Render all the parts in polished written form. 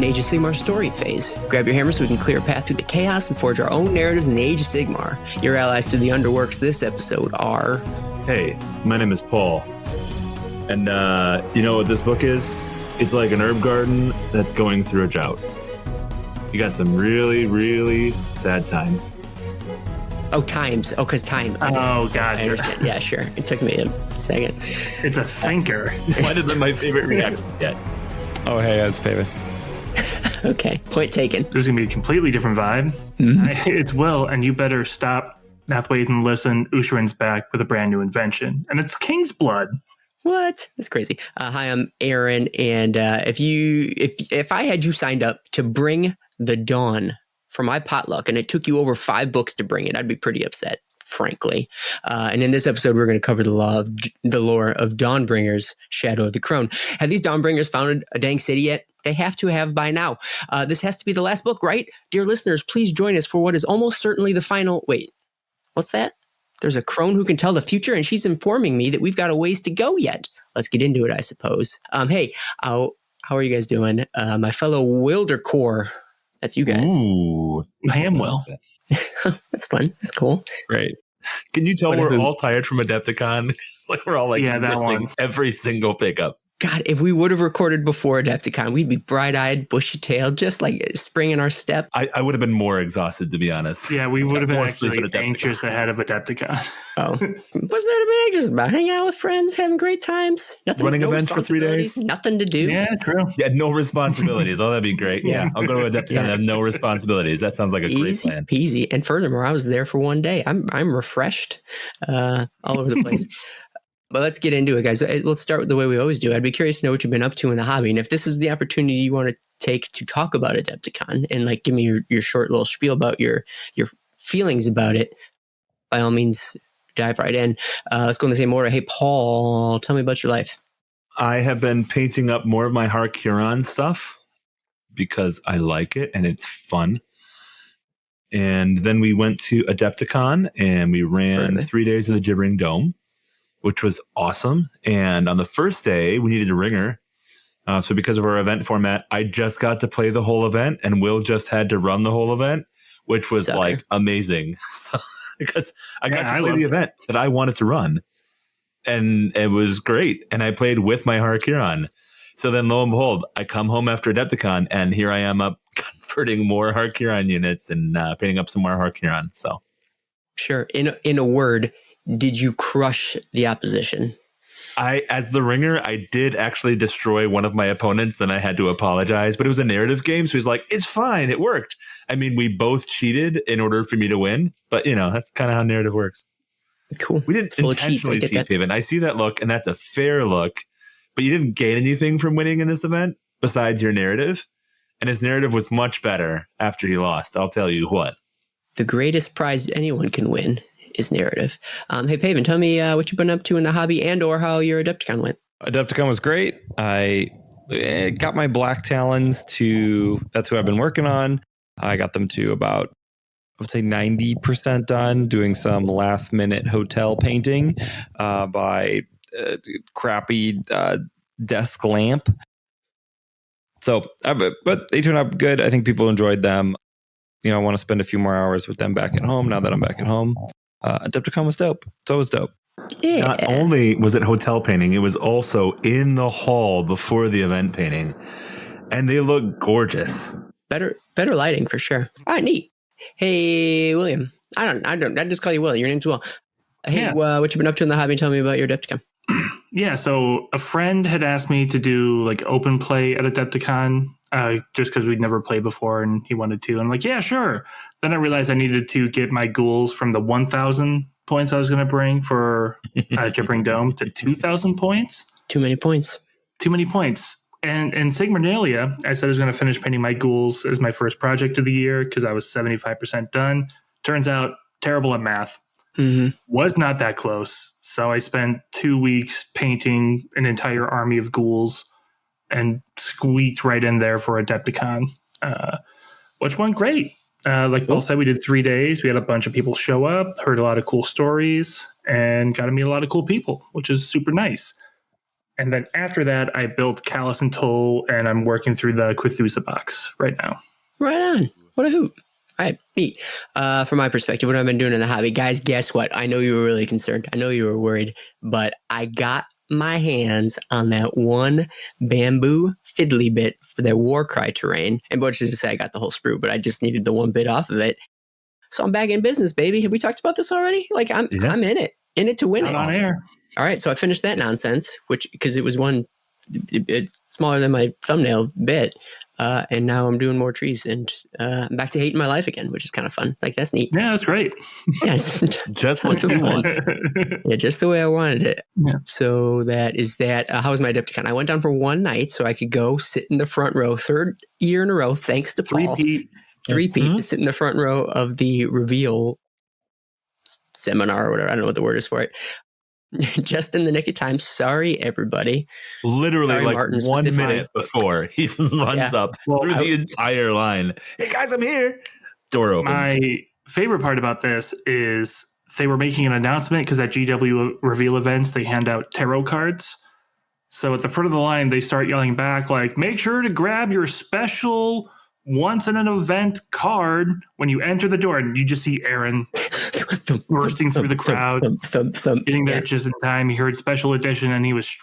Age of Sigmar story phase. Grab your hammer so we can clear a path through the chaos and forge our own narratives in the Age of Sigmar. Your allies through the underworks this episode are... Hey, my name is Paul. And you know what this book is? It's like an herb garden that's going through a drought. You got some really, really sad times. Oh, times. Oh, because time. Oh, God. I understand. Yeah, sure. It took me a second. It's a thinker. Why is it my favorite reaction yet? Oh, hey, it's Paven. Okay, point taken. This is going to be a completely different vibe. Mm-hmm. It's Will, and you better stop, wait and listen. Usharin's back with a brand new invention, and it's King's Blood. What? That's crazy. Hi, I'm Aaron, and if I had you signed up to bring the dawn for my potluck, and it took you over 5 books to bring it, I'd be pretty upset, frankly. And in this episode, we're going to cover the lore of Dawnbringers, Shadow of the Crone. Have these Dawnbringers founded a dang city yet? They have to have by now. This has to be the last book, right? Dear listeners, please join us for what is almost certainly the final... Wait, what's that? There's a crone who can tell the future, and she's informing me that we've got a ways to go yet. Let's get into it, I suppose. Hey, how are you guys doing? My fellow Wildercore. That's you guys. Ooh, I am Will. That's fun. That's cool. Great. Can you tell we're all tired from Adepticon? It's like we're all missing every single pickup. God, if we would have recorded before Adepticon, we'd be bright-eyed, bushy-tailed, just like spring in our step. I would have been more exhausted, to be honest. Yeah, we would have been actually anxious ahead of Adepticon. Oh. What's there to be anxious about? Hanging out with friends, having great times. Running events for 3 days. Nothing to do. Yeah, true. Yeah, no responsibilities. Oh, that'd be great. Yeah, I'll go to Adepticon and have no responsibilities. That sounds like a great plan. Easy peasy. And furthermore, I was there for one day. I'm refreshed all over the place. But let's get into it, guys. Let's start with the way we always do. I'd be curious to know what you've been up to in the hobby. And if this is the opportunity you want to take to talk about Adepticon and like give me your short little spiel about your feelings about it, by all means, dive right in. Let's go in the same order. Hey, Paul, tell me about your life. I have been painting up more of my Hardcover stuff because I like it and it's fun. And then we went to Adepticon and we ran 3 days of the Gibbering Dome, which was awesome. And on the first day, we needed a ringer. So because of our event format, I just got to play the whole event, and Will just had to run the whole event, which was like amazing. Because I got to play the event that I wanted to run. And it was great. And I played with my Hardcover. So then lo and behold, I come home after Adepticon, and here I am up converting more Hardcover units and painting up some more Hardcover. So sure. In a word, did you crush the opposition? As the ringer, I did actually destroy one of my opponents. Then I had to apologize, but it was a narrative game. So he's like, it's fine. It worked. I mean, we both cheated in order for me to win, but that's kind of how narrative works. Cool. We didn't intentionally cheat, Paven. I see that look, and that's a fair look, but you didn't gain anything from winning in this event besides your narrative. And his narrative was much better after he lost. I'll tell you what. The greatest prize anyone can win is narrative. Hey, Paven, tell me what you've been up to in the hobby and or how your Adepticon went. Adepticon was great. I got my Black Talons to, that's who I've been working on. I got them to about, I would say 90% done, doing some last minute hotel painting by crappy desk lamp. So, but they turned out good. I think people enjoyed them. I want to spend a few more hours with them back at home now that I'm back at home. Adepticon was dope. It's always dope. Yeah. Not only was it hotel painting, it was also in the hall before the event painting, and they look gorgeous. Better lighting for sure. All right, neat. Hey, William. I just call you Will. Your name's Will. Hey, what you been up to in the hobby? Tell me about your Adepticon. Yeah, so a friend had asked me to do like open play at Adepticon just because we'd never played before and he wanted to. And I'm like, yeah, sure. Then I realized I needed to get my ghouls from the 1,000 points I was going to bring for Gibbering Dome to 2,000 points. Too many points. And in Sigmarinalia, I said I was going to finish painting my ghouls as my first project of the year because I was 75% done. Turns out, terrible at math. Mm-hmm. Was not that close. So I spent 2 weeks painting an entire army of ghouls and squeaked right in there for Adepticon, which went great. Like Paul said, we did 3 days. We had a bunch of people show up, heard a lot of cool stories, and got to meet a lot of cool people, which is super nice. And then after that, I built Callus and Toll, and I'm working through the Quithusa box right now. Right on. What a hoot. All right, neat. From my perspective, what I've been doing in the hobby, guys, guess what? I know you were really concerned. I know you were worried, but I got my hands on that one bamboo fiddly bit for their Warcry terrain. And which is to say, I got the whole sprue, but I just needed the one bit off of it. So I'm back in business, baby. Have we talked about this already? Like I'm in it to win Not it. on air. All right, so I finished that nonsense, which because it was it's smaller than my thumbnail bit, and now I'm doing more trees, and I'm back to hating my life again, which is kind of fun. Like that's neat. Yeah, that's great. Yeah, Just what you want. Yeah, just the way I wanted it. Yeah. So that is that. How was my Adepticon? I went down for one night so I could go sit in the front row, third year in a row, thanks to Paul. Three-peat to sit in the front row of the reveal seminar or whatever. I don't know what the word is for it. Just in the nick of time. Sorry, everybody. Literally, Sorry, like Martin, 1 specifically. minute before he runs up through the entire line. Hey guys, I'm here. Door opens. My favorite part about this is they were making an announcement because at GW reveal events they hand out tarot cards. So at the front of the line, they start yelling back like, "Make sure to grab your special once in an event card when you enter the door," and you just see Aaron bursting through the crowd, getting there just in time. He heard special edition, and he was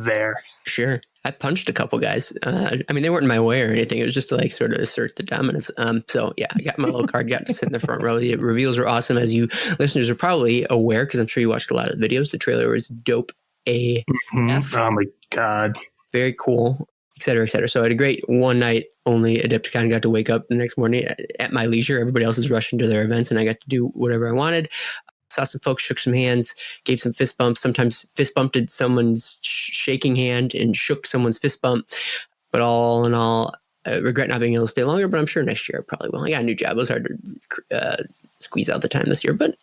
there. Sure, I punched a couple guys. I mean, they weren't in my way or anything. It was just to like sort of assert the dominance. So yeah, I got my little card, got to sit in the front row. The reveals were awesome, as you listeners are probably aware, because I'm sure you watched a lot of the videos. The trailer was dope. Oh my god, very cool. Et cetera, et cetera. So I had a great one night only Adepticon. Got to wake up the next morning at my leisure. Everybody else is rushing to their events, and I got to do whatever I wanted. Saw some folks, shook some hands, gave some fist bumps. Sometimes fist bumped someone's shaking hand and shook someone's fist bump. But all in all, I regret not being able to stay longer, but I'm sure next year I probably will. I got a new job. It was hard to squeeze out the time this year, but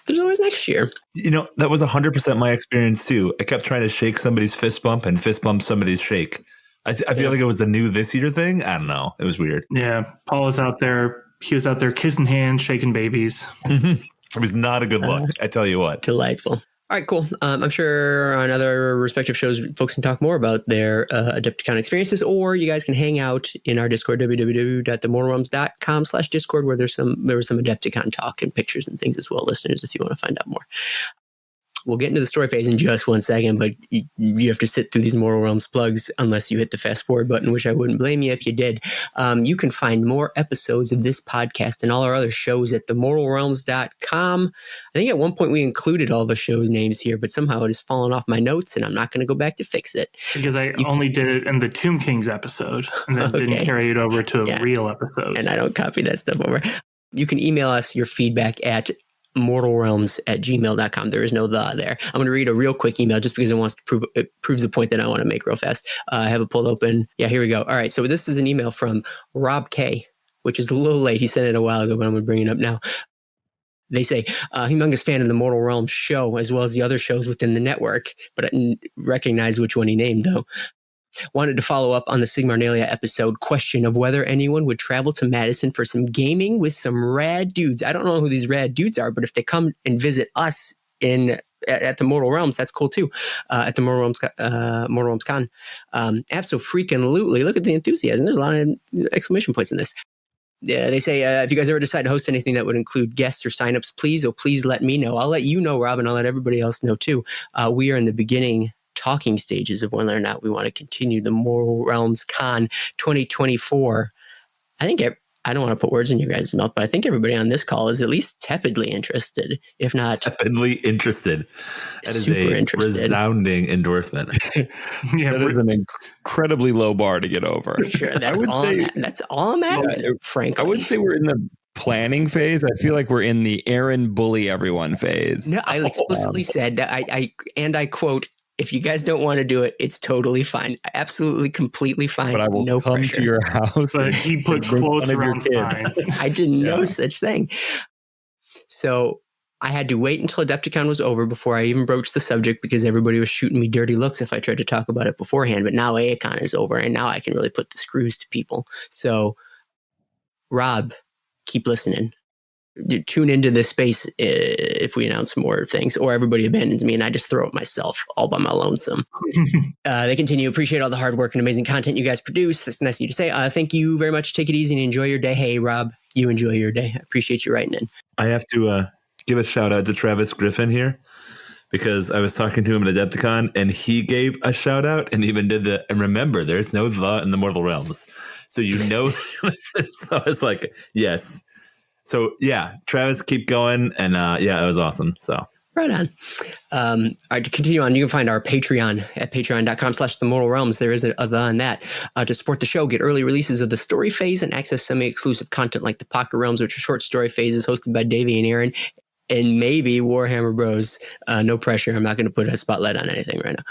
there's always next year. You know, that was 100% my experience too. I kept trying to shake somebody's fist bump and fist bump somebody's shake. I feel like it was a new this year thing. I don't know. It was weird. Yeah, Paul was out there. He was out there kissing hands, shaking babies. It was not a good look. I tell you what. Delightful. All right, cool. I'm sure on other respective shows, folks can talk more about their Adepticon experiences, or you guys can hang out in our Discord, www.themortalrealms.com/Discord, where there was some Adepticon talk and pictures and things as well, listeners, if you want to find out more. We'll get into the story phase in just 1 second, but you have to sit through these Mortal Realms plugs unless you hit the fast forward button, which I wouldn't blame you if you did. You can find more episodes of this podcast and all our other shows at themortalrealms.com. I think at one point we included all the shows' names here, but somehow it has fallen off my notes, and I'm not going to go back to fix it. Because I only did it in the Tomb Kings episode, and then didn't carry it over to a real episode. And I don't copy that stuff over. You can email us your feedback at mortalrealms@gmail.com. There is no the there. I'm going to read a real quick email just because it proves the point that I want to make real fast. I have it pulled open. Yeah, here we go. All right. So this is an email from Rob K, which is a little late. He sent it a while ago, but I'm going to bring it up now. They say, humongous fan of the Mortal Realms show, as well as the other shows within the network, but I didn't recognize which one he named, though. Wanted to follow up on the Sigmarnalia episode question of whether anyone would travel to Madison for some gaming with some rad dudes. I don't know who these rad dudes are, but if they come and visit us at the Mortal Realms, that's cool too. At the Mortal Realms Con. Abso-freaking-lutely. Look at the enthusiasm. There's a lot of exclamation points in this. Yeah, they say, if you guys ever decide to host anything that would include guests or signups, please let me know. I'll let you know, Rob, and I'll let everybody else know too. We are in the beginning talking stages of whether or not we want to continue the Mortal Realms Con 2024. I think I don't want to put words in your guys' mouth, but I think everybody on this call is at least tepidly interested, if not tepidly interested. That is a resounding endorsement. Yeah, that is an incredibly low bar to get over. Sure, that's all I'm asking. Frankly, I wouldn't say we're in the planning phase. I feel like we're in the Aaron bully everyone phase. No, I explicitly said that I quote, if you guys don't want to do it, it's totally fine. Absolutely, completely fine. But I will come pressure. to your house. But he put quotes around fine. I didn't know such thing. So I had to wait until Adepticon was over before I even broached the subject because everybody was shooting me dirty looks if I tried to talk about it beforehand. But now AECon is over and now I can really put the screws to people. So, Rob, keep listening. tune into this space if we announce more things, or everybody abandons me and I just throw it myself all by my lonesome. They continue. Appreciate all the hard work and amazing content you guys produce. That's nice of you to say. Thank you very much. Take it easy and enjoy your day. Hey, Rob, you enjoy your day. I appreciate you writing in. I have to give a shout out to Travis Griffin here, because I was talking to him at Adepticon and he gave a shout out and even did and remember, there's no the in the mortal realms. So so I was like, yes. So yeah, Travis, keep going. And yeah, it was awesome. So right on. All right, to continue on, you can find our Patreon at patreon.com/themortalrealms. There is a the on that. To support the show, get early releases of the story phase and access semi-exclusive content like the Pocket Realms, which are short story phases hosted by Davey and Aaron, and maybe Warhammer Bros. No pressure. I'm not going to put a spotlight on anything right now.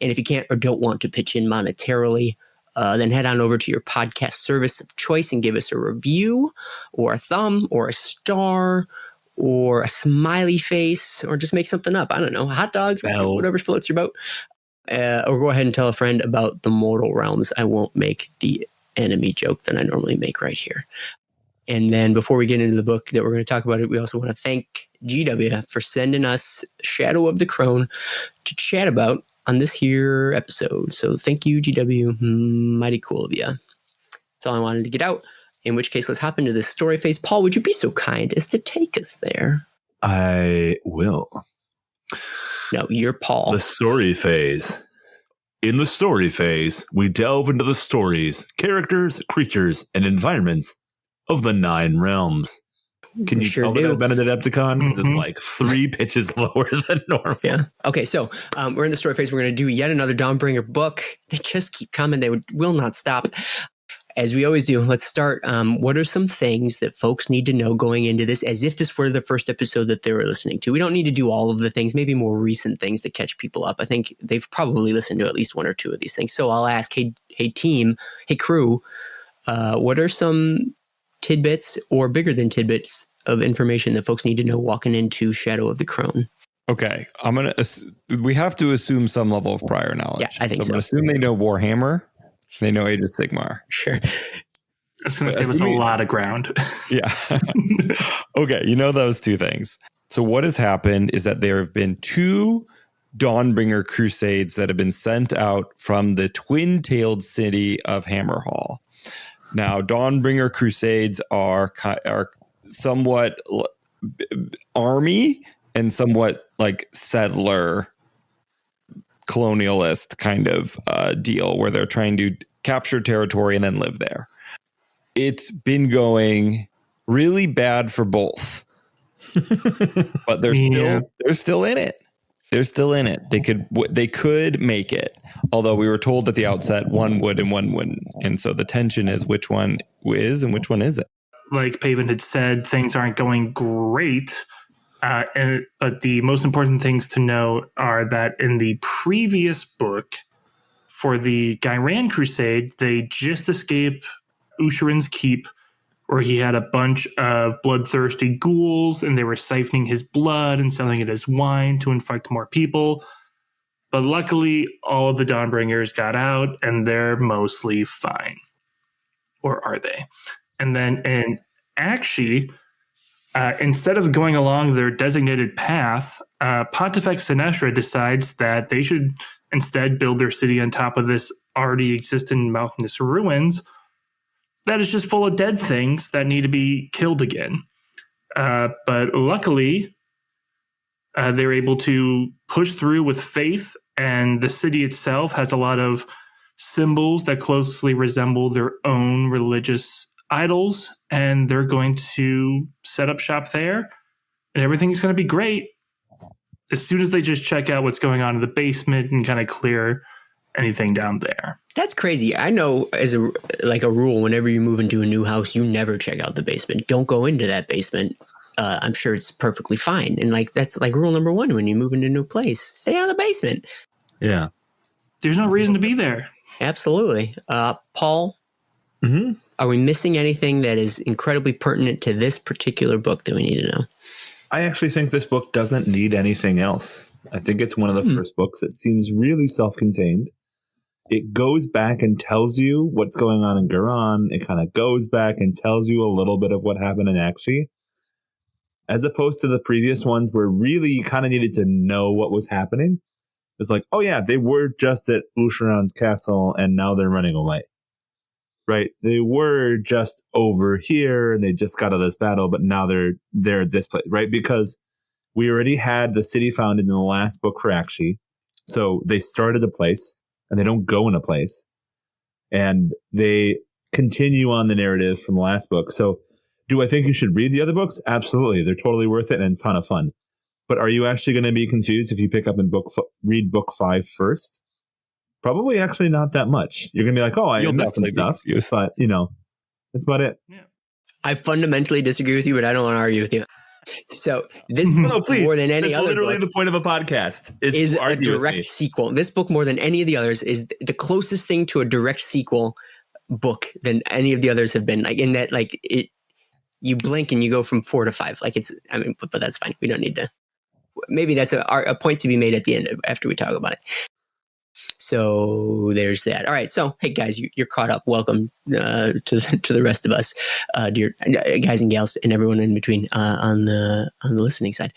And if you can't or don't want to pitch in monetarily, then head on over to your podcast service of choice and give us a review or a thumb or a star or a smiley face, or just make something up. I don't know, a hot dog, whatever floats your boat. Or go ahead and tell a friend about the Mortal Realms. I won't make the enemy joke that I normally make right here. And then before we get into the book that we're going to talk about, we also want to thank GW for sending us Shadow of the Crone to chat about on this here episode. So thank you, GW. Mighty cool of you. That's all I wanted to get out. In which case, let's hop into this story phase. Paul, would you be so kind as to take us there? I will. No, you're Paul. The story phase. In the story phase, we delve into the stories, characters, creatures, and environments of the 9 realms. Can you tell that I've been at Adepticon? It's like 3 pitches lower than normal. Yeah. Okay, so we're in the story phase. We're going to do yet another Dawnbringer book. They just keep coming. They will not stop. As we always do, let's start. What are some things that folks need to know going into this, as if this were the first episode that they were listening to? We don't need to do all of the things, maybe more recent things that catch people up. I think they've probably listened to at least 1 or 2 of these things. So I'll ask, hey team, hey crew, what are some tidbits or bigger than tidbits of information that folks need to know walking into Shadow of the Crone? Okay, we have to assume some level of prior knowledge. Yeah, I think so. I'm going to assume they know Warhammer. They know Age of Sigmar. Sure. It's going to save us a lot of ground. Yeah. Okay, you know those 2 things. So what has happened is that there have been 2 Dawnbringer crusades that have been sent out from the twin-tailed city of Hammerhall. Now, Dawnbringer crusades are somewhat army and somewhat like settler colonialist kind of deal, where they're trying to capture territory and then live there. It's been going really bad for both, but they're still in it. They're still in it. They could make it, although we were told at the outset one would and one wouldn't, and so the tension is which one is and which one isn't. Like Paven had said, things aren't going great. But the most important things to know are that in the previous book for the Gyran Crusade, they just escaped Usharin's Keep, where he had a bunch of bloodthirsty ghouls and they were siphoning his blood and selling it as wine to infect more people. But luckily, all of the Dawnbringers got out and they're mostly fine. Or are they? And then in Akshi, instead of going along their designated path, Pontifex Sinestro decides that they should instead build their city on top of this already existing mountainous ruins that is just full of dead things that need to be killed again. But luckily, they're able to push through with faith, and the city itself has a lot of symbols that closely resemble their own religious idols, and they're going to set up shop there, and everything's going to be great as soon as they just check out what's going on in the basement and kind of clear anything down there. That's crazy. I know as a rule, whenever you move into a new house, you never check out the basement. Don't go into that basement. I'm sure it's perfectly fine. And that's rule number 1 when you move into a new place. Stay out of the basement. Yeah. There's no reason to be there. Absolutely. Paul, are we missing anything that is incredibly pertinent to this particular book that we need to know? I actually think this book doesn't need anything else. I think it's one of the first books that seems really self-contained. It goes back and tells you what's going on in Guran. It kind of goes back and tells you a little bit of what happened in Akshi. as opposed to the previous ones where really you kind of needed to know what was happening. It's like, oh yeah, they were just at Usharan's castle and now they're running away. Right? They were just over here and they just got out of this battle, but now they're at this place, right? Because we already had the city founded in the last book for Akshi. So they started a place and they don't go in a place. And they continue on the narrative from the last book. So do I think you should read the other books? Absolutely. They're totally worth it and it's a ton of fun. But are you actually going to be confused if you pick up and read book 5 first? Probably actually not that much. You're going to be like, oh, I missed some stuff. But, that's about it. Yeah. I fundamentally disagree with you, but I don't want to argue with you. So this book, please. more than any That's other literally book, the point of a podcast is a direct sequel. This book, more than any of the others, is the closest thing to a direct sequel book than any of the others have been. Like in that, like it, you blink and you go from 4 to 5. Like it's, I mean, but that's fine. We don't need to. Maybe that's a point to be made at the end after we talk about it. So there's that. All right. So, hey guys, you're caught up. Welcome to the rest of us, dear guys and gals, and everyone in between on the listening side.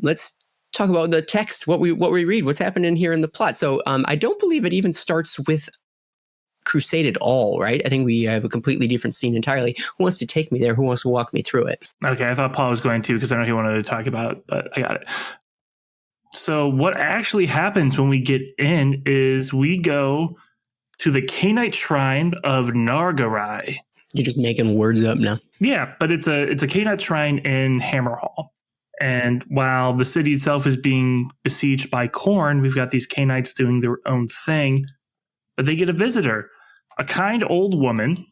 Let's talk about the text. What we read. What's happening here in the plot. So, I don't believe it even starts with Crusade at all, right? I think we have a completely different scene entirely. Who wants to take me there? Who wants to walk me through it? Okay, I thought Paul was going to because I know he wanted to talk about it, but I got it. So what actually happens when we get in is we go to the Cainite shrine of Nargarai. You're just making words up now. Yeah, but it's a Cainite shrine in Hammerhall. And while the city itself is being besieged by Khorne, we've got these Cainites doing their own thing. But they get a visitor. A kind old woman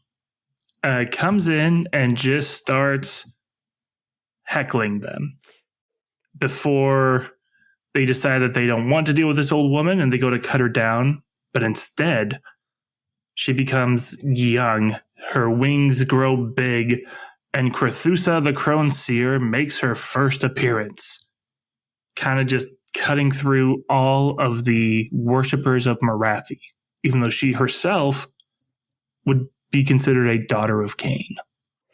comes in and just starts heckling them before they decide that they don't want to deal with this old woman and they go to cut her down. But instead, she becomes young. Her wings grow big, and Crethusa the Crone Seer makes her first appearance, kind of just cutting through all of the worshippers of Marathi, even though she herself would be considered a daughter of Cain.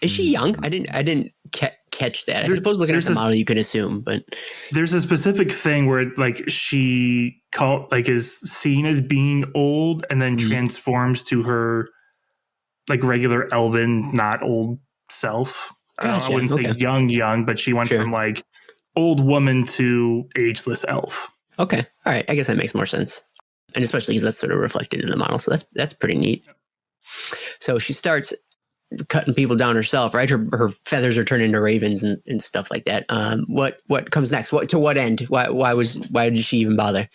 Is she young? I didn't catch that. I suppose looking at the model, you could assume, but there's a specific thing where like she is seen as being old and then transforms to her like regular elven, not old self. Gotcha. I wouldn't say young, but she went from like old woman to ageless elf. Okay, all right. I guess that makes more sense. And especially because that's sort of reflected in the model. So that's pretty neat. So she starts cutting people down herself, right? Her feathers are turned into ravens and stuff like that. What comes next? To what end? Why did she even bother?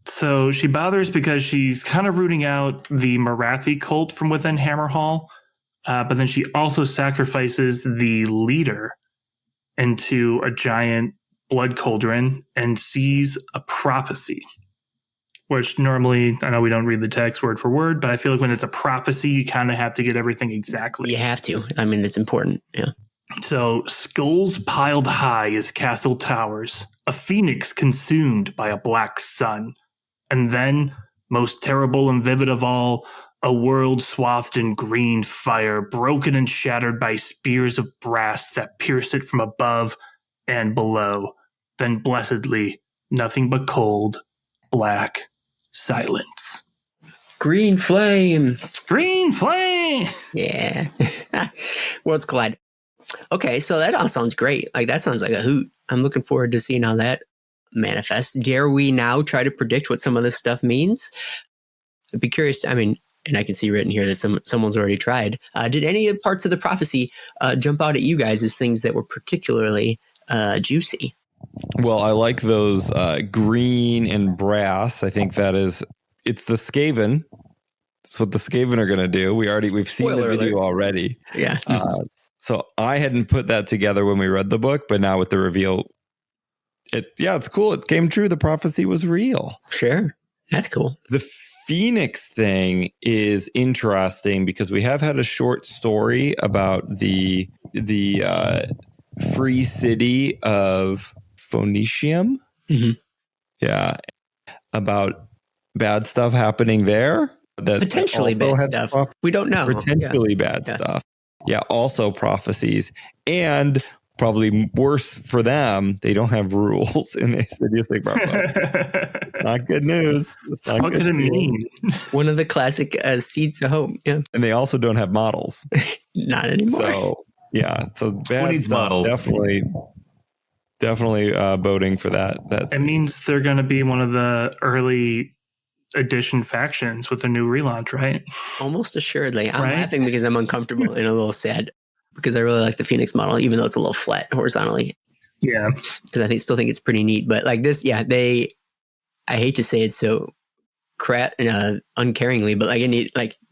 So she bothers because she's kind of rooting out the Marathi cult from within Hammerhall. But then she also sacrifices the leader into a giant blood cauldron and sees a prophecy. Which normally, I know we don't read the text word for word, but I feel like when it's a prophecy, you kind of have to get everything exactly. You have to. I mean, it's important. Yeah. So, skulls piled high as castle towers, a phoenix consumed by a black sun. And then, most terrible and vivid of all, a world swathed in green fire, broken and shattered by spears of brass that pierced it from above and below. Then, blessedly, nothing but cold, black silence. Green flame. Yeah. Worlds collide. Okay, so that all sounds great. Like that sounds like a hoot. I'm looking forward to seeing how that manifests. Dare we now try to predict what some of this stuff means? I'd be curious. I mean, and I can see written here that someone's already tried. Did any of the parts of the prophecy jump out at you guys as things that were particularly juicy? Well, I like those green and brass. I think it's the Skaven. That's what the Skaven are going to do. We've seen the video already. Yeah. So I hadn't put that together when we read the book, but now with the reveal, it's cool. It came true. The prophecy was real. Sure. That's cool. The Phoenix thing is interesting because we have had a short story about the free city of Phoenicium. Mm-hmm. Yeah. About bad stuff happening there. That potentially bad stuff. We don't know. Potentially bad stuff. Yeah. Also prophecies. And probably worse for them, they don't have rules in the City of Sigmar book. Not good news. What could it mean? One of the classic seeds of hope. Yeah. And they also don't have models. Not anymore. So, yeah. So bad Who needs stuff. models? Definitely voting for that. It means they're going to be one of the early edition factions with a new relaunch, right? Almost assuredly. I'm Right? laughing because I'm uncomfortable and a little sad because I really like the Phoenix model, even though it's a little flat horizontally. Yeah. Because I still think it's pretty neat. But like this, yeah, I hate to say it so uncaringly, but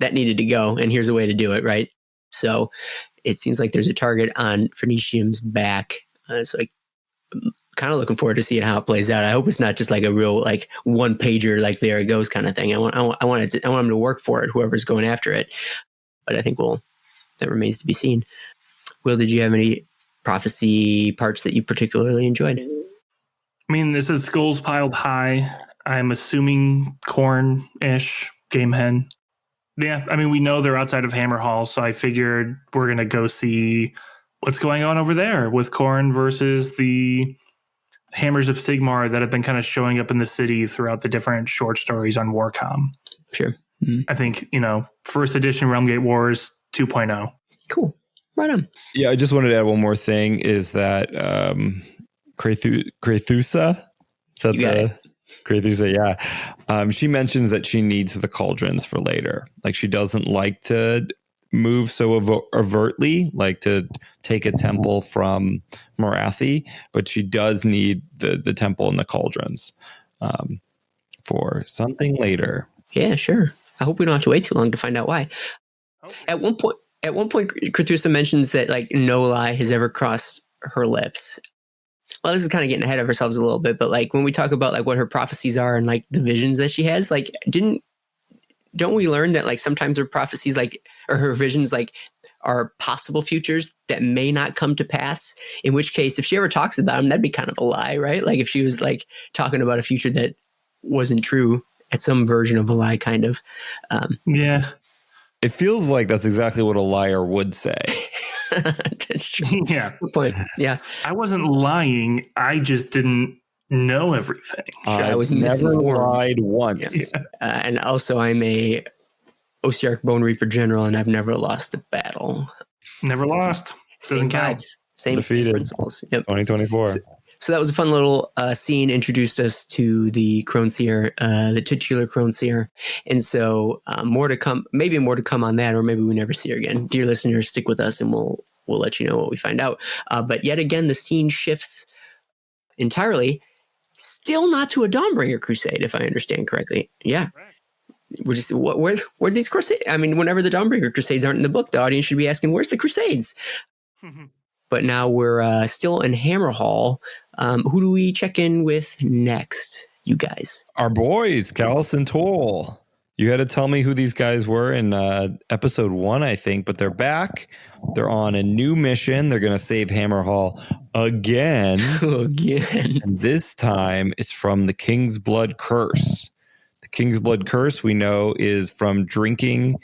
that needed to go. And here's a way to do it, right? So it seems like there's a target on Phoenicium's back. So I'm kind of looking forward to seeing how it plays out. I hope it's not just like a real like one pager, like there it goes kind of thing. I want them to work for it, whoever's going after it. But I think that remains to be seen. Will, did you have any prophecy parts that you particularly enjoyed? I mean, this is skulls piled high. I'm assuming corn-ish, game hen. Yeah, I mean, we know they're outside of Hammer Hall, so I figured we're going to go see what's going on over there with Corn versus the Hammers of Sigmar that have been kind of showing up in the city throughout the different short stories on Warcom. Sure. Mm-hmm. I think, first edition Realmgate Wars 2.0. Cool. Right on. Yeah, I just wanted to add one more thing is that Krethusa? Is that the Krethusa? Yeah. She mentions that she needs the cauldrons for later. Like she doesn't like to move so overtly, like to take a temple from Morathi, but she does need the temple and the cauldrons for something later. Yeah, sure. I hope we don't have to wait too long to find out why. Okay. At one point, Krethusa mentions that like no lie has ever crossed her lips. Well, this is kind of getting ahead of ourselves a little bit, but like when we talk about like what her prophecies are and like the visions that she has, like don't we learn that like sometimes her prophecies or her visions like are possible futures that may not come to pass? In which case, if she ever talks about them, that'd be kind of a lie, right? Like if she was like talking about a future that wasn't true, at some version of a lie, kind of. Yeah. It feels like that's exactly what a liar would say. That's true. Yeah. Good point. Yeah. I wasn't lying. I just didn't know everything. Sure, I was never misinformed. lied once. Yes. And also I'm a Osiarch Bone Reaper general and I've never lost a battle. Never lost. Doesn't count. Same principles. Yep. 2024. So that was a fun little scene, introduced us to the Crone Seer, the titular Crone Seer. And so more to come, maybe more to come on that, or maybe we never see her again. Dear listeners, stick with us and we'll let you know what we find out. But yet again, the scene shifts entirely, still not to a Dawnbringer crusade, if I understand correctly. Yeah. We're just, where these crusades? I mean, whenever the Dawnbringer crusades aren't in the book, the audience should be asking, where's the crusades? But now we're still in Hammer Hall. Who do we check in with next, you guys? Our boys, Callus and Toll. You had to tell me who these guys were in episode 1, I think, but they're back. They're on a new mission. They're going to save Hammer Hall again. And this time it's from the King's Blood Curse. The King's Blood Curse, we know, is from drinking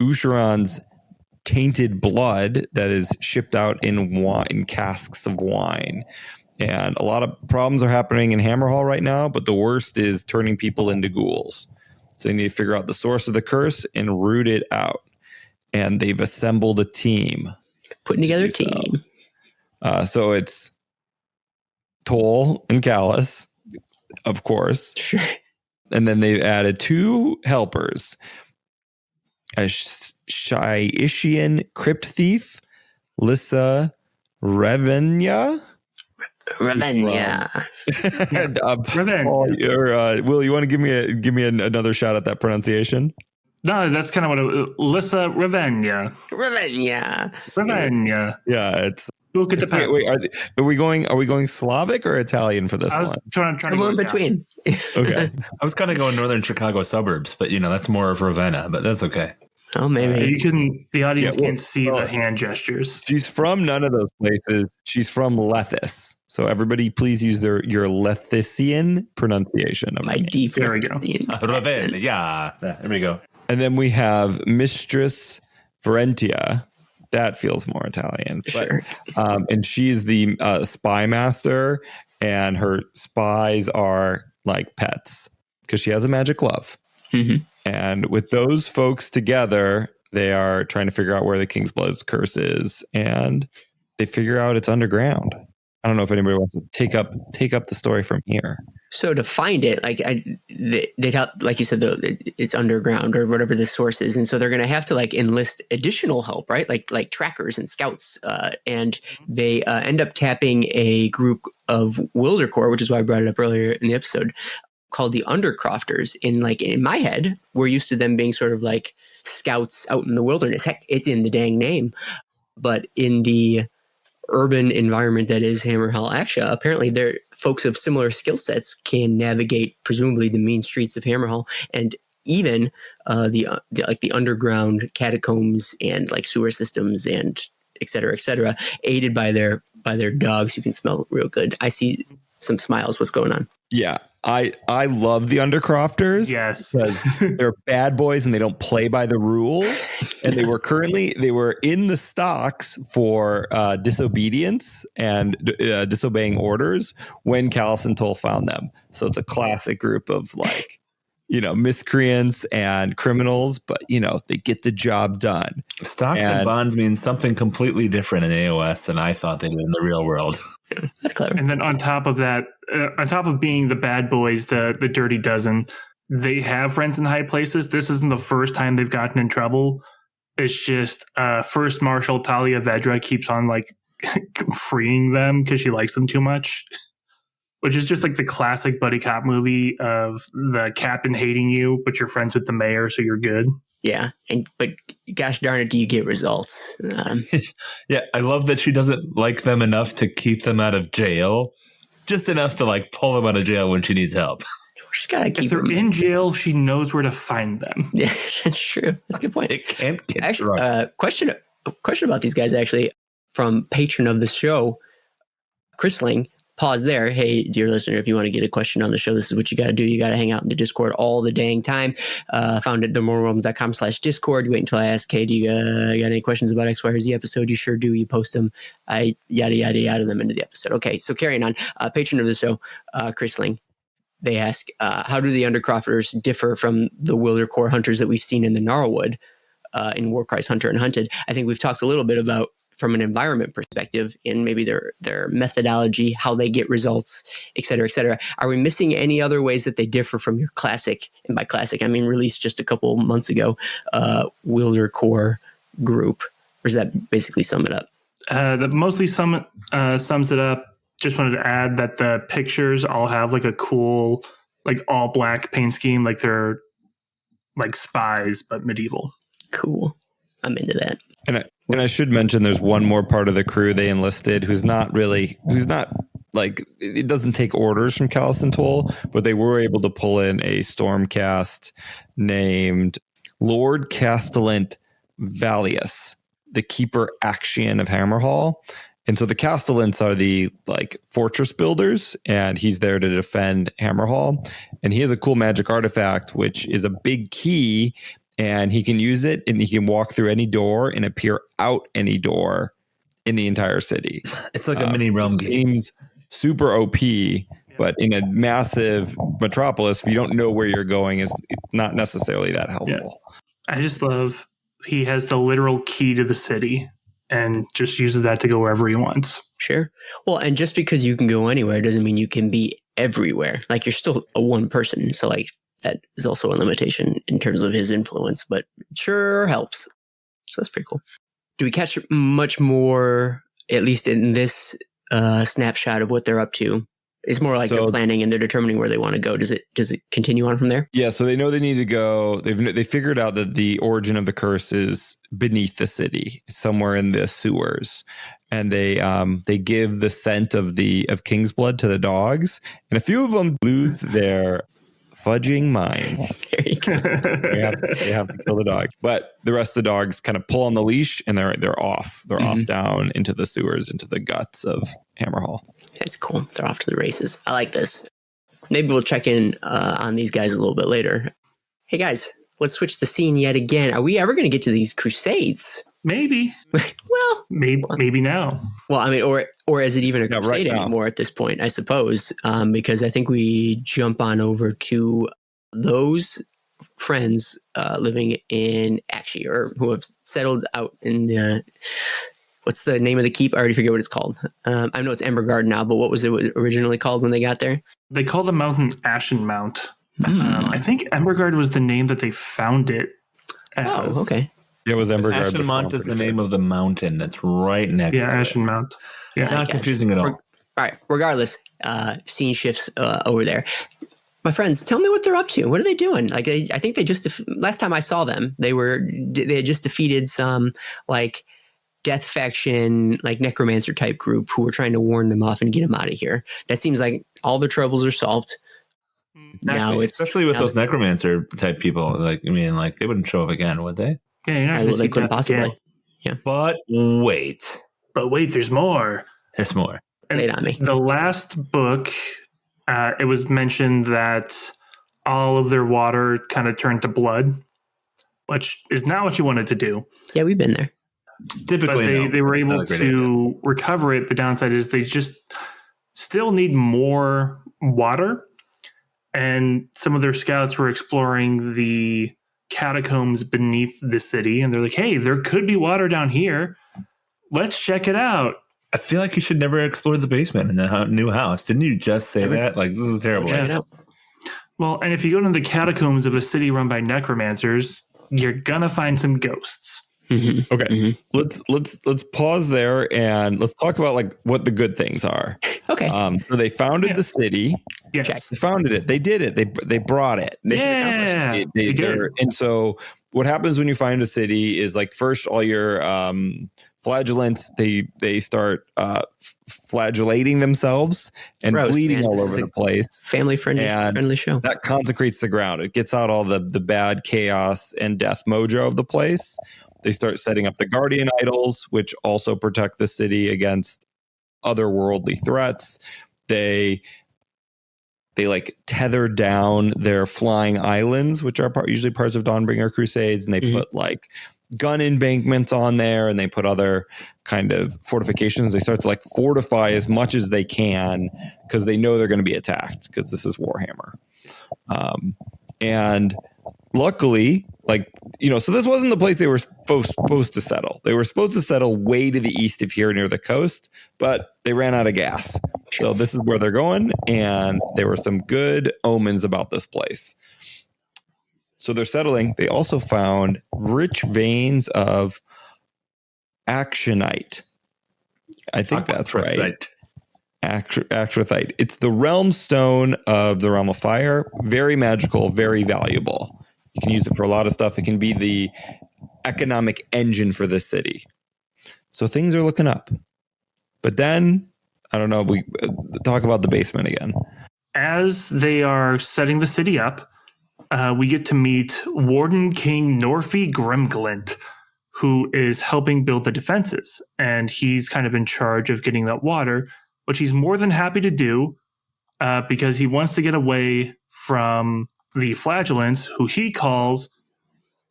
Usharon's tainted blood that is shipped out in casks of wine. And a lot of problems are happening in Hammer Hall right now, but the worst is turning people into ghouls. So they need to figure out the source of the curse and root it out. And they've assembled a team. Putting together a team. So it's Toll and Callus, of course. Sure. And then they've added 2 helpers. A Shyishian crypt thief, Lissa Revenya. Revenya. Will, you want to give me another shot at that pronunciation? No, that's kind of what Lissa Revenya. Yeah, it's. Look at the pattern. Wait, are we going Slavic or Italian for this one? Trying to go in between. Okay. I was kind of going northern Chicago suburbs, but that's more of Ravenna, but that's okay. Oh, maybe. The audience can't see the hand gestures. She's from none of those places. She's from Lethis. So everybody please use your Lethisian pronunciation of my deep Lethisian. Ravenna. Yeah. There we go. And then we have Mistress Varentia. That feels more Italian. But, Sure. and she's the spy master, and her spies are like pets because she has a magic glove. Mm-hmm. And with those folks together, they are trying to figure out where the King's Blood curse is, and they figure out it's underground. I don't know if anybody wants to take up the story from here. So to find it, like they'd help, like you said, though, it's underground or whatever the source is, and so they're going to have to like enlist additional help, right? Like trackers and scouts, and they end up tapping a group of Wildercorps, which is why I brought it up earlier in the episode, called the Undercrofters. In my head, we're used to them being sort of like scouts out in the wilderness. Heck, it's in the dang name, but in the urban environment that is Hammerhall Aksha, apparently they're folks of similar skill sets can navigate presumably the mean streets of Hammerhall, and even the underground catacombs and like sewer systems and et cetera, aided by their dogs who can smell real good. I see some smiles. What's going on? Yeah, I love the Undercrofters. Yes. Because they're bad boys and they don't play by the rules. And they were in the stocks for disobedience and disobeying orders when Callison Toll found them. So it's a classic group of like, miscreants and criminals, but they get the job done. Stocks and bonds means something completely different in AOS than I thought they did in the real world. That's clever. And then on top of that, on top of being the bad boys, the Dirty Dozen, they have friends in high places. This isn't the first time they've gotten in trouble. It's just First Marshal Talia Vedra keeps on like freeing them because she likes them too much, which is just like the classic buddy cop movie of the captain hating you, but you're friends with the mayor, so you're good. Yeah, but gosh darn it, do you get results? Yeah, I love that she doesn't like them enough to keep them out of jail, just enough to like pull them out of jail when she needs help. She's gotta keep if they're them in jail, she knows where to find them. Yeah, that's true. That's a good point. It can't get Actually, drunk. question about these guys actually from patron of the show, Chrisling. Pause there. Hey, dear listener, if you want to get a question on the show, this is what you got to do. You got to hang out in the Discord all the dang time. Found it at themortalrealms.com/Discord. You wait until I ask, hey, do you got any questions about X, Y, or Z episode? You sure do. You post them. I yada, yada, yada them into the episode. Okay, so carrying on. Patron of the show, Chrisling. They ask, how do the Undercrofters differ from the Wildercorps hunters that we've seen in the Gnarlwood in Warcry's Hunter and Hunted? I think we've talked a little bit about from an environment perspective and maybe their methodology, how they get results, et cetera, et cetera. Are we missing any other ways that they differ from your classic, and by classic, I mean released just a couple months ago, Wildercorps group? Or does that basically sum it up? That mostly sums it up. Just wanted to add that the pictures all have like a cool, like all black paint scheme, like they're like spies, but medieval. Cool. I'm into that. And I should mention there's one more part of the crew they enlisted who's not like, it doesn't take orders from Callison Toll, but they were able to pull in a Stormcast named Lord Castellant Valius, the Keeper Action of Hammerhall. And so the Castellants are the like fortress builders, and he's there to defend Hammerhall. And he has a cool magic artifact, which is a big key, and he can use it and he can walk through any door and appear out any door in the entire city. It's like a mini realm game. Seems super OP, but in a massive metropolis, if you don't know where you're going, it's not necessarily that helpful. Yeah. I just love he has the literal key to the city and just uses that to go wherever he wants. Sure. Well, and just because you can go anywhere doesn't mean you can be everywhere. Like you're still a one person. So like that is also a limitation in terms of his influence, but it sure helps. So that's pretty cool. Do we catch much more, at least in this snapshot of what they're up to? It's more like they're planning and they're determining where they want to go. Does it continue on from there? Yeah, so they know they need to go. They figured out that the origin of the curse is beneath the city, somewhere in the sewers, and they give the scent of King's blood to the dogs, and a few of them lose their fudging minds. There you go. They have to kill the dogs, but the rest of the dogs kind of pull on the leash and they're off. They're off down into the sewers, into the guts of Hammerhall. That's cool. They're off to the races. I like this. Maybe we'll check in on these guys a little bit later. Hey guys, let's switch the scene yet again. Are we ever going to get to these crusades? Maybe. Well, Maybe now. well, I mean, or is it even a Yeah, crusade right now. anymore at this point? I suppose, because I think we jump on over to those friends living in Akshi, or who have settled out in the. What's the name of the keep? I already forget what it's called. I know it's Emberguard now, but what was it originally called when they got there? They call the mountain Ashen Mount. Mm. I think Emberguard was the name that they found it as. Oh, okay. It was Emberguard. Ashen Mount is the name of the mountain that's right next Yeah, to Ashen it. Mount. Yeah. I Not gotcha. confusing at all. All right. Regardless, scene shifts over there. My friends, tell me what they're up to. What are they doing? Like, I think they just last time I saw them, they had just defeated some like death faction, like necromancer type group who were trying to warn them off and get them out of here. That seems like all their troubles are solved. Now it's Especially with those necromancer type people. Like, I mean, like they wouldn't show up again, would they? Yeah, you're not well, going to they see couldn't death possibly. again. But wait, But wait, there's more. there's more. Lay it on me. The last book, it was mentioned that all of their water kind of turned to blood, which is not what you wanted to do. Yeah, we've been there. But Typically, they were able Not a great to recover it. The downside is they just still need more water. And some of their scouts were exploring the catacombs beneath the city. And they're like, hey, there could be water down here. Let's check it out. I feel like you should never explore the basement in the new house. Didn't you just say that? Like, this is terrible. Check it out. Well, and if you go to the catacombs of a city run by necromancers, you're going to find some ghosts. Mm-hmm. Okay, Mm-hmm. let's pause there and let's talk about like what the good things are. Okay. So they founded the city. Yes. Check. They founded it. They did it. They brought it. Mission Yeah. They did. They're- and so what happens when you find a city is like first all your flagellants they start flagellating themselves and Gross, bleeding man. all This over is the place. Family And- friendly show. That consecrates the ground. It gets out all the bad chaos and death mojo of the place. They start setting up the guardian idols, which also protect the city against otherworldly threats. They like tether down their flying islands, which are usually parts of Dawnbringer crusades, and they Mhm. put like gun embankments on there, and they put other kind of fortifications. They start to like fortify as much as they can because they know they're going to be attacked because this is Warhammer. And luckily, like, you know, so this wasn't the place they were supposed to settle. They were supposed to settle way to the east of here near the coast, but they ran out of gas. So this is where they're going, and there were some good omens about this place. So they're settling. They also found rich veins of actionite. I think that's right. Acthrithite. It's the realm stone of the realm of fire. Very magical, very valuable. You can use it for a lot of stuff. It can be the economic engine for this city. So things are looking up. But then, I don't know, we talk about the basement again. As they are setting the city up, we get to meet Warden King Norfie Grimglint, who is helping build the defenses. And he's kind of in charge of getting that water, which he's more than happy to do because he wants to get away from the flagellants, who he calls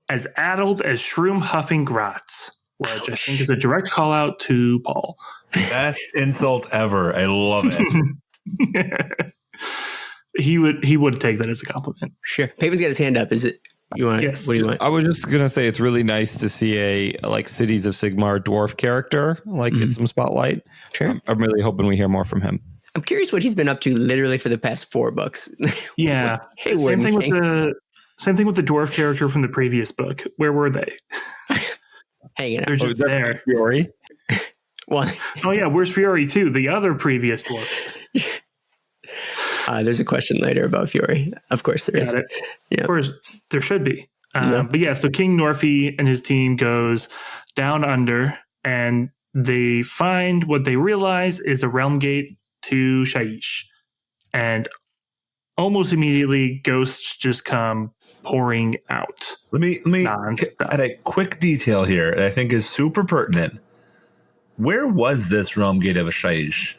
as addled as shroom huffing grots, which I think is a direct call out to Paul. Best insult ever. I love it. He would take that as a compliment. Sure. Paven's got his hand up. Is it? You want? Yes. What do you want? I was just gonna say it's really nice to see a like Cities of Sigmar dwarf character like get some spotlight. Sure. I'm really hoping we hear more from him. I'm curious what he's been up to literally for the past 4 books. Yeah. Hey, same Warden thing King. with the dwarf character from the previous book. Where were they? Hanging out. They're just there. Fiore. Well, Oh yeah, where's Fiore too? The other previous dwarf. there's a question later about Fury. Of course there is. Got it. Yeah. Of course, there should be. Yeah. But yeah, so King Norfie and his team goes down under, and they find what they realize is a realm gate to Shaiish. And almost immediately, ghosts just come pouring out. Let me Nonstop. add a quick detail here that I think is super pertinent. Where was this realm gate of a Shaiish?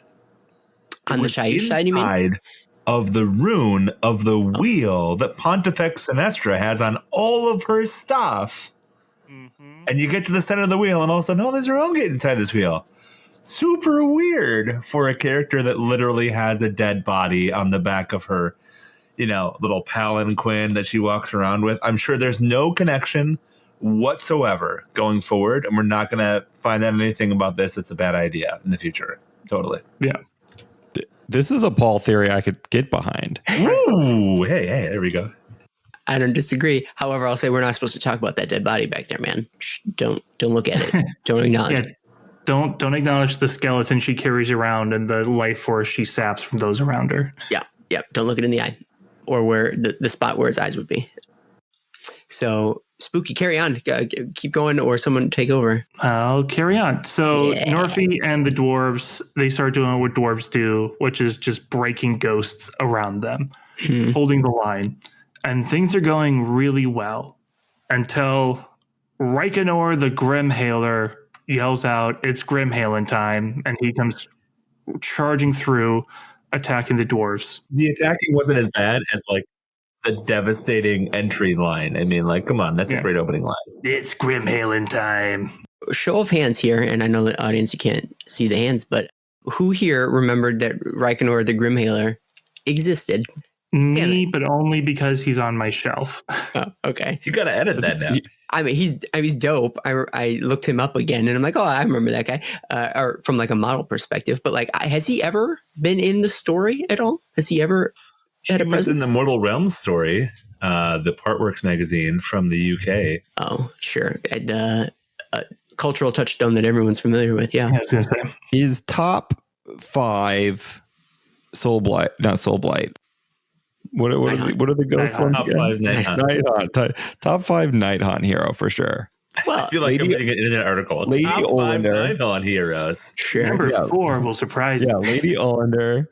On the Shaiish side, you mean? Inside of the rune of the wheel that Pontifex Sinestra has on all of her stuff. And you get to the center of the wheel, and all of a sudden, oh, there's a realm gate inside this wheel. Super weird for a character that literally has a dead body on the back of her, little palanquin that she walks around with. I'm sure there's no connection whatsoever going forward, and we're not going to find out anything about this. It's a bad idea in the future. Totally. Yeah. This is a Paul theory I could get behind. Ooh, hey, there we go. I don't disagree. However, I'll say we're not supposed to talk about that dead body back there, man. Shh, don't look at it. Don't acknowledge it. Don't acknowledge the skeleton she carries around and the life force she saps from those around her. Yeah. Don't look it in the eye, or where the spot where its eyes would be. So, Spooky, carry on. Keep going, or someone take over. I'll carry on. So, Norfie and the dwarves, they start doing what dwarves do, which is just breaking ghosts around them, holding the line. And things are going really well until Reikenor the Grimhailer yells out, "It's Grimhailing time," and he comes charging through, attacking the dwarves. The attacking wasn't as bad as the devastating entry line. I mean, come on, that's a great opening line. It's Grimhailing time. Show of hands here, and I know the audience, you can't see the hands, but who here remembered that Reikenor the Grimhailer existed? Me, but only because he's on my shelf. Oh, okay. You got to edit that now. I mean, he's dope. I looked him up again, and I'm like, oh, I remember that guy. Or from a model perspective, but has he ever been in the story at all? Has he ever had a presence? He was in the Mortal Realms story, the Partworks magazine from the UK. Oh, sure. And, cultural touchstone that everyone's familiar with. Yeah. I was gonna say. He's top 5 Soul Blight, not Soul Blight. What are the ghost ones? Top 5 Night Hunt. Top 5 Night Hunt hero for sure. Well, I feel like I'm getting an internet article. Lady Top 5 Olander. Night Hunt heroes. Sure. Number 4 will surprise you. Lady Olander,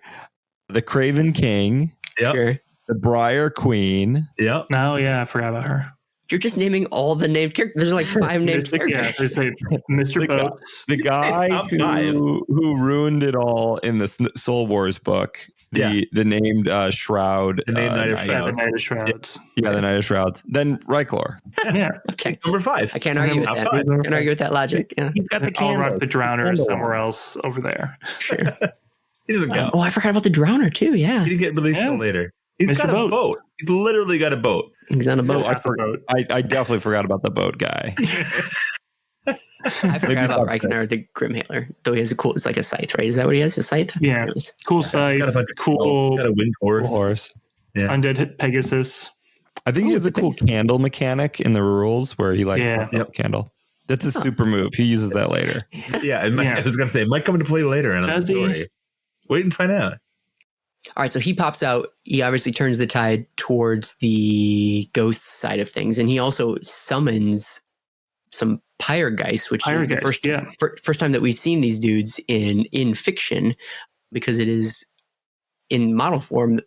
the Craven King, Yep. Sure. the Briar Queen. Yep. Oh, yeah, I forgot about her. You're just naming all the named characters. There's 5 named Yeah, characters. there's Mr. Boats. The guy Top 5. who ruined it all in the Soul Wars book. The named Shroud. The named Knight of Yeah, Shroud. the Knight of Shrouds. Yeah, the Knight of Shrouds. Then Reiklor. Yeah. Okay. Number 5. I can't argue with Top that. 5. I can't argue with that logic. Yeah. He's got the I'll candle. rock the Drowner somewhere else over there. Sure. He doesn't go. Oh, I forgot about the Drowner too. Yeah. He didn't get released till later. He's Mr. got a boat. He's literally got a boat. He's on a boat. I definitely forgot about the boat guy. I forgot about Reikenor the Grimhailer. Though he has it's like a scythe, right? Is that what he has? A scythe? Yeah. Anyways. Cool He's scythe. got a bunch of Cool. He's got a wind horse. Horse. Yeah. Undead Pegasus. I think he has a cool candle mechanic in the rules where he flips up a candle. That's a super move. He uses that later. Yeah, I was going to say, it might come into play later in the story. Wait and find out. All right, so he pops out. He obviously turns the tide towards the ghost side of things, and he also summons some Pyregeist, which is the first time that we've seen these dudes in fiction, because it is in model form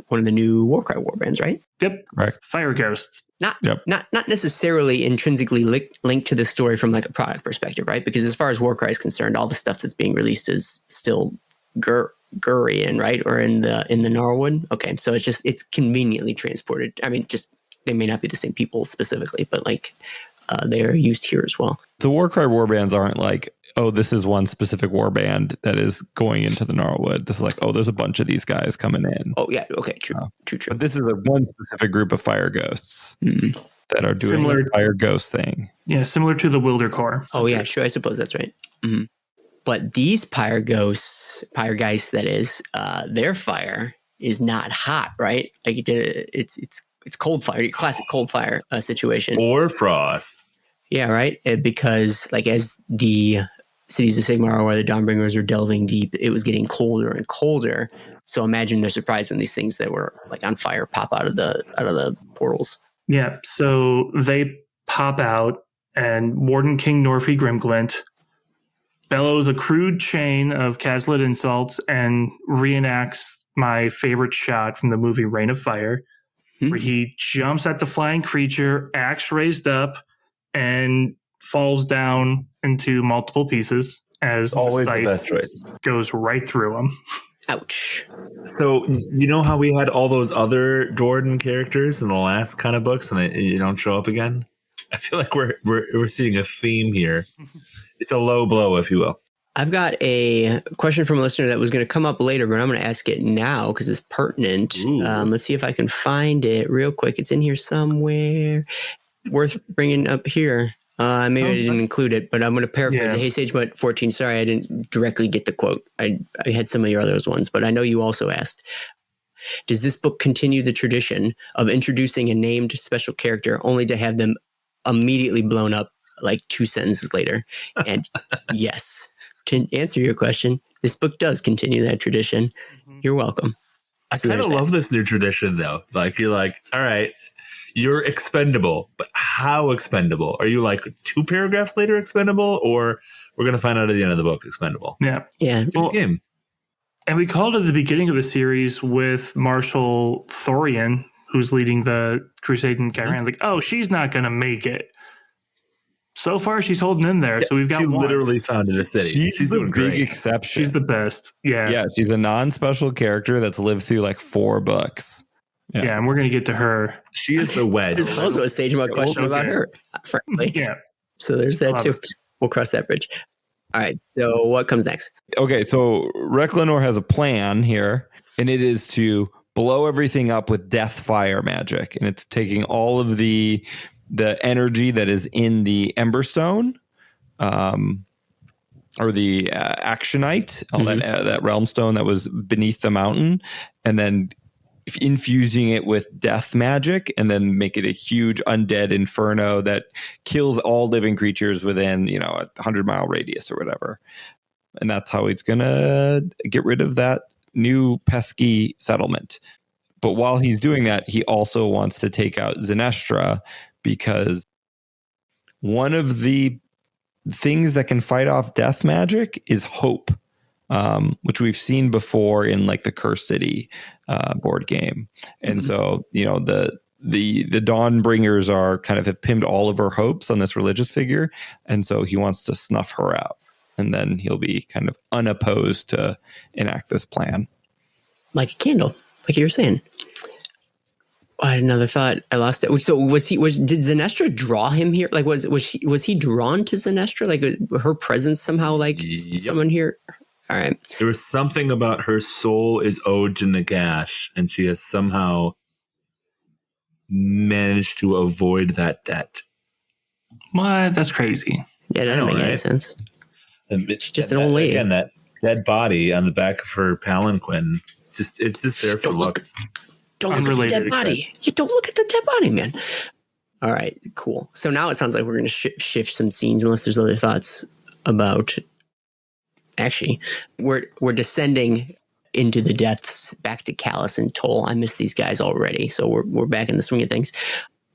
one of the new Warcry warbands, right? Yep. Right. Fire ghosts. Not necessarily intrinsically linked to the story from a product perspective, right? Because as far as Warcry is concerned, all the stuff that's being released is still Gurian, right? Or in the Norwood. Okay, so it's conveniently transported. I mean, just they may not be the same people specifically, but they are used here as well. The Warcry warbands aren't this is one specific warband that is going into the Norwood. This is there's a bunch of these guys coming in. Oh yeah, okay, true. But this is one specific group of fire ghosts that are doing a fire ghost thing. Yeah, similar to the Wildercore. Oh yeah, sure. I suppose that's right. Mm-hmm. But these Pyregeist, that is, their fire is not hot, right? It's cold fire, classic cold fire situation. Or frost. Yeah, right. Because as the cities of Sigmar or the Dawnbringers are delving deep, it was getting colder and colder. So imagine they're surprised when these things that were on fire pop out of the portals. Yeah, so they pop out, and Warden King Norfie Grimglint bellows a crude chain of Caslet insults and reenacts my favorite shot from the movie Reign of Fire, where he jumps at the flying creature, axe raised up, and falls down into multiple pieces as always the best choice goes right through him. Ouch. So you know how we had all those other Jordan characters in the last kind of books and they don't show up again? I feel like we're seeing a theme here. It's a low blow, if you will. I've got a question from a listener that was going to come up later, but I'm going to ask it now because it's pertinent. Let's see if I can find it real quick. It's in here somewhere. Worth bringing up here. Maybe I didn't include it, but I'm going to paraphrase it. Hey, SageMut14, sorry I didn't directly get the quote. I had some of your other ones, but I know you also asked, does this book continue the tradition of introducing a named special character only to have them immediately blown up like 2 sentences later? And yes, to answer your question, this book does continue that tradition. You're welcome. I kind of love this new tradition, though. Like, you're like, all right, you're expendable, but how expendable? Are you like 2 paragraphs later expendable, or we're going to find out at the end of the book expendable? Yeah. Yeah. Well, game. And we called at the beginning of the series with Marshal Thorian, who's leading the crusade in Guyran, like, oh, she's not going to make it. So far, she's holding in there. So we've got one. Literally founded a city. She's doing a big great. exception. She's the best. Yeah. Yeah, she's a non-special character that's lived through like 4 books. Yeah, and we're going to get to her. She is a wedge. There's also a SageMut question about her, frankly. Yeah. So there's that too. We'll cross that bridge. All right. So what comes next? Okay, so Reklinor has a plan here, and it is to blow everything up with death fire magic, and it's taking all of the energy that is in the Emberstone, or the Actionite, that realm stone that was beneath the mountain, and then infusing it with death magic, and then make it a huge undead inferno that kills all living creatures within, a 100-mile radius or whatever. And that's how he's gonna get rid of that new pesky settlement. But while he's doing that, he also wants to take out Zenestra, because one of the things that can fight off death magic is hope, which we've seen before in like the Cursed City board game. And so, the Dawnbringers are kind of have pinned all of her hopes on this religious figure. And so he wants to snuff her out. And then he'll be kind of unopposed to enact this plan. Like a candle, like you were saying. I had another thought. I lost it. So did Zenestra draw him here? Like, was he drawn to Zenestra? Like her presence somehow, like someone here? All right. There was something about her soul is owed to Nagash, and she has somehow managed to avoid that debt. What? That's crazy. Yeah, that doesn't make any sense. She's just an old lady. Again, that dead body on the back of her palanquin. It's just there for looks. Don't look at the dead body. You don't look at the dead body, man. All right, cool. So now it sounds like we're going to shift some scenes, unless there's other thoughts about. Actually, we're descending into the depths, back to Callus and Toll. I miss these guys already, so we're back in the swing of things.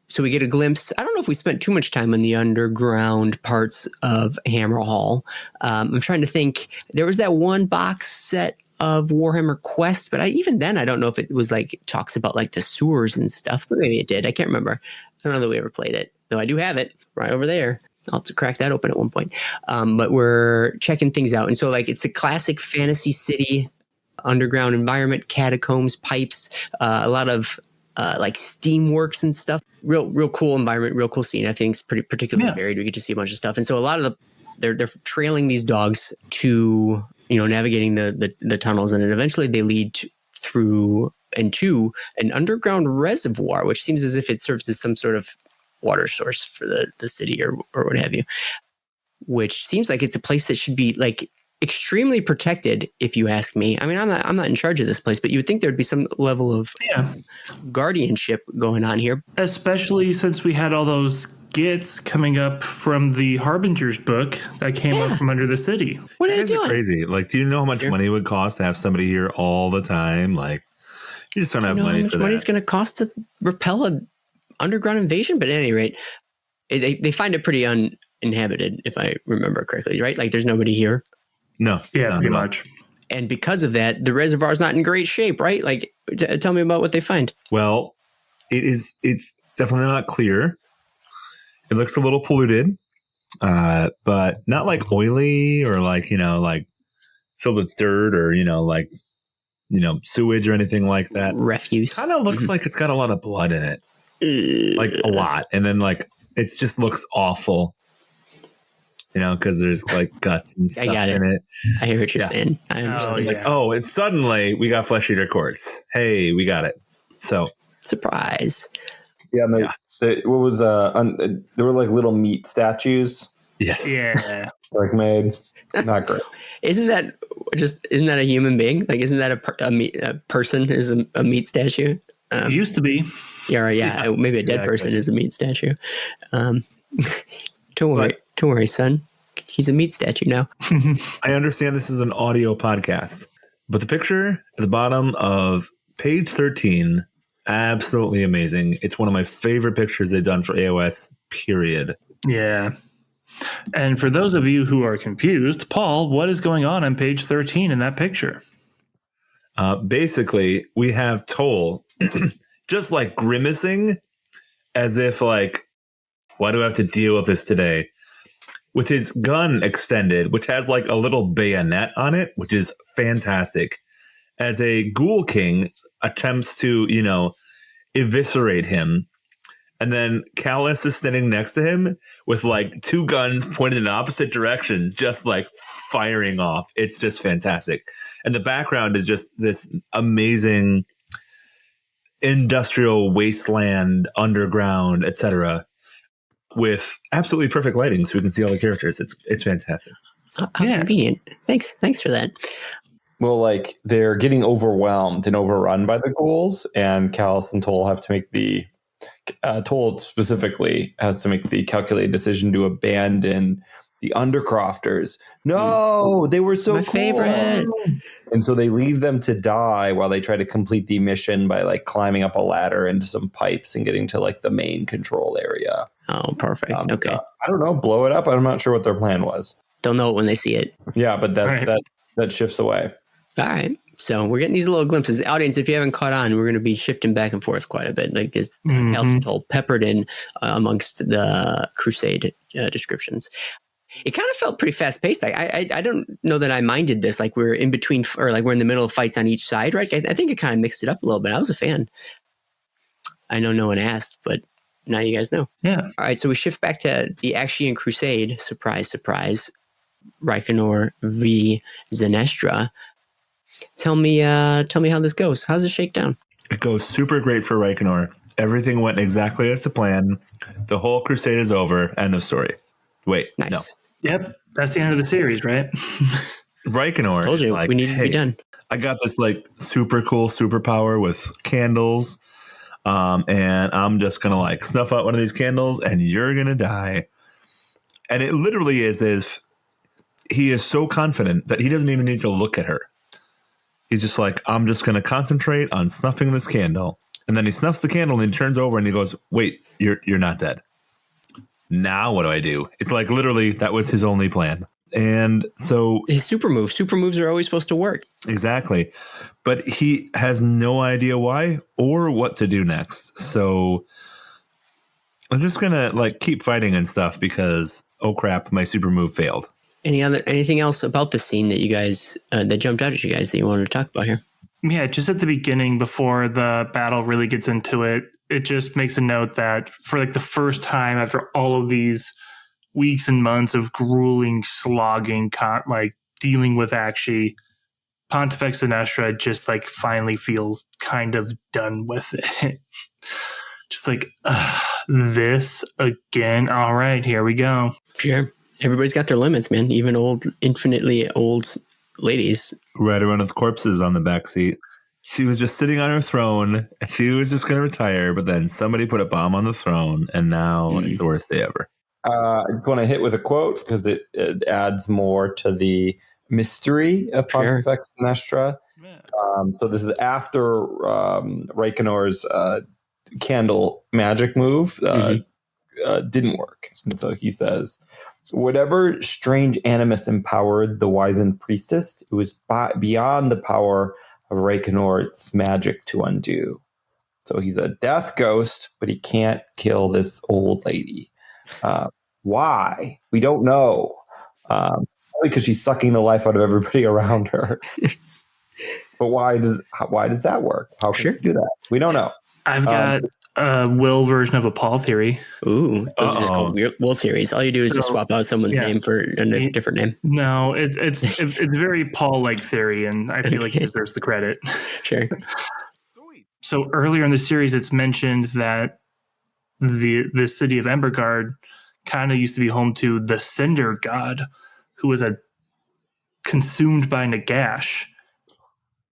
So we get a glimpse. I don't know if we spent too much time in the underground parts of Hammer Hall. I'm trying to think. There was that one box set of Warhammer Quest, but even then, I don't know if it was like talks about like the sewers and stuff, but maybe it did. I can't remember. I don't know that we ever played it, though I do have it right over there. I'll have to crack that open at one point. But we're checking things out. And so like it's a classic fantasy city, underground environment, catacombs, pipes, a lot of like steamworks and stuff. Real cool environment, real cool scene. I think it's pretty particularly varied. We get to see a bunch of stuff. And so a lot of they're trailing these dogs to, navigating the tunnels, and then eventually they lead through and to an underground reservoir, which seems as if it serves as some sort of water source for the city or what have you, which seems like it's a place that should be like extremely protected, if you ask me. I mean, I'm not in charge of this place, but you would think there'd be some level of guardianship going on here, especially since we had all those gits coming up from the Harbinger's book that came up from under the city. What are they doing? Crazy. Like, do you know how much money it would cost to have somebody here all the time? Like, you just don't have money for that. How much money it's going to cost to repel a underground invasion? But at any rate, they find it pretty uninhabited, if I remember correctly, right? Like there's nobody here. No. Yeah, pretty much. And because of that, the reservoir's not in great shape, right? Like, tell me about what they find. Well, it's definitely not clear. It looks a little polluted, but not like oily or like, like filled with dirt or, sewage or anything like that. Refuse. Kind of looks like it's got a lot of blood in it. Like a lot. And then like it just looks awful. Because there's like guts and stuff in it. I hear what you're saying. I understand. And suddenly we got flesh eater quartz. Hey, we got it. So surprise. Yeah. What was there were like little meat statues. Yes. Yeah. Like made. Not great. Isn't that a human being? Like, isn't that a person is a meat statue? It used to be. Yeah. Maybe a dead person is a meat statue. Don't worry, son. He's a meat statue now. I understand this is an audio podcast, but the picture at the bottom of page 13, absolutely amazing. It's one of my favorite pictures they've done for AOS, period. Yeah. And for those of you who are confused, Paul, what is going on page 13 in that picture? Basically, we have Toll just like grimacing as if like, why do I have to deal with this today? With his gun extended, which has like a little bayonet on it, which is fantastic. As a Ghoul King attempts to, eviscerate him. And then Callus is standing next to him with like two guns pointed in opposite directions, just like firing off. It's just fantastic. And the background is just this amazing industrial wasteland, underground, etc., with absolutely perfect lighting, so we can see all the characters. It's fantastic. How convenient. Thanks for that. Well, like they're getting overwhelmed and overrun by the ghouls, and Callus and Toll have to make Toll specifically has to make the calculated decision to abandon the Undercrofters. No, they were so my cool. favorite. And so they leave them to die while they try to complete the mission by like climbing up a ladder into some pipes and getting to like the main control area. Oh, perfect. Okay. I don't know. Blow it up. I'm not sure what their plan was. They'll know it when they see it. Yeah, but that shifts away. All right. So we're getting these little glimpses. The audience, if you haven't caught on, we're going to be shifting back and forth quite a bit. Like this, Kelsey told, peppered in amongst the Crusade descriptions. It kind of felt pretty fast paced. I don't know that I minded this. Like we're in between, or like we're in the middle of fights on each side, right? I think it kind of mixed it up a little bit. I was a fan. I know no one asked, but now you guys know. Yeah. All right. So we shift back to the Axian Crusade. Surprise, surprise. Reikenor v. Zenestra. Tell me how this goes. How's it shake down? It goes super great for Reikenor. Everything went exactly as to plan. The whole crusade is over. End of story. Wait, nice. No. Yep, that's the end of the series, right? Reikenor. Told you, we need to be done. I got this like super cool superpower with candles, and I'm just gonna like snuff out one of these candles, and you're gonna die. And it literally is as he is so confident that he doesn't even need to look at her. He's just like, I'm just gonna concentrate on snuffing this candle, and then he snuffs the candle, and he turns over and he goes, "Wait, you're not dead." Now what do I do? It's like literally that was his only plan. And so his super moves are always supposed to work. Exactly. But he has no idea why or what to do next. So I'm just going to like keep fighting and stuff because, oh crap, my super move failed. Anything else about the scene that you guys, that jumped out at you guys that you wanted to talk about here? Yeah, just at the beginning before the battle really gets into it, it just makes a note that for like the first time after all of these weeks and months of grueling, slogging, like dealing with actually, Pontifex Zenestra just like finally feels kind of done with it. Just like, this again. All right, here we go. Sure. Everybody's got their limits, man. Even infinitely old ladies. Right around with corpses on the back seat. She was just sitting on her throne and she was just going to retire, but then somebody put a bomb on the throne and now it's the worst day ever. I just want to hit with a quote because it adds more to the mystery of Pontifex Zenestra. Yeah. So this is after Reikenor's candle magic move didn't work. And so he says, whatever strange animus empowered the wizened priestess, it was beyond the power of Reikenor's magic to undo. So he's a death ghost, but he can't kill this old lady. Why? We don't know. Probably because she's sucking the life out of everybody around her. But why does that work? How can she do that? We don't know. I've got a Will version of a Paul theory. Ooh, those are just called Will theories. All you do is just swap out someone's name for a different name. No, it's very Paul-like theory, and I feel like he deserves the credit. Sure. Sweet. So earlier in the series, it's mentioned that the city of Embergard kind of used to be home to the Cinder God, who was consumed by Nagash.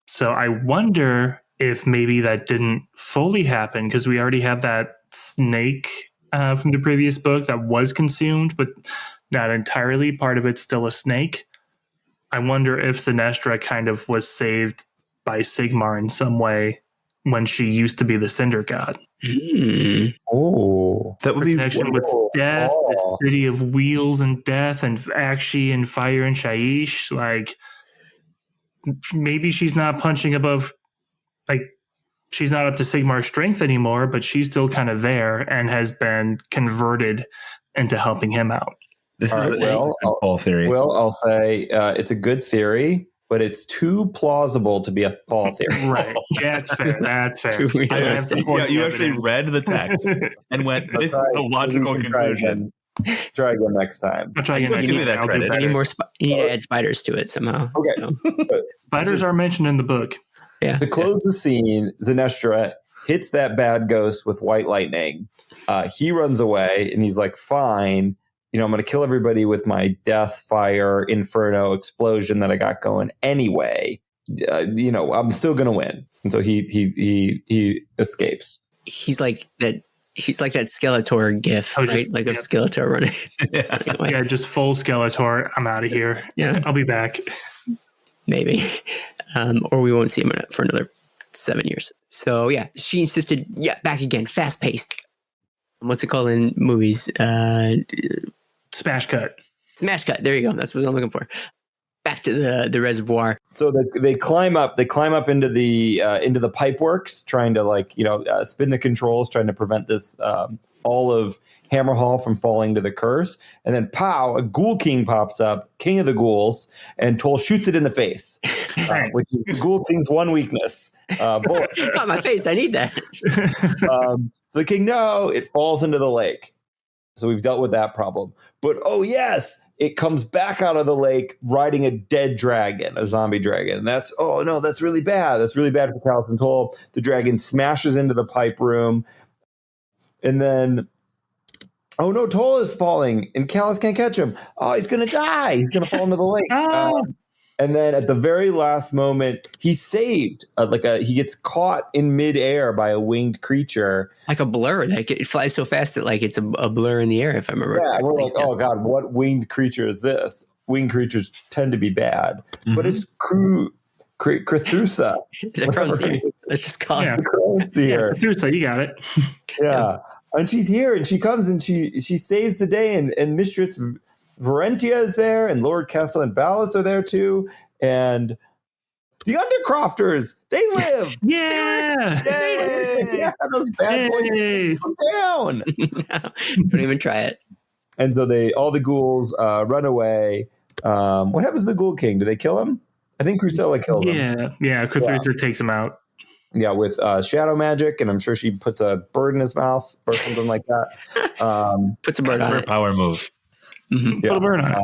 So I wonder if maybe that didn't fully happen, because we already have that snake from the previous book that was consumed, but not entirely. Part of it's still a snake. I wonder if Sinestra kind of was saved by Sigmar in some way when she used to be the Cinder God. Oh, That would be Connection with death, the city of wheels and death, and Akshi and fire and Shaiish. Like, maybe she's not punching above, like, she's not up to Sigmar's strength anymore, but she's still kind of there and has been converted into helping him out. This All is right, a Paul theory. Well, I'll say it's a good theory, but it's too plausible to be a Paul theory. Right. That's fair. That's fair. Too I have realistic. supporting You actually evidence. read the text and went, this is Try- the logical we can try conclusion. Try again next time. I'll try again Don't next give me time. that I'll do credit. You better. need more. You need to add spiders to it somehow. Okay. So, Spiders are mentioned in the book. yeah. To close the scene, Sinestra hits that bad ghost with white lightning. He runs away and he's like, fine, I'm going to kill everybody with my death, fire, inferno, explosion that I got going anyway. I'm still going to win. And so he escapes. He's like that. He's like that Skeletor gif, right? Like a Skeletor running. Anyway, Yeah, just full Skeletor. I'm out of here. Yeah. I'll be back. maybe, or we won't see him for another 7 years. So yeah, she insisted. Yeah, back again, fast paced. What's it called in movies? Smash cut. Smash cut. There you go. That's what I'm looking for. Back to the reservoir. So they climb up. They climb up into the pipe works, trying to spin the controls, trying to prevent this all of Hammerhall from falling to the curse. And then pow, a Ghoul King pops up, King of the Ghouls, and Toll shoots it in the face, which is the Ghoul King's one weakness. Bullet. Not my face. I need that. So the king, no, it falls into the lake. So we've dealt with that problem. But oh yes, it comes back out of the lake riding a dead dragon, a zombie dragon. And that's really bad. That's really bad for Callus and Toll. The dragon smashes into the pipe room. And then, oh no, Toll is falling and Callus can't catch him. Oh, he's going to die. He's going to fall into the lake. And then at the very last moment, he's saved. He gets caught in midair by a winged creature, like a blur. Like it flies so fast that like it's a blur in the air. If I remember. Yeah, correctly. we're like, oh god, what winged creature is this? Winged creatures tend to be bad, but it's Crethusa. The Crone's here. Let's just call it. Crone's here. Crethusa, you got it. Yeah, and she's here, and she comes and she saves the day, and Mistress Varentia is there, and Lord Castle and Valis are there too, and the Undercrofters, they live. Yeah. Yeah, those bad boys come down. No, don't even try it. And so all the ghouls run away. What happens to the Ghoul King? Do they kill him? I think Crusella kills him. Yeah. Crethusa takes him out. Yeah, with shadow magic, and I'm sure she puts a bird in his mouth or something like that. Puts a bird on Her it. power move. Mm-hmm. Put a bird on it.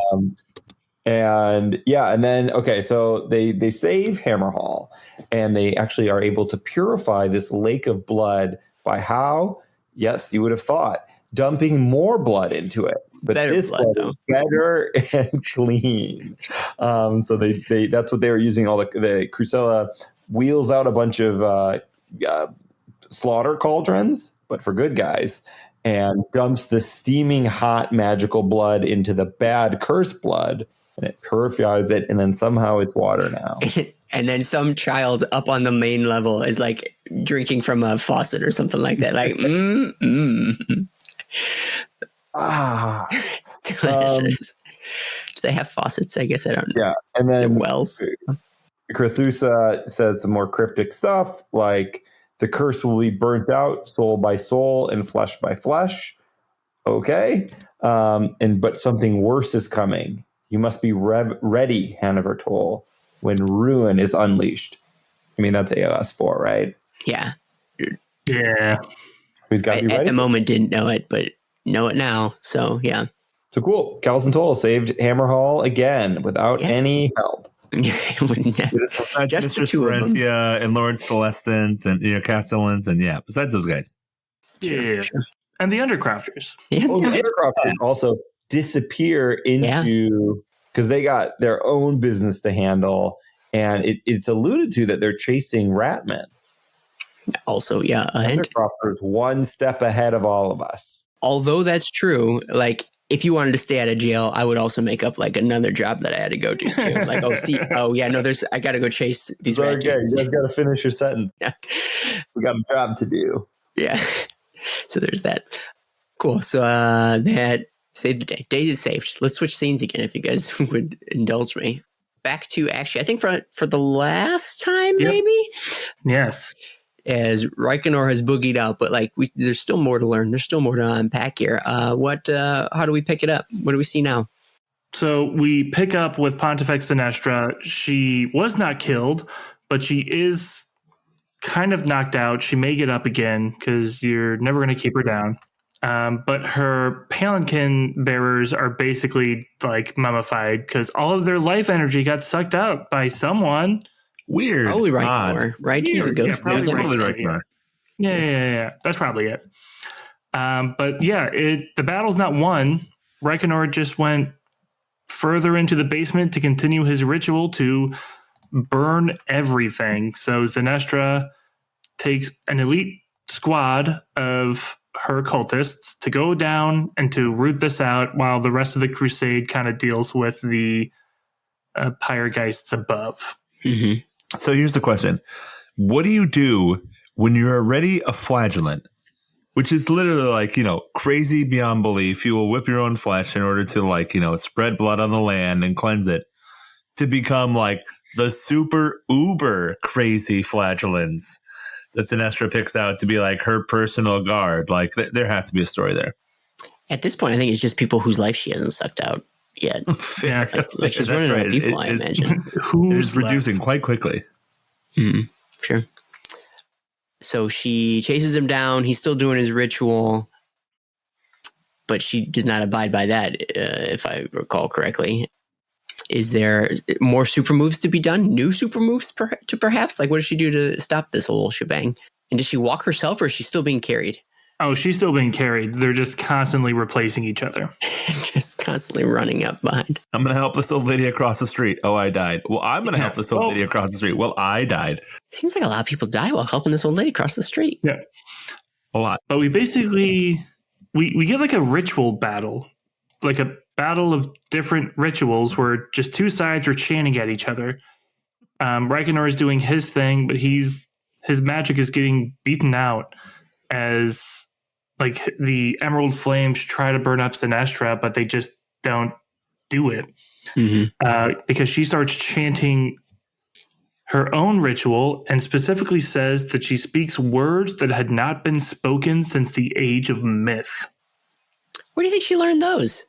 And then so they save Hammerhall, and they actually are able to purify this lake of blood by how? Yes, you would have thought dumping more blood into it, but Better this blood is better and clean. So they that's what they were using. All the Crusella wheels out a bunch of slaughter cauldrons, but for good guys, and dumps the steaming hot magical blood into the bad cursed blood, and it purifies it, and then somehow it's water now. And then some child up on the main level is like drinking from a faucet or something like that. Like, delicious. Do they have faucets? I guess I don't know. Yeah, and then wells. Crethusa says some more cryptic stuff like the curse will be burnt out soul by soul and flesh by flesh. Okay. But something worse is coming. You must be ready, Hanover Toll, when ruin is unleashed. I mean, that's AOS 4, right? Yeah. Yeah. Who's got to be At ready? the moment, didn't know it, but know it now. So, yeah. So cool. Cal's Toll saved Hammerhall again without any help. Besides Just the Mistress two of them. Varentia and Lord Celestant and Castellant and besides those guys. Yeah. Sure. And the Undercrafters. Yeah. Oh, the Undercrofters also disappear into, because they got their own business to handle, and it's alluded to that they're chasing Ratman. Also, yeah, a hint. Undercrofters one step ahead of all of us. Although that's true, like if you wanted to stay out of jail, I would also make up like another job that I had to go do too. Like, I got to go chase these Okay, ratchets. you guys got to finish your sentence. Yeah. We got a job to do. Yeah. So there's that. Cool. So that saved the day. Day is saved. Let's switch scenes again if you guys would indulge me. Back to actually, I think for the last time, maybe? Yes. As Reikenor has boogied out, but like there's still more to learn. There's still more to unpack here. How do we pick it up? What do we see now? So we pick up with Pontifex Sinestra. She was not killed, but she is kind of knocked out. She may get up again because you're never going to keep her down. But her palanquin bearers are basically like mummified because all of their life energy got sucked out by someone. Weird. Probably Reikenor, right? He's a ghost. Yeah, probably Reikenor. Yeah. That's probably it. But yeah, the battle's not won. Reikenor just went further into the basement to continue his ritual to burn everything. So Sinestra takes an elite squad of her cultists to go down and to root this out while the rest of the crusade kind of deals with the Pyregeists above. Mm-hmm. So here's the question. What do you do when you're already a flagellant, which is literally like, crazy beyond belief? You will whip your own flesh in order to spread blood on the land and cleanse it to become like the super uber crazy flagellants that Sinestra picks out to be like her personal guard. Like there has to be a story there. At this point, I think it's just people whose life she hasn't sucked out yet. Yeah. Like she's running out of people, I imagine. It is reducing quite quickly. Sure. So she chases him down. He's still doing his ritual, but she does not abide by that, if I recall correctly. Is there more super moves to be done? New super moves to perhaps? Like, what does she do to stop this whole shebang? And does she walk herself, or is she still being carried? Oh, she's still being carried. They're just constantly replacing each other. Just constantly running up behind. I'm going to help this old lady across the street. Oh, I died. Well, I'm going to help this old lady across the street. Well, I died. Seems like a lot of people die while helping this old lady across the street. Yeah. A lot. But we basically, we get like a ritual battle. Like a battle of different rituals where just two sides are chanting at each other. Reikenor is doing his thing, but his magic is getting beaten out as like the emerald flames try to burn up Sinestra, but they just don't do it. Because she starts chanting her own ritual and specifically says that she speaks words that had not been spoken since the age of myth. Where do you think she learned those?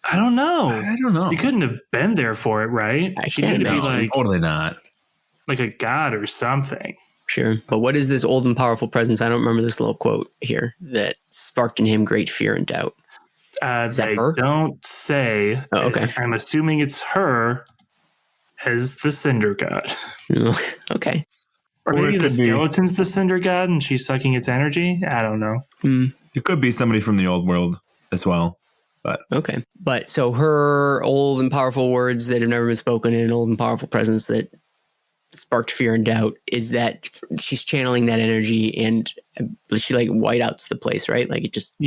I don't know. I don't know. She couldn't have been there for it, right? She had to be like totally not. Like a god or something. Sure. But what is this old and powerful presence? I don't remember this little quote here that sparked in him great fear and doubt. Is that They her? don't say. Oh, okay. I'm assuming it's her as the Cinder God. Okay. Or Or maybe it the could be- skeleton's the Cinder God and she's sucking its energy. I don't know. It could be somebody from the old world as well. But Okay. But so her old and powerful words that have never been spoken in an old and powerful presence that sparked fear and doubt is that she's channeling that energy and she like whiteouts the place, right? Like it just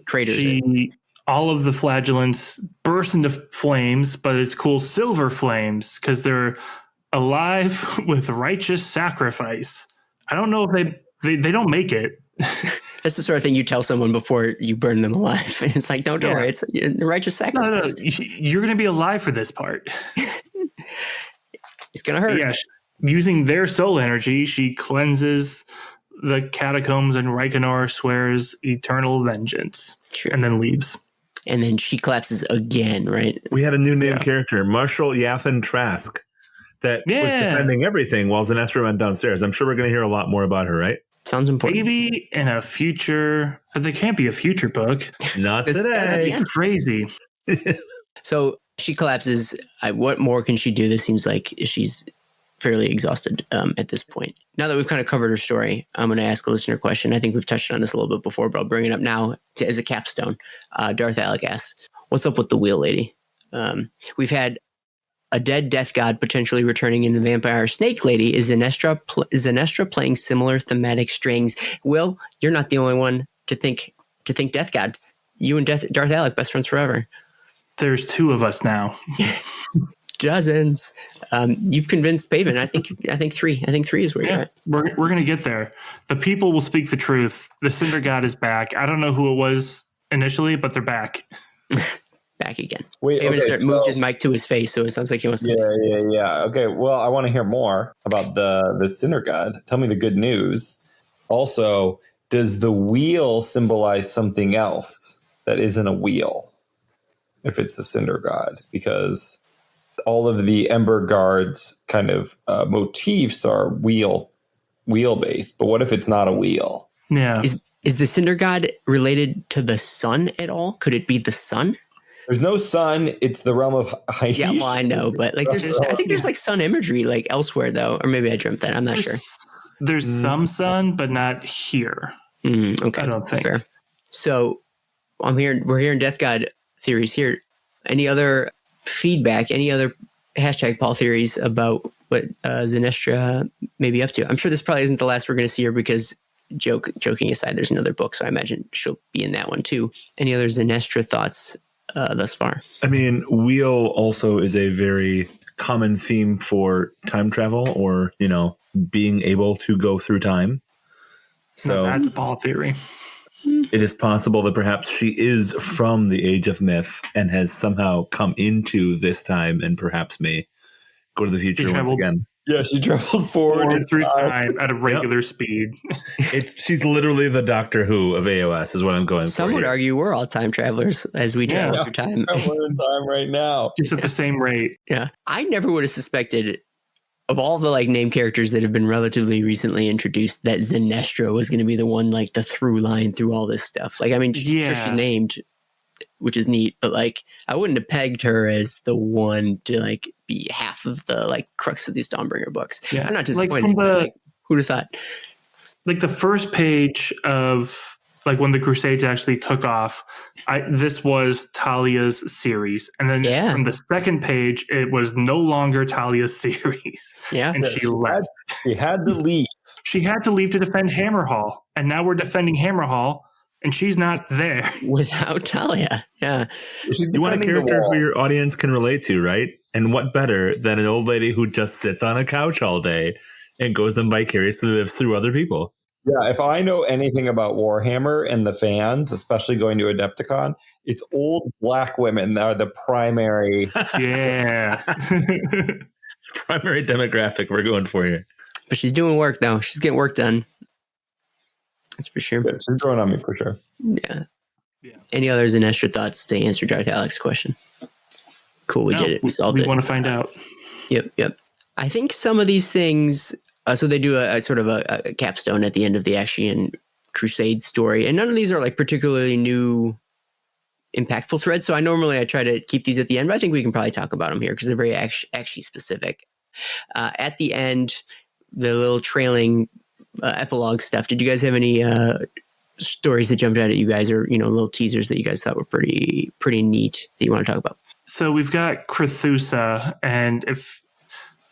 craters it. All of the flagellants burst into flames, but it's cool silver flames because they're alive with righteous sacrifice. I don't know if they don't make it. That's the sort of thing you tell someone before you burn them alive. And it's like, don't worry, it's the righteous sacrifice. No, you're going to be alive for this part. It's going to hurt. Yeah, using their soul energy, she cleanses the catacombs and Reikenor swears eternal vengeance and then leaves. And then she collapses again, right? we had a new name character, Marshal Yathan Trask, that was defending everything while Sinestra went downstairs. I'm sure we're going to hear a lot more about her, right? Sounds important. Maybe in a future, but there can't be a future book. Not This- today. That's crazy. So she collapses. What more can she do? This seems like she's fairly exhausted at this point. Now that we've kind of covered her story, I'm going to ask a listener question. I think we've touched on this a little bit before, but I'll bring it up now as a capstone. Darth Alec asks, what's up with the wheel lady? We've had a dead death god potentially returning into vampire snake lady. Is Zenestra playing similar thematic strings? Will, you're not the only one to think death god. You and Darth Alec, best friends forever. There's two of us now. Dozens. You've convinced Paven. I think three. I think three is where you're at. We're gonna get there. The people will speak the truth. The Cinder God is back. I don't know who it was initially, but they're back. Back again. Wait, Paven moved his mic to his face, so it sounds like he wants to say Yeah. Okay, well, I want to hear more about the Cinder God. Tell me the good news. Also, does the wheel symbolize something else that isn't a wheel? If it's the Cinder God, because all of the Ember Guard's kind of motifs are wheel based. But what if it's not a wheel? Yeah. Is the Cinder God related to the sun at all? Could it be the sun? There's no sun. It's the realm of Haish. Yeah, well, I know, but like, I think there's like sun imagery like elsewhere though, or maybe I dreamt that. I'm not sure. There's some sun, but not here. Okay, I don't think. Fair. So we're hearing Death God theories here. Any other feedback? Any other hashtag Paul theories about what Zenestra may be up to? I'm sure this probably isn't the last we're going to see her because, joking aside, there's another book, so I imagine she'll be in that one too. Any other Zenestra thoughts thus far? I mean, wheel also is a very common theme for time travel, or being able to go through time. So that's a Paul theory. it is possible that perhaps she is from the Age of Myth and has somehow come into this time and perhaps may go to the future once again. Yeah, she traveled forward through time at a regular speed. She's literally the Doctor Who of AOS is what I'm going for. Some would argue we're all time travelers as we travel through time. We're in time right now. Just at the same rate. Yeah. I never would have suspected, of all the like name characters that have been relatively recently introduced, that Zenestra was going to be the one, like the through line through all this stuff. Like, I mean, sure she's named, which is neat, but like, I wouldn't have pegged her as the one to like be half of the like crux of these Dawnbringer books. Yeah. I'm not Like disappointed. Like, who'd have thought? Like the first page of like when the Crusades actually took off, this was Talia's series. And then from the second page, it was no longer Talia's series. Yeah. And she left. She had to leave. She had to leave to defend Hammerhall. And now we're defending Hammerhall, and she's not there. Without Talia. Yeah. You want a character who your audience can relate to, right? And what better than an old lady who just sits on a couch all day and goes and vicariously lives through other people? Yeah, if I know anything about Warhammer and the fans, especially going to Adepticon, it's old black women that are the primary. Yeah. Primary demographic we're going for here. But she's doing work, though. She's getting work done. That's for sure. Yeah, she's growing on me for sure. Yeah. Any other Zenestra thoughts to answer Darth Alex's question? Cool, we did it. We solved it. We want to find out. Yep. I think some of these things... so they do a sort of a capstone at the end of the Ashian Crusade story. And none of these are like particularly new, impactful threads. So I try to keep these at the end, but I think we can probably talk about them here because they're very actually specific. At the end, the little trailing epilogue stuff. Did you guys have any stories that jumped out at you guys, or little teasers that you guys thought were pretty neat that you want to talk about? So we've got Crethusa, and if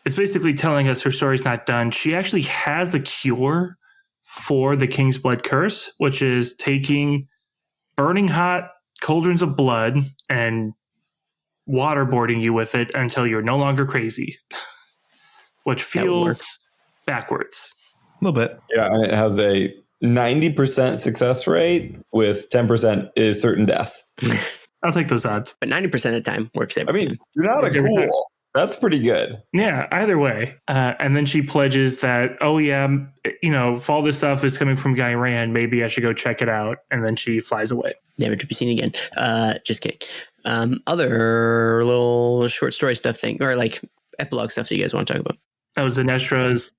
it's basically telling us her story's not done, she actually has a cure for the King's Blood curse, which is taking burning hot cauldrons of blood and waterboarding you with it until you're no longer crazy, which feels backwards. A little bit. Yeah, and it has a 90% success rate with 10% is certain death. I'll take those odds. But 90% of the time works every time. You're not a cool. That's pretty good. Yeah, either way. And then she pledges that, if all this stuff is coming from Guy Rand, maybe I should go check it out. And then she flies away. Never to be seen again. Just kidding. Other little short story stuff or like epilogue stuff that you guys want to talk about? That was Zenestra's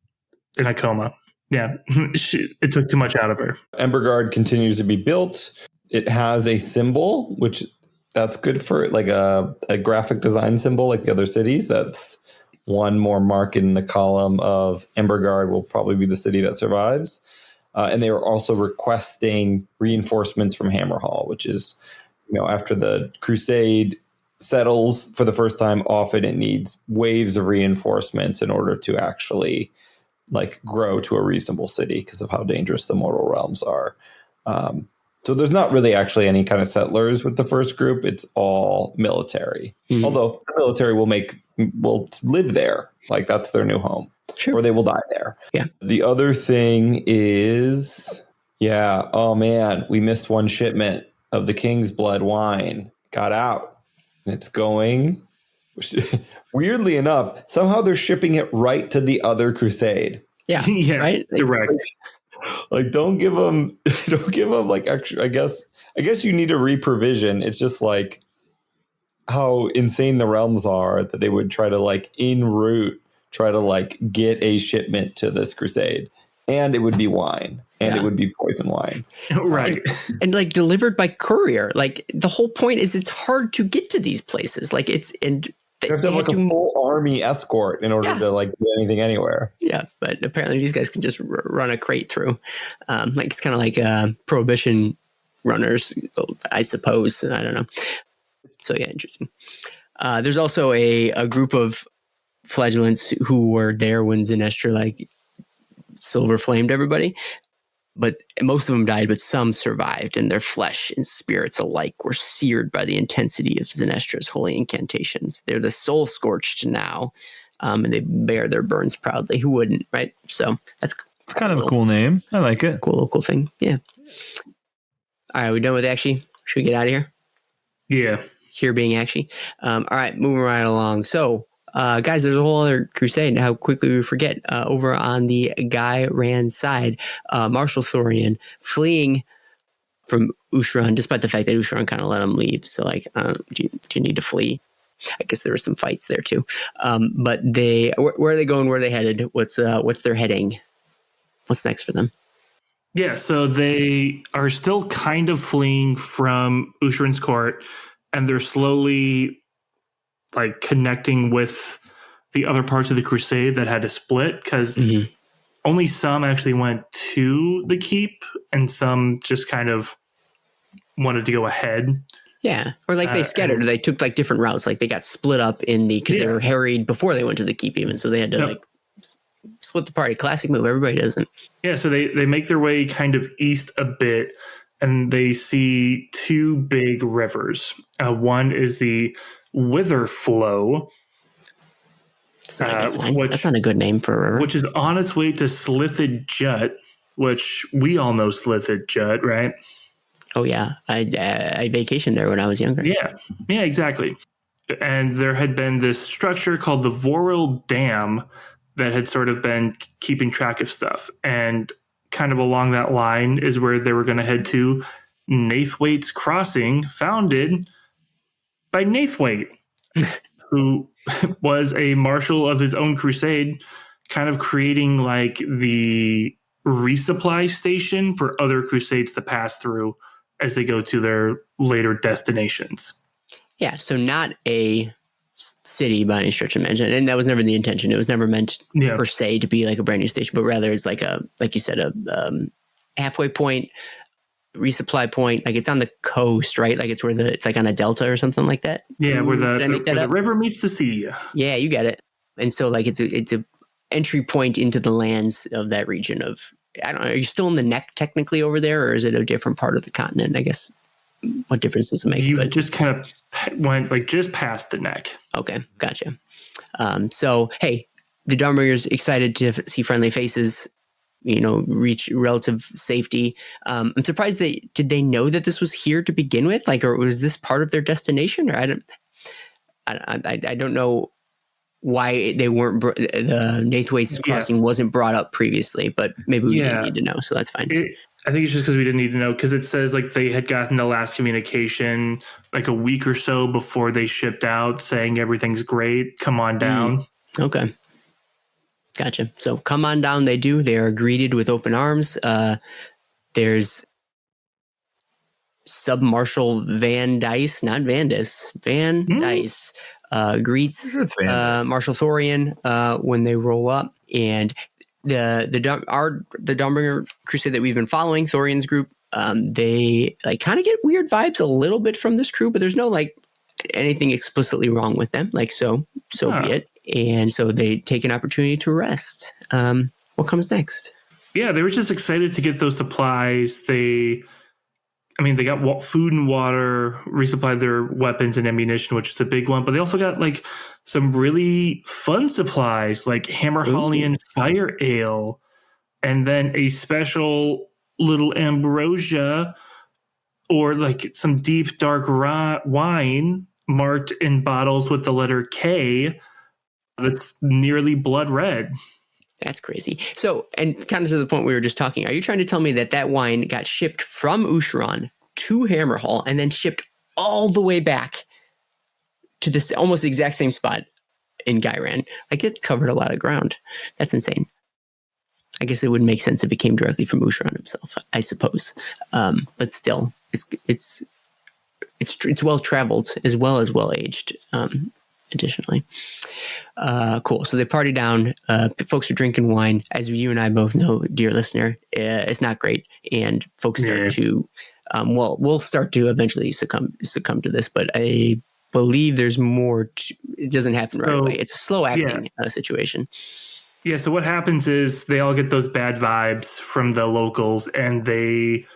in a coma. Yeah, it took too much out of her. Emberguard continues to be built. It has a symbol, which that's good for like a graphic design symbol like the other cities. That's one more mark in the column of Emberguard will probably be the city that survives. And they were also requesting reinforcements from Hammerhall, which is, after the Crusade settles for the first time, often it needs waves of reinforcements in order to actually grow to a reasonable city because of how dangerous the mortal realms are. So there's not really actually any kind of settlers with the first group. It's all military. Mm-hmm. Although the military will live there. Like that's their new home. Sure. Or they will die there. Yeah. The other thing is, oh man, we missed one shipment of the King's Blood wine. Got out. And it's going... Weirdly enough, somehow they're shipping it right to the other crusade. Yeah, yeah, right. Direct. Don't give them like extra. I guess you need a reprovision. It's just like how insane the realms are that they would try to en route get a shipment to this crusade, and it would be wine, and it would be poison wine, right? And delivered by courier. The whole point is it's hard to get to these places. You have to have a full army escort in order to do anything anywhere. Yeah, but apparently these guys can just run a crate through. It's kind of like Prohibition runners, I suppose. I don't know. So yeah, interesting. There's also a group of flagellants who were there when Zenestra silver flamed everybody. But most of them died, but some survived, and their flesh and spirits alike were seared by the intensity of Zenestra's holy incantations. They're the soul scorched now, and they bear their burns proudly. Who wouldn't, right? So it's kind of a cool name. I like it. Cool local thing. Yeah. All right, we done with Actually? Should we get out of here? Yeah. Here being Actually. All right, moving right along. So, guys, there's a whole other crusade. How quickly we forget. Over on the Guy Rand side, Marshal Thorian fleeing from Usharan, despite the fact that Usharan kind of let him leave. So, do you need to flee? I guess there were some fights there too. But where are they going? Where are they headed? What's their heading? What's next for them? Yeah, so they are still kind of fleeing from Usharan's court, and they're slowly connecting with the other parts of the crusade that had to split, because only some actually went to the keep and some just kind of wanted to go ahead. Yeah. Or they scattered, or they took different routes. They got split up because they were harried before they went to the keep even. So they had to split the party. Classic move. Everybody doesn't. Yeah. So they make their way kind of east a bit, and they see two big rivers. One is the Witherflow. That's not a good name for a river. Which is on its way to Slithid Jut, which we all know Slithid Jut, right? Oh, yeah. I vacationed there when I was younger. Yeah, exactly. And there had been this structure called the Voril Dam that had sort of been keeping track of stuff. And kind of along that line is where they were going to head to Nathwaite's Crossing, founded by Nathwaite, who was a marshal of his own crusade, kind of creating the resupply station for other crusades to pass through as they go to their later destinations. Yeah, so not a city by any stretch of imagination, and that was never the intention. It was never meant per se to be a brand new station, but rather it's like you said, a halfway point, resupply point. It's on the coast, right? It's where it's on a delta or something like that. Yeah, where the river meets the sea. Yeah, you get it. And so it's a entry point into the lands of that region of, I don't know, are you still in the neck technically over there, or is it a different part of the continent? I guess what difference does it make? You just kind of went just past the neck. Okay, gotcha. So hey, the Dawnbringers excited to see friendly faces, reach relative safety. I'm surprised did they know that this was here to begin with? Or was this part of their destination? Or I don't know why they weren't, the Nathwaite's Crossing wasn't brought up previously, but maybe we didn't need to know. So that's fine. I think it's just because we didn't need to know, because it says they had gotten the last communication a week or so before they shipped out saying everything's great. Come on down. Okay. Gotcha. So come on down. They do. They are greeted with open arms. There's Sub-Marshal Van Dice, not Vandis, Van Dice, greets Marshal Thorian when they roll up, and the Dawnbringer Crusade that we've been following, Thorian's group, they like kind of get weird vibes a little bit from this crew, but there's no like anything explicitly wrong with them. Like so be it. And so they take an opportunity to rest. What comes next? Yeah, they were just excited to get those supplies. They got food and water, resupplied their weapons and ammunition, which is a big one. But they also got like some really fun supplies, like Hammer Hallian Fire Ale, and then a special little ambrosia, or like some deep dark wine marked in bottles with the letter K. That's nearly blood red. That's crazy. So, and kind of to the point we were just talking, are you trying to tell me that wine got shipped from Usharon to Hammerhall and then shipped all the way back to this almost the exact same spot in Ghyran? Like, it covered a lot of ground. That's insane. I guess it would make sense if it came directly from Usharon himself, I suppose. But still, it's well traveled as well as well aged. Additionally, cool. So they party down. Folks are drinking wine, as you and I both know, dear listener. It's not great, and folks start to, we'll start to eventually succumb to this. But I believe there's more. It doesn't happen right away. It's a slow acting situation. Yeah. So what happens is they all get those bad vibes from the locals, and they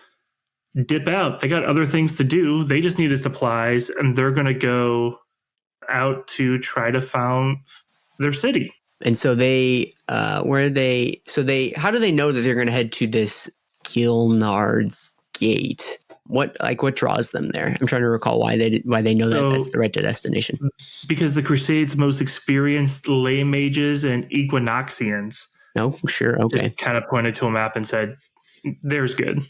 dip out. They got other things to do. They just needed supplies, and they're going to go out to try to found their city. And so they how do they know that they're going to head to this Gilnard's Gate? What draws them there? I'm trying to recall why they know that that's the right destination. Because the Crusade's most experienced lay mages and Equinoxians. No, sure, okay. Just kind of pointed to a map and said, "There's good."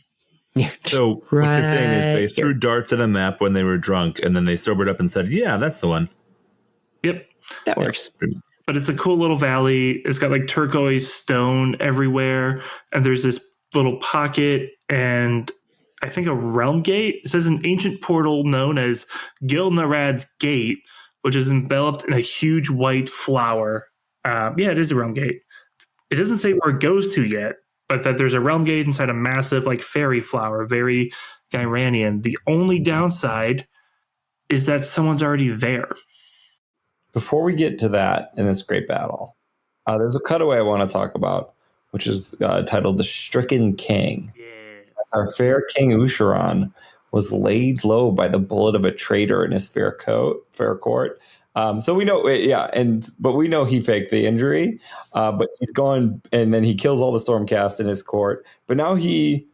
Yeah. So what you're saying is they threw darts at a map when they were drunk, and then they sobered up and said, "Yeah, that's the one." Yep, that works. But it's a cool little valley. It's got like turquoise stone everywhere, and there's this little pocket and I think a realm gate. It says an ancient portal known as Gilnarad's Gate, which is enveloped in a huge white flower. It is a realm gate. It doesn't say where it goes to yet, but that there's a realm gate inside a massive like fairy flower, very Gyranian. The only downside is that someone's already there. Before we get to that in this great battle, there's a cutaway I want to talk about, which is titled The Stricken King. Yeah. Our fair King Usharon was laid low by the bullet of a traitor in his fair court. So we know, but we know he faked the injury, but he's gone, and then he kills all the Stormcast in his court. But now he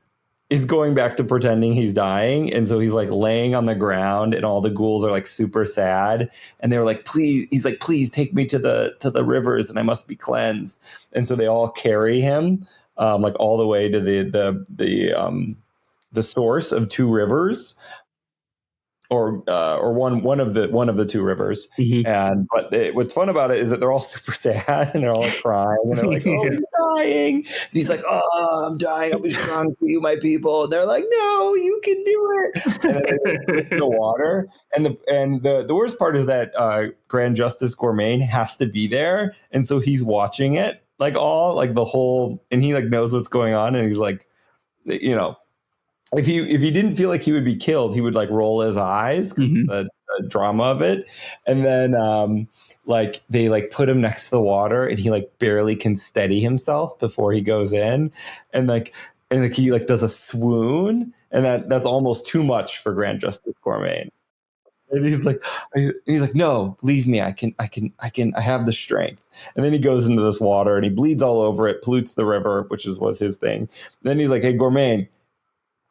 is going back to pretending he's dying, and so he's like laying on the ground, and all the ghouls are like super sad, and they're like, "Please," he's like, "Please take me to the rivers, and I must be cleansed." And so they all carry him, like all the way to the source of two rivers. Or one of the two rivers, but what's fun about it is that they're all super sad and they're all like crying and they're like, "Oh, he's dying!" And he's like, "Oh, I'm dying. I'll be strong for you, my people." And they're like, "No, you can do it." And then they go in the water, and the worst part is that Grand Justice Gourmain has to be there, and so he's watching it like the whole, and he like knows what's going on, and he's like, you know. If he didn't feel like he would be killed, he would like roll his eyes, the drama of it. And then like they like put him next to the water, and he like barely can steady himself before he goes in, and he like does a swoon, and that's almost too much for Grand Justice Gourmain. And he's like, "No, leave me. I have the strength." And then he goes into this water and he bleeds all over it, pollutes the river, which was his thing. Then he's like, "Hey, Gourmain,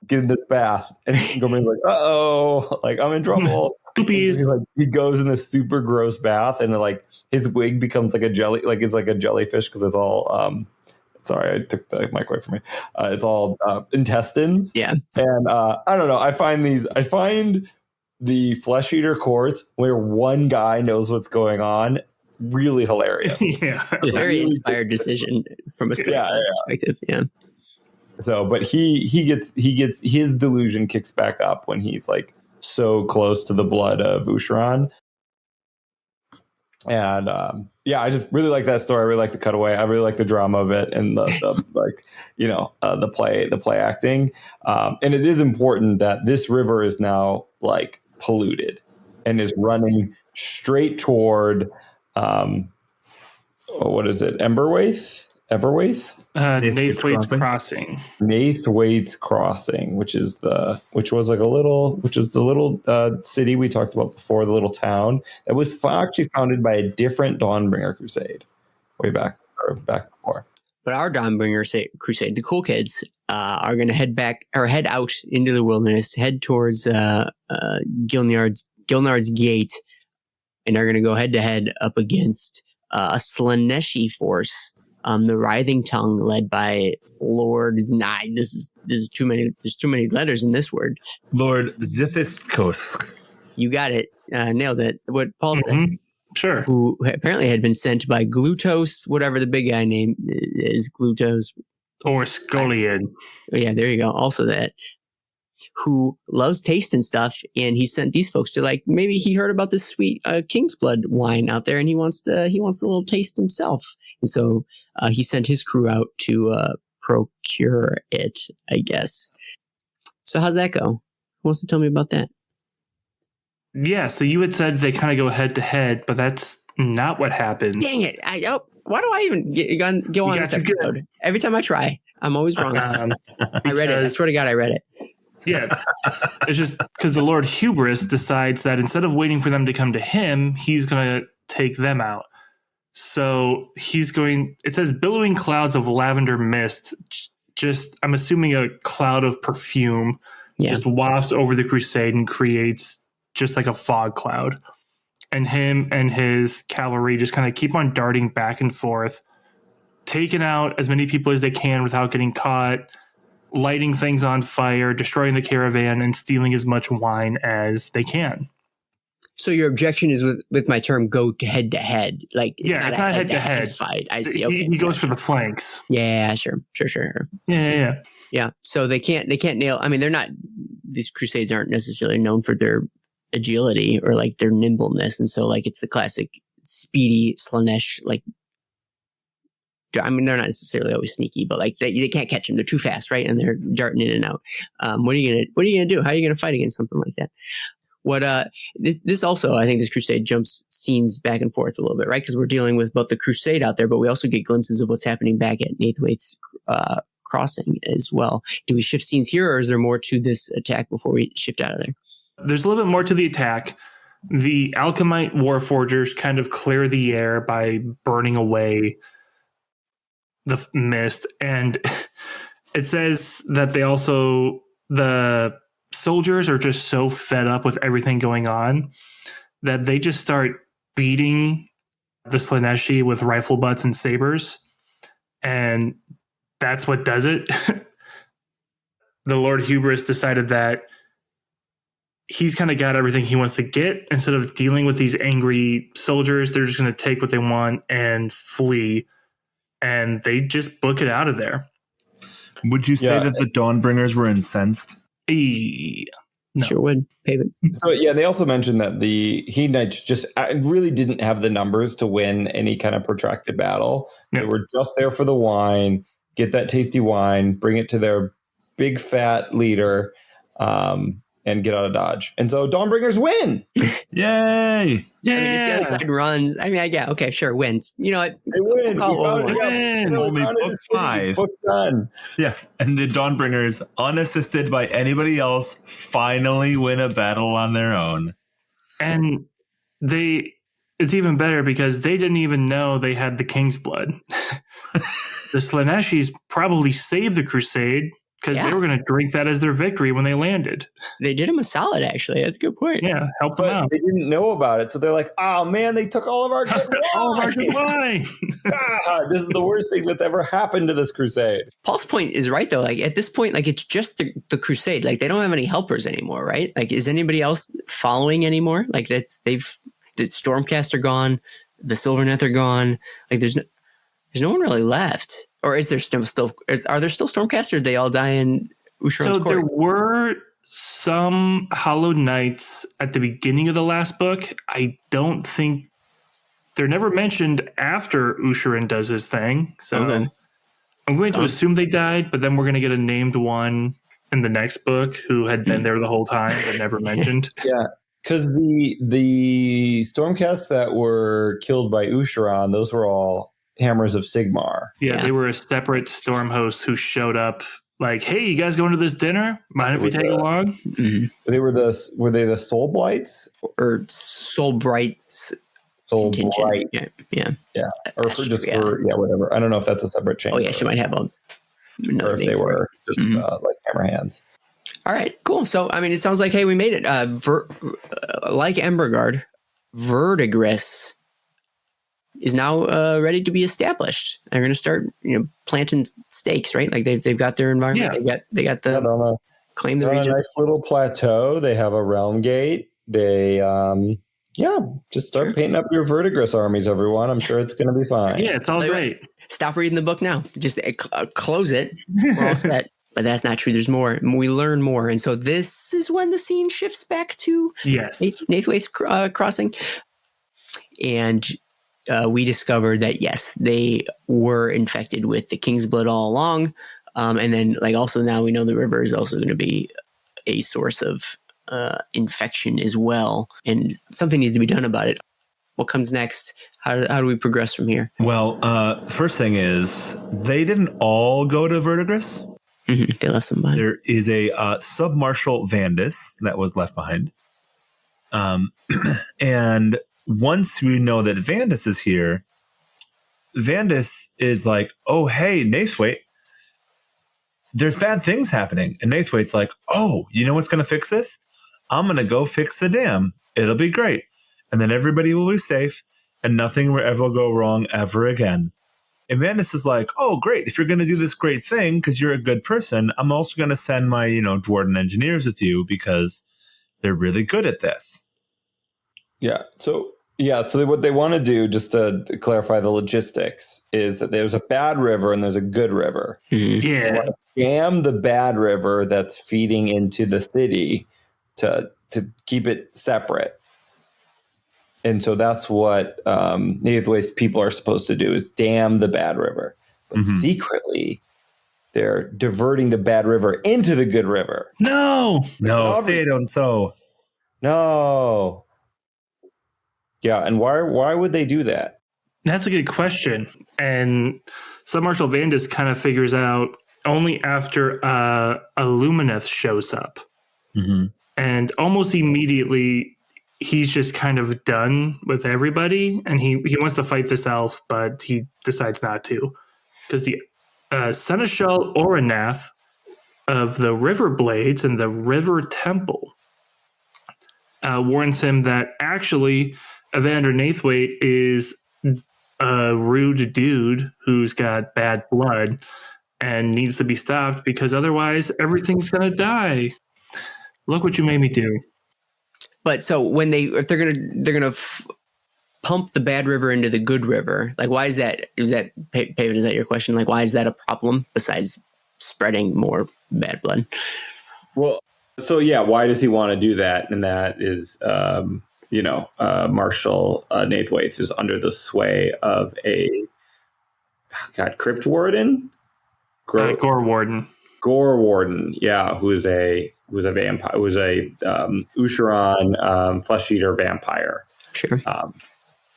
get in this bath." And Gourmain's like, "Uh-oh, like I'm in trouble." He goes in this super gross bath, and then like his wig becomes like a jelly, like it's like a jellyfish because it's all sorry, I took the mic away from me. It's all intestines. Yeah. And I don't know. I find the flesh eater courts where one guy knows what's going on really hilarious. Yeah. Very inspired decision from a storytelling perspective. Yeah. So, but he gets his delusion kicks back up when he's like so close to the blood of Usharan. And I just really like that story. I really like the cutaway. I really like the drama of it and the like, the play acting. And it is important that this river is now like polluted and is running straight toward what is it? Everwaith? Nathwaite's Crossing. Nathwaite's Crossing, which is the little city we talked about before, the little town that was actually founded by a different Dawnbringer crusade way back before. But our Dawnbringer crusade, the cool kids, are going to head out into the wilderness, head towards Gilnard's Gate, and are going to go head to head up against a Slaneshi force. The Writhing Tongue, led by Lord Znai. This is too many. There's too many letters in this word. Lord Zithiskosk. You got it. Nailed it. What Paul said. Sure. Who apparently had been sent by Glutos, whatever the big guy name is, Glutos. Or Scoliad. Oh, yeah, there you go. Also that. Who loves tasting stuff, and he sent these folks to, like, maybe he heard about this sweet King's Blood wine out there, and he wants a little taste himself. And so he sent his crew out to procure it, I guess. So how's that go? Who wants to tell me about that? Yeah, so you had said they kind of go head to head, but that's not what happened. Dang it! Why do I even go on this episode? Good. Every time I try, I'm always wrong. I read it. I swear to God, I read it. Yeah, it's just because the Lord Hubris decides that instead of waiting for them to come to him, he's going to take them out. So it says billowing clouds of lavender mist, just, I'm assuming a cloud of perfume, just wafts over the crusade and creates just like a fog cloud. And him and his cavalry just kind of keep on darting back and forth, taking out as many people as they can without getting caught, lighting things on fire, destroying the caravan, and stealing as much wine as they can. So your objection is with my term "go to head," like it's not head to head fight. I see. Okay, he goes for the flanks. Yeah, sure. Yeah. So they can't nail. I mean, they're not. These crusades aren't necessarily known for their agility or like their nimbleness, and so like it's the classic speedy Slanesh. Like, I mean, they're not necessarily always sneaky, but like they can't catch them. They're too fast, right? And they're darting in and out. What are you gonna do? How are you gonna fight against something like that? This also, I think this crusade jumps scenes back and forth a little bit, right? Because we're dealing with both the crusade out there, but we also get glimpses of what's happening back at Nathwaite's Crossing as well. Do we shift scenes here, or is there more to this attack before we shift out of there? There's a little bit more to the attack. The Alchemite Warforgers kind of clear the air by burning away the mist, and it says that the soldiers are just so fed up with everything going on that they just start beating the Slaneshi with rifle butts and sabers, and that's what does it. The Lord Hubris decided that he's kind of got everything he wants to get. Instead of dealing with these angry soldiers, they're just going to take what they want and flee, and they just book it out of there. Would you say that the Dawnbringers were incensed? No. Sure would. Pavement. So they also mentioned that the Hedonites just really didn't have the numbers to win any kind of protracted battle. They were just there for the wine, get that tasty wine, bring it to their big fat leader, and get out of Dodge. And so Dawnbringers win. Yay! Yeah. I mean, if the other side runs, okay, sure, wins. You know what? They win. Only book 5. Book done. Yeah, and the Dawnbringers, unassisted by anybody else, finally win a battle on their own. And it's even better because they didn't even know they had the King's Blood. The Slaneshis probably saved the crusade because they were going to drink that as their victory when they landed. They did him a solid, actually. That's a good point. Yeah, help them out. They didn't know about it, so they're like, "Oh man, they took all of our good wine. All of our good wine. This is the worst thing that's ever happened to this crusade." Paul's point is right, though. Like at this point, like it's just the crusade. Like they don't have any helpers anymore, right? Like is anybody else following anymore? Like the Stormcast are gone. the Sylvaneth are gone. Like there's no one really left. Or is there are there still Stormcast, or did they all die in Usharon's court? There were some Hollow Knights at the beginning of the last book. I don't think they're never mentioned after Usharon does his thing. So Okay. I'm going to assume they died, but then we're going to get a named one in the next book who had been there the whole time but never mentioned. Yeah, because the Stormcasts that were killed by Usharon, those were all Hammers of Sigmar. Yeah, they were a separate storm host who showed up like, hey, you guys going to this dinner? Mind if we tag along? Mm-hmm. Were they the Soul Blights? Or Soul Brights. Soul contingent. Blight. Yeah. Or whatever. I don't know if that's a separate chain. Oh yeah, she might have or if they were just like Hammer Hands. All right, cool. So, I mean, it sounds like, hey, we made it. Like Emberguard, Verdigris is now ready to be established. They're going to start, planting stakes, right? Like they've got their environment. Yeah. They got the claim the on region. a nice little plateau. They have a realm gate. They just start painting up your Verdigris armies, everyone. I'm sure it's going to be fine. Yeah, it's all great. Stop reading the book now. Just close it. We're all set. But that's not true. There's more. We learn more. And so this is when the scene shifts back to Nathwaite's Crossing. And we discovered that, yes, they were infected with the King's Blood all along. And then, also now we know the river is also going to be a source of infection as well. And something needs to be done about it. What comes next? How do we progress from here? Well, first thing is, they didn't all go to Verdigris. Mm-hmm. They left some behind. There is a sub-marshal Vandus that was left behind. And once we know that Vandus is here, Vandus is like, oh, hey, Nathwaite, there's bad things happening. And Nathwaite's like, oh, you know what's going to fix this? I'm going to go fix the dam. It'll be great. And then everybody will be safe and nothing will ever go wrong ever again. And Vandus is like, oh, great. If you're going to do this great thing because you're a good person, I'm also going to send my, Dwarven engineers with you because they're really good at this. Yeah. So what they want to do, just to clarify the logistics, is that there's a bad river and there's a good river. Mm-hmm. Yeah. They want to dam the bad river that's feeding into the city to keep it separate. And so that's what Nathwaite's people are supposed to do, is dam the bad river. But secretly, they're diverting the bad river into the good river. No, say it on so. No. Yeah, and why would they do that? that's a good question. And Sub-Marshal Vandus kind of figures out only after Illumineth shows up. Mm-hmm. And almost immediately, he's just kind of done with everybody, and he wants to fight this elf, but he decides not to, because the Seneschal Oranath of the River Blades and the River Temple warns him that actually Evander Nathwaite is a rude dude who's got bad blood and needs to be stopped because otherwise everything's gonna die. Look what you made me do. But so if they're gonna pump the bad river into the good river, like why is that? Paven, is that your question? Like why is that a problem besides spreading more bad blood? Well, so yeah, why does he want to do that? And that is, Marshal Nathwaite is under the sway of Crypt Warden, Gore Warden. Gore Warden, yeah, who's a vampire, who's a Usharon flesh eater vampire. Sure.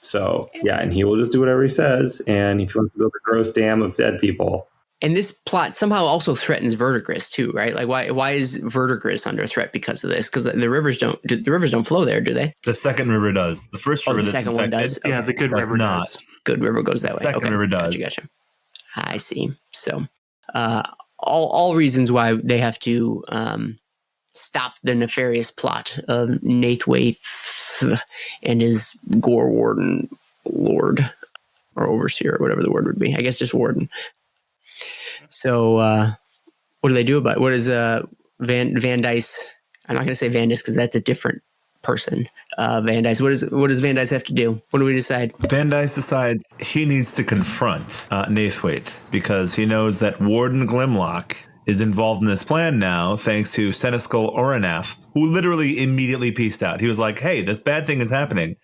So yeah, and he will just do whatever he says, and if he wants to build a gross dam of dead people. And this plot somehow also threatens Verdigris too, right? Like why is Verdigris under threat because of this? Because the rivers don't flow there, do they? The second river does. The first river, the second one does. Yeah, the good river does. Good river goes that way. Second river does. Gotcha. I see. So, all reasons why they have to stop the nefarious plot of Nathwaite and his Gore Warden Lord or Overseer or whatever the word would be. I guess just Warden. So, what do they do about it? What is Van Dice? I'm not going to say Vandus because that's a different person. Van Dyce, what does Van Dyce have to do? What do we decide? Van Dyce decides he needs to confront Nathwaite because he knows that Warden Glimlock is involved in this plan now, thanks to Senescal Oranath, who literally immediately peaced out. He was like, hey, this bad thing is happening.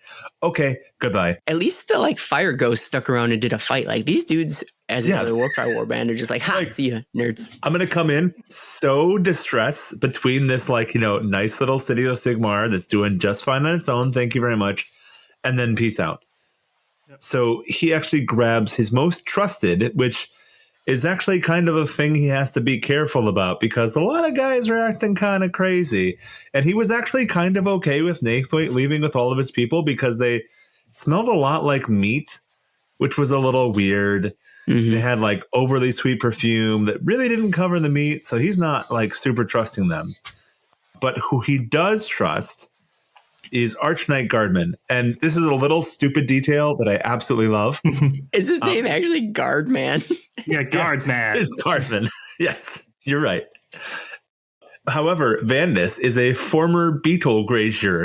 Okay, goodbye. At least the like fire ghost stuck around and did a fight. Like these dudes as another Warcry warband are just like, ha, see ya, nerds. I'm going to come in so distressed between this like, nice little city of Sigmar that's doing just fine on its own. Thank you very much. And then peace out. Yep. So he actually grabs his most trusted, which is actually kind of a thing he has to be careful about because a lot of guys are acting kind of crazy. And he was actually kind of okay with Nathwaite leaving with all of his people because they smelled a lot like meat, which was a little weird. Mm-hmm. They had like overly sweet perfume that really didn't cover the meat. So he's not like super trusting them. But who he does trust is Archknight Guardman. And this is a little stupid detail that I absolutely love. Is his name actually Guardman? Yeah, Guardman. Yes, it's Guardman. Yes, you're right. However, Vandus is a former beetle grazier,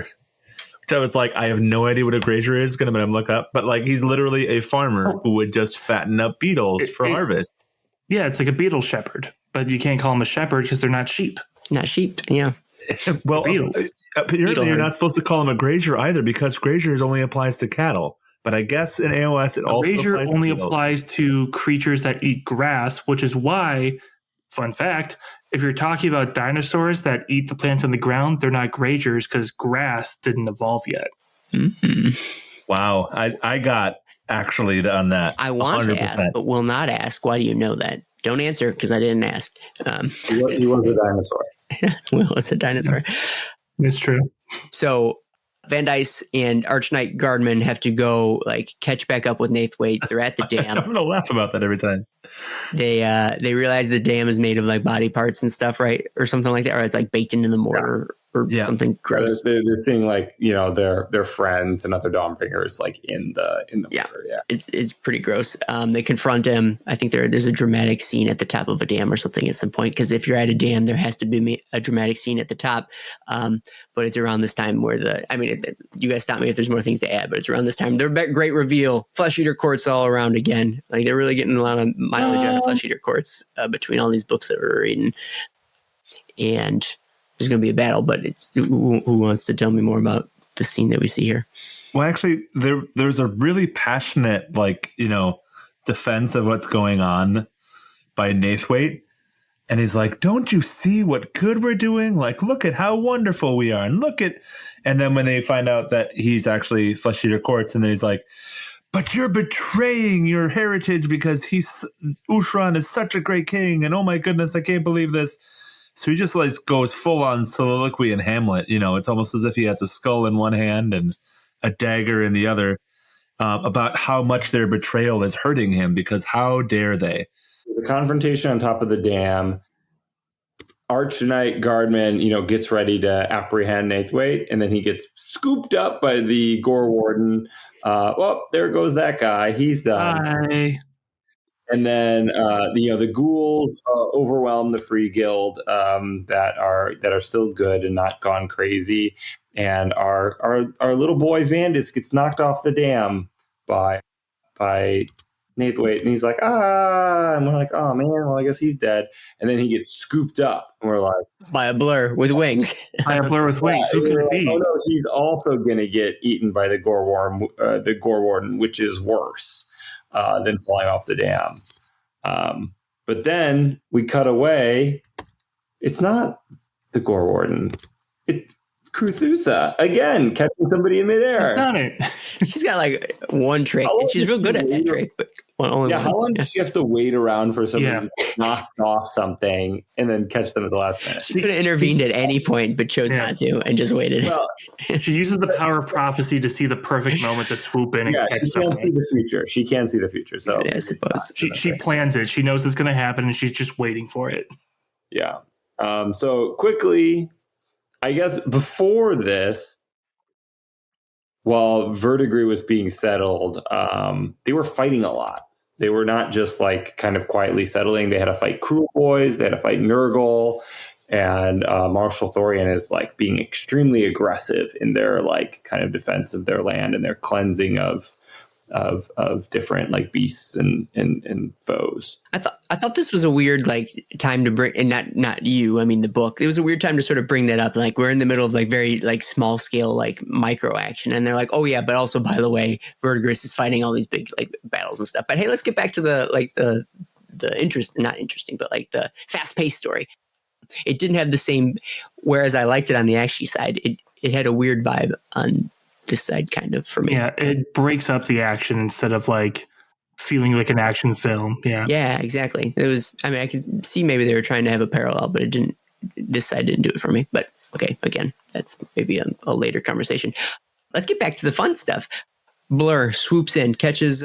which I was like, I have no idea what a grazier is. Going to look up. But like, he's literally a farmer who would just fatten up beetles for harvest. Yeah, it's like a beetle shepherd. But you can't call him a shepherd because they're not sheep. Not sheep, yeah. Well, apparently you're not supposed to call him a grazier either because graziers only applies to cattle. But I guess in AOS it also grazier applies only to applies to creatures that eat grass, which is why, fun fact, if you're talking about dinosaurs that eat the plants on the ground, they're not graziers because grass didn't evolve yet. Mm-hmm. Wow, I got actually on that. I want 100%. To ask, but will not ask. Why do you know that? Don't answer because I didn't ask. He was a dinosaur. Will was a dinosaur. It's true. So Van Dyce and Archknight Guardman have to go like catch back up with Nathwaite. They're at the dam. I'm gonna laugh about that every time. They realize the dam is made of like body parts and stuff, right, or something like that, or it's like baked into the mortar. Or something gross. They're seeing like their friends and other Dawnbringers like in the water. Yeah, it's pretty gross. They confront him. I think there's a dramatic scene at the top of a dam or something at some point because if you're at a dam, there has to be a dramatic scene at the top. But it's around this time where you guys stop me if there's more things to add. But it's around this time. Their great reveal. Flesh Eater Courts all around again. Like they're really getting a lot of mileage out of Flesh Eater Courts between all these books that we're reading. And there's going to be a battle, but it's who wants to tell me more about the scene that we see here? Well, actually, there's a really passionate, defense of what's going on by Nathwaite. And he's like, don't you see what good we're doing? Like, look at how wonderful we are. And then when they find out that he's actually Flesh Eater Courts, and then he's like, but you're betraying your heritage because Ushran is such a great king. And oh my goodness, I can't believe this. So he just like goes full on soliloquy in Hamlet. It's almost as if he has a skull in one hand and a dagger in the other about how much their betrayal is hurting him because how dare they? The confrontation on top of the dam, Archknight Guardman, gets ready to apprehend Nathwaite, and then he gets scooped up by the Gore Warden. Well, there goes that guy. He's done. Bye. And then the ghouls overwhelm the Free Guild that are still good and not gone crazy, and our little boy Vandus gets knocked off the dam by Nathwaite, and he's like and we're like, oh man, well I guess he's dead, and then he gets scooped up, and we're like, by a blur with wings. By a blur with wings. Who could it be? Oh no, he's also gonna get eaten by the Gore Warden, which is worse than falling off the dam. But then we cut away. It's not the Gore Warden. It's Cruthusa again, catching somebody in midair. She's done it. She's got like one trick, and she's real good at that trick. But only one. How long does she have to wait around for somebody to knock off something and then catch them at the last minute? She could have intervened at any point, but chose not to and just waited. Well, she uses the power of prophecy to see the perfect moment to swoop in and catch something. She can see the future. She can see the future. So I suppose she plans it. She knows it's going to happen, and she's just waiting for it. Yeah. So quickly, I guess before this, while Verdigris was being settled, they were fighting a lot. They were not just like kind of quietly settling. They had to fight Cruel Boys. They had to fight Nurgle. and Marshal Thorian is like being extremely aggressive in their like kind of defense of their land and their cleansing of different like beasts and foes. I thought this was a weird like time to bring, and not you, I mean the book. It was a weird time to sort of bring that up. Like we're in the middle of like very like small scale like micro action, and they're like, oh yeah, but also by the way, Verdigris is fighting all these big like battles and stuff. But hey, let's get back to the not interesting, but like the fast paced story. It didn't have the same. Whereas I liked it on the Ashy side, it had a weird vibe on this side kind of for me. Yeah, it breaks up the action instead of like feeling like an action film. Yeah, exactly. It was, I mean, I could see maybe they were trying to have a parallel, but this side didn't do it for me. But okay, again, that's maybe a later conversation. Let's get back to the fun stuff. Blur swoops in, catches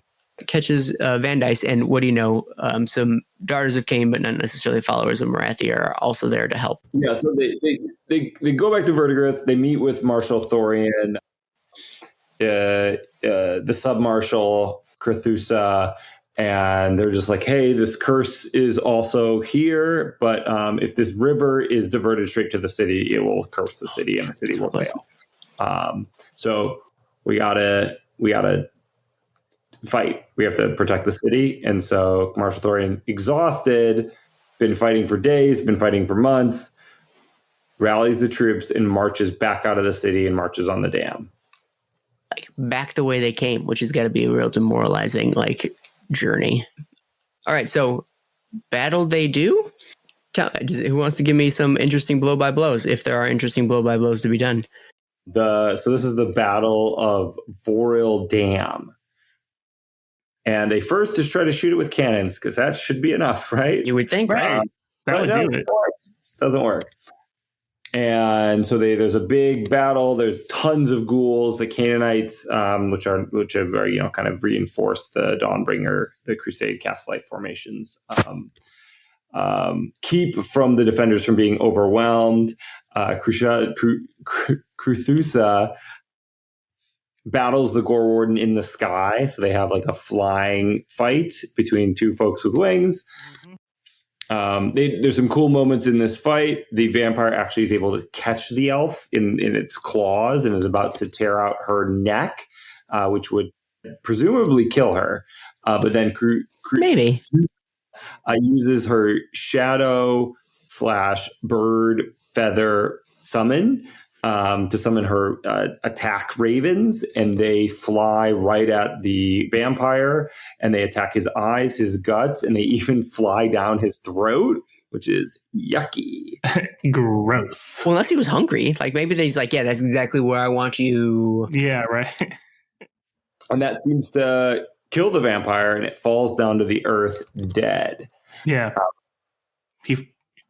Van Dice, and what do you know? Some daughters of Cain, but not necessarily followers of Marathi, are also there to help. Yeah, so they go back to Verdigris. They meet with Marshal Thorian, the sub-marshal Crethusa, and they're just like, hey, this curse is also here, but if this river is diverted straight to the city, it will curse the city and the city will fail. So we gotta fight. We have to protect the city. And so Marshal Thorian, exhausted, been fighting for days, been fighting for months, rallies the troops and marches back out of the city and marches on the dam. Like back the way they came, which has got to be a real demoralizing like journey. All right, so battle they do. Who wants to give me some interesting blow by blows, if there are interesting blow by blows to be done? So this is the Battle of Voril Dam, and they first just try to shoot it with cannons because that should be enough, right? You would think, right? That would do it. Doesn't work. And so there's a big battle. There's tons of ghouls. The Canaanites, which have very kind of reinforced the Dawnbringer, the Crusade Castlight formations, keep from the defenders from being overwhelmed. Crethusa battles the Gore Warden in the sky, so they have like a flying fight between two folks with wings. There's some cool moments in this fight. The vampire actually is able to catch the elf in its claws and is about to tear out her neck, which would presumably kill her. But then maybe uses her shadow / bird feather summon to summon her attack ravens, and they fly right at the vampire and they attack his eyes, his guts, and they even fly down his throat, which is yucky. Gross. Well, unless he was hungry, like maybe he's like, yeah, that's exactly where I want you. Yeah, right. And that seems to kill the vampire, and it falls down to the earth dead. Yeah.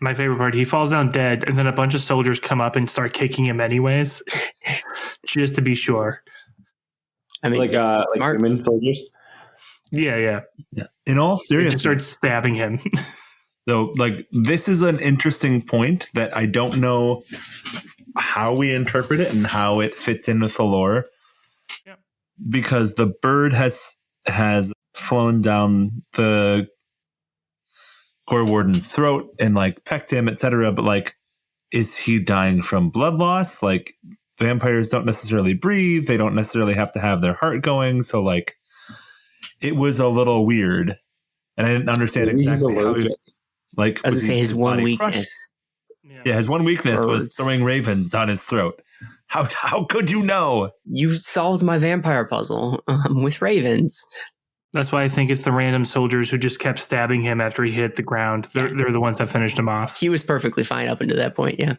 My favorite part, he falls down dead, and then a bunch of soldiers come up and start kicking him anyways, just to be sure. I mean, like human soldiers. Yeah. In all They seriousness, just start stabbing him. though, like this is an interesting point that I don't know how we interpret it and how it fits in with the lore. Yep. Because the bird has flown down the Gore Warden's throat and like pecked him, etc. But like, is he dying from blood loss? Like, vampires don't necessarily breathe. They don't necessarily have to have their heart going. So like, it was a little weird, and I didn't understand exactly how he was. Like, I was gonna say his one weakness. Crushed? Yeah, his one weakness was throwing ravens down his throat. How could you know? You solved my vampire puzzle with ravens. That's why I think it's the random soldiers who just kept stabbing him after he hit the ground. They're the ones that finished him off. He was perfectly fine up until that point. Yeah.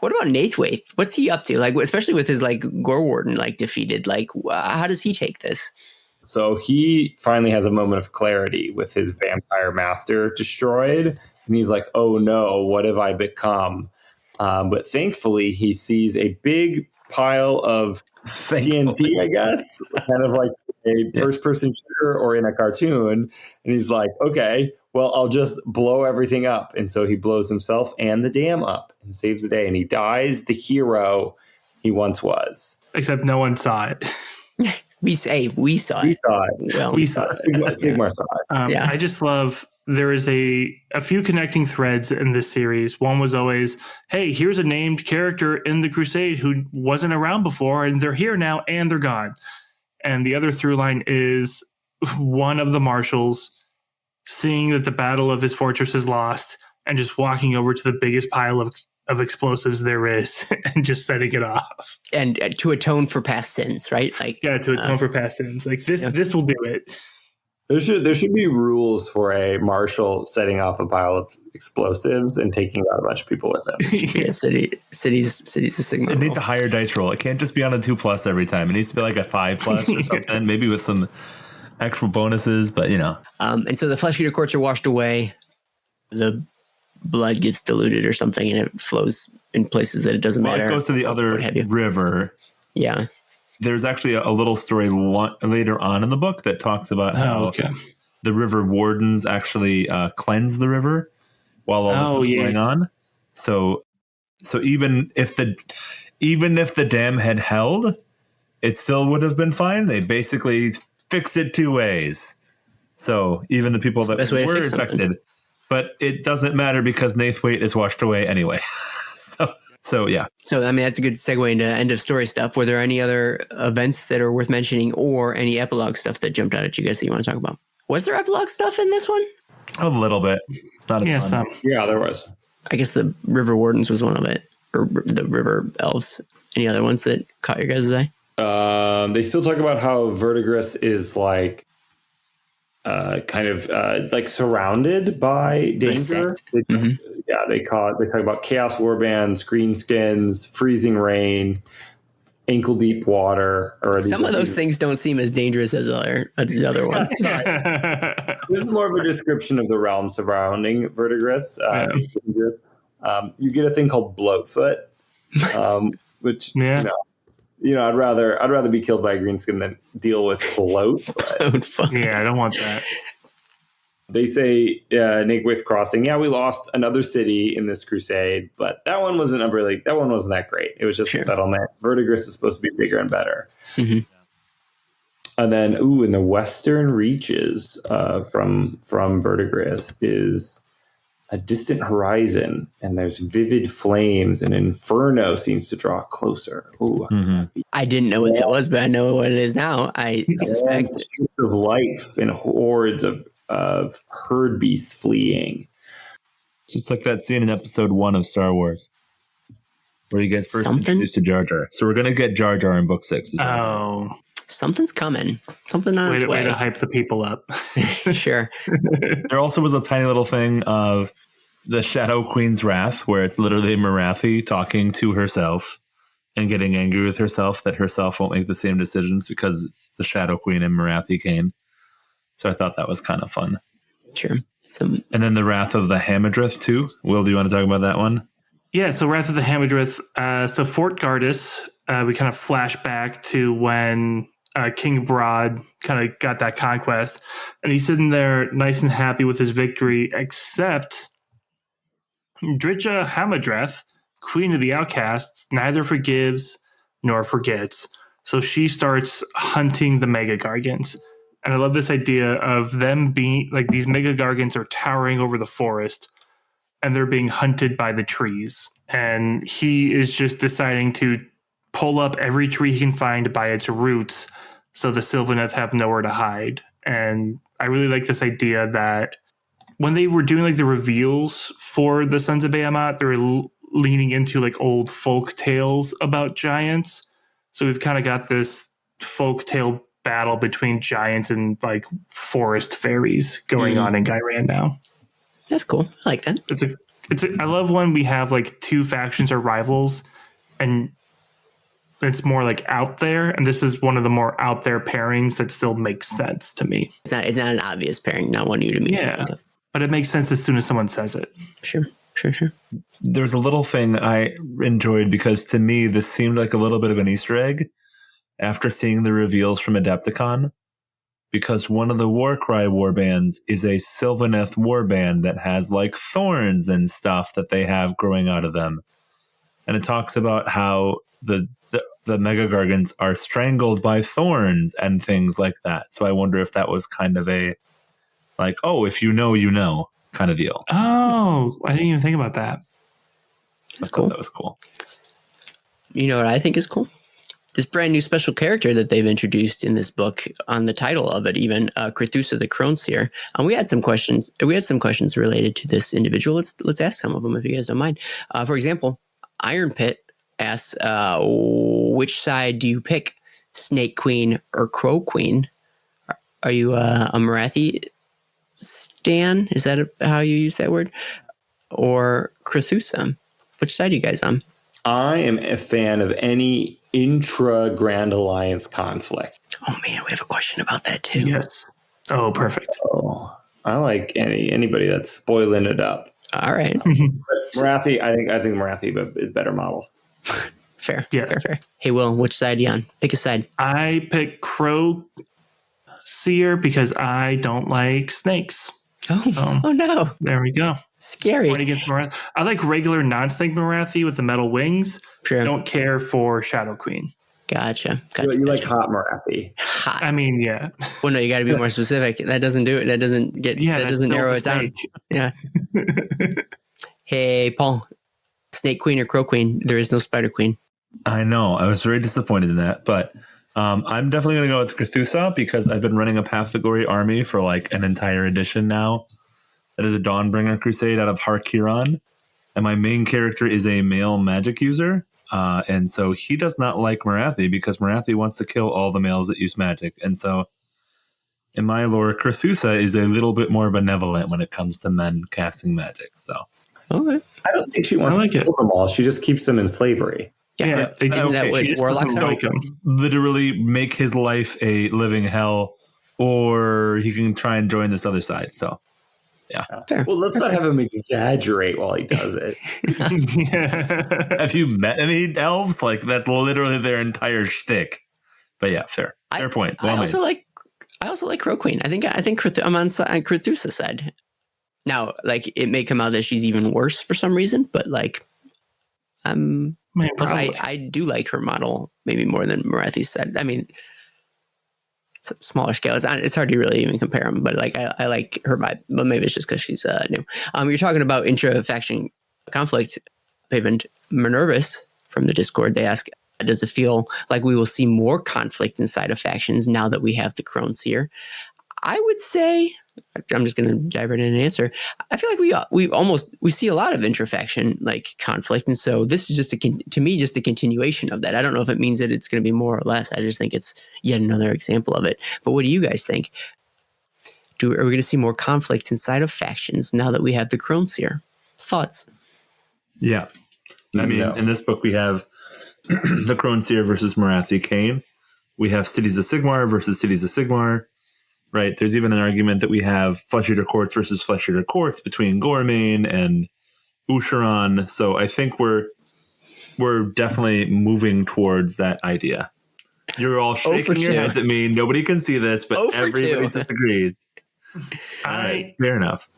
What about Nathwaite? What's he up to? Like, especially with his like Gore Warden like defeated. Like, how does he take this? So he finally has a moment of clarity with his vampire master destroyed, and he's like, "Oh no, what have I become?" But thankfully, he sees a big pile of TNT, I guess, kind of like a first-person shooter or in a cartoon, and he's like, "Okay, well, I'll just blow everything up." And so he blows himself and the dam up and saves the day, and he dies the hero he once was. Except no one saw it. We saw it. We saw it. Well, we saw it. Sigmar saw it. I just love there is a few connecting threads in this series. One was always, hey, here's a named character in the Crusade who wasn't around before, and they're here now, and they're gone. And the other through line is one of the marshals seeing that the battle of his fortress is lost and just walking over to the biggest pile of explosives there is and just setting it off. And to atone for past sins, right? Like, Yeah, to atone for past sins. Like this will do it. There should be rules for a marshal setting off a pile of explosives and taking out a bunch of people with him. Yeah, city's a Sigma. It needs a higher dice roll. It can't just be on a 2+ every time. It needs to be like a 5+ or something, maybe with some extra bonuses, but you know. And so the flesh eater courts are washed away. The blood gets diluted or something, and it flows in places that it doesn't matter. It goes to the other river. Yeah. There's actually a little story later on in the book that talks about how the river wardens actually cleanse the river while all this is going on. So even if the dam had held, it still would have been fine. They basically fix it 2 ways. So even the people that were infected, but it doesn't matter because Nathwaite is washed away anyway. So yeah. So I mean that's a good segue into end of story stuff. Were there any other events that are worth mentioning, or any epilogue stuff that jumped out at you guys that you want to talk about? Was there epilogue stuff in this one? A little bit, not a ton. Some. Yeah, there was. I guess the River Wardens was one of it, or the River Elves. Any other ones that caught your guys' eye? They still talk about how Verdigris is like kind of like surrounded by danger. They talk about Chaos Warbands, Greenskins, freezing rain, ankle deep water. Or some of those things don't seem as dangerous as the other ones. This is more of a description of the realm surrounding Verdigris. You get a thing called Bloatfoot, which I'd rather be killed by a greenskin than deal with bloat. Yeah, I don't want that. They say Nigwith Crossing. Yeah, we lost another city in this crusade, but that one wasn't that great. It was just a settlement. Verdigris is supposed to be bigger and better. Mm-hmm. And then, in the western reaches from Verdigris is a distant horizon, and there's vivid flames, and Inferno seems to draw closer. I didn't know what that was, but I know what it is now. I suspect of life and hordes of herd beasts fleeing. Just like that scene in episode 1 of Star Wars, where you get first introduced to Jar Jar. So we're gonna get Jar Jar in book 6. Something's coming. Something on its way. Way to hype the people up. Sure. There also was a tiny little thing of the Shadow Queen's Wrath, where it's literally Marathi talking to herself and getting angry with herself that herself won't make the same decisions because it's the Shadow Queen and Marathi Kane. So I thought that was kind of fun. Sure. And then the Wrath of the Hamadryth too. Will, do you want to talk about that one? Yeah, so Wrath of the Hamadryth. So Fort Gardus, we kind of flash back to when King Broad kind of got that conquest. And he's sitting there nice and happy with his victory, except Dritja Hamadryth, Queen of the Outcasts, neither forgives nor forgets. So she starts hunting the Mega Gargants. And I love this idea of them being like these Mega Gargants are towering over the forest and they're being hunted by the trees. And he is just deciding to pull up every tree he can find by its roots so the Sylvaneth have nowhere to hide. And I really like this idea that when they were doing like the reveals for the Sons of Behemoth, they were leaning into like old folk tales about giants. So we've kind of got this folk tale battle between giants and like forest fairies going on in Ghyran now. That's cool. I like that. I love when we have like two factions are rivals and it's more like out there. And this is one of the more out there pairings that still makes sense to me. It's not an obvious pairing, not one you to me. Yeah. But it makes sense as soon as someone says it. Sure. There's a little thing I enjoyed because to me, this seemed like a little bit of an Easter egg after seeing the reveals from Adepticon, because one of the Warcry warbands is a Sylvaneth warband that has like thorns and stuff that they have growing out of them. And it talks about how the Mega Gargants are strangled by thorns and things like that. So I wonder if that was kind of a Like, oh, if you know, kind of deal. Oh, I didn't even think about that. That's I thought cool. that was cool. You know what I think is cool? This brand new special character that they've introduced in this book, on the title of it, even Crethusa the Crone Seer. We had some questions. We had some questions related to this individual. Let's ask some of them if you guys don't mind. For example, Iron Pit asks, "Which side do you pick, Snake Queen or Crow Queen? Are you a Marathi stan? Is that how you use that word? Or Crethusa? Which side are you guys on?" I am a fan of any intra-Grand Alliance conflict. Oh man, we have a question about that too. Yes. Oh, perfect. Oh, I like anybody that's spoiling it up. All right. But Marathi, I think Marathi is a better model. Fair. Yes. Fair. Hey, Will, which side are you on? Pick a side. I pick Crow Seer because I don't like snakes. Oh no. There we go. Scary. Point against Marathi. I like regular non-snake Marathi with the metal wings. Sure. I don't care for Shadow Queen. Gotcha. You like hot Marathi. Hot. I mean, yeah. Well, no, you got to be more specific. That doesn't do it. That doesn't get. Yeah, that doesn't narrow it down. Yeah. Hey, Paul. Snake Queen or Crow Queen? There is no Spider Queen. I know. I was very disappointed in that, but I'm definitely going to go with Crethusa because I've been running a Path to Glory army for like an entire edition now. That is a Dawnbringer Crusade out of Hardcover, and my main character is a male magic user, and so he does not like Marathi because Marathi wants to kill all the males that use magic, and so in my lore, Crethusa is a little bit more benevolent when it comes to men casting magic. So, Okay. I don't think she wants I like to kill them all. She just keeps them in slavery. Yeah, they Isn't just, that what she just warlocks doesn't are? like him. literally make his life a living hell, or he can try and join this other side. So, Fair. Well, let's not have him exaggerate while he does it. Yeah. have you met any elves? Like that's literally their entire shtick. But yeah, fair point. Well I made. also like Crow Queen. I think I'm on Crethusa's side. Now, like it may come out that she's even worse for some reason, but like Man, plus probably. I do like her model maybe more than Marathi's side. I mean, it's a smaller scale. It's hard to really even compare them, but like I like her vibe. But maybe it's just because she's new. You're talking about intra-faction conflict. Pavement Minervis from the Discord, they ask, does it feel like we will see more conflict inside of factions now that we have the Crone Seer? I would say, I'm just going to dive right in and answer. I feel like we see a lot of intra-faction like conflict, and so this is just to me just a continuation of that. I don't know if it means that it's going to be more or less. I just think it's yet another example of it. But what do you guys think? Are we going to see more conflict inside of factions now that we have the Crone Seer? Thoughts? Yeah. I mean, in this book, we have the Crone Seer versus Marathi Kane. We have Cities of Sigmar versus Cities of Sigmar. Right. There's even an argument that we have Flesh Eater Courts versus Flesh Eater Courts between Gormain and Usharan. So I think we're definitely moving towards that idea. You're all shaking your heads at me. Nobody can see this, but everybody disagrees. All right. Fair enough.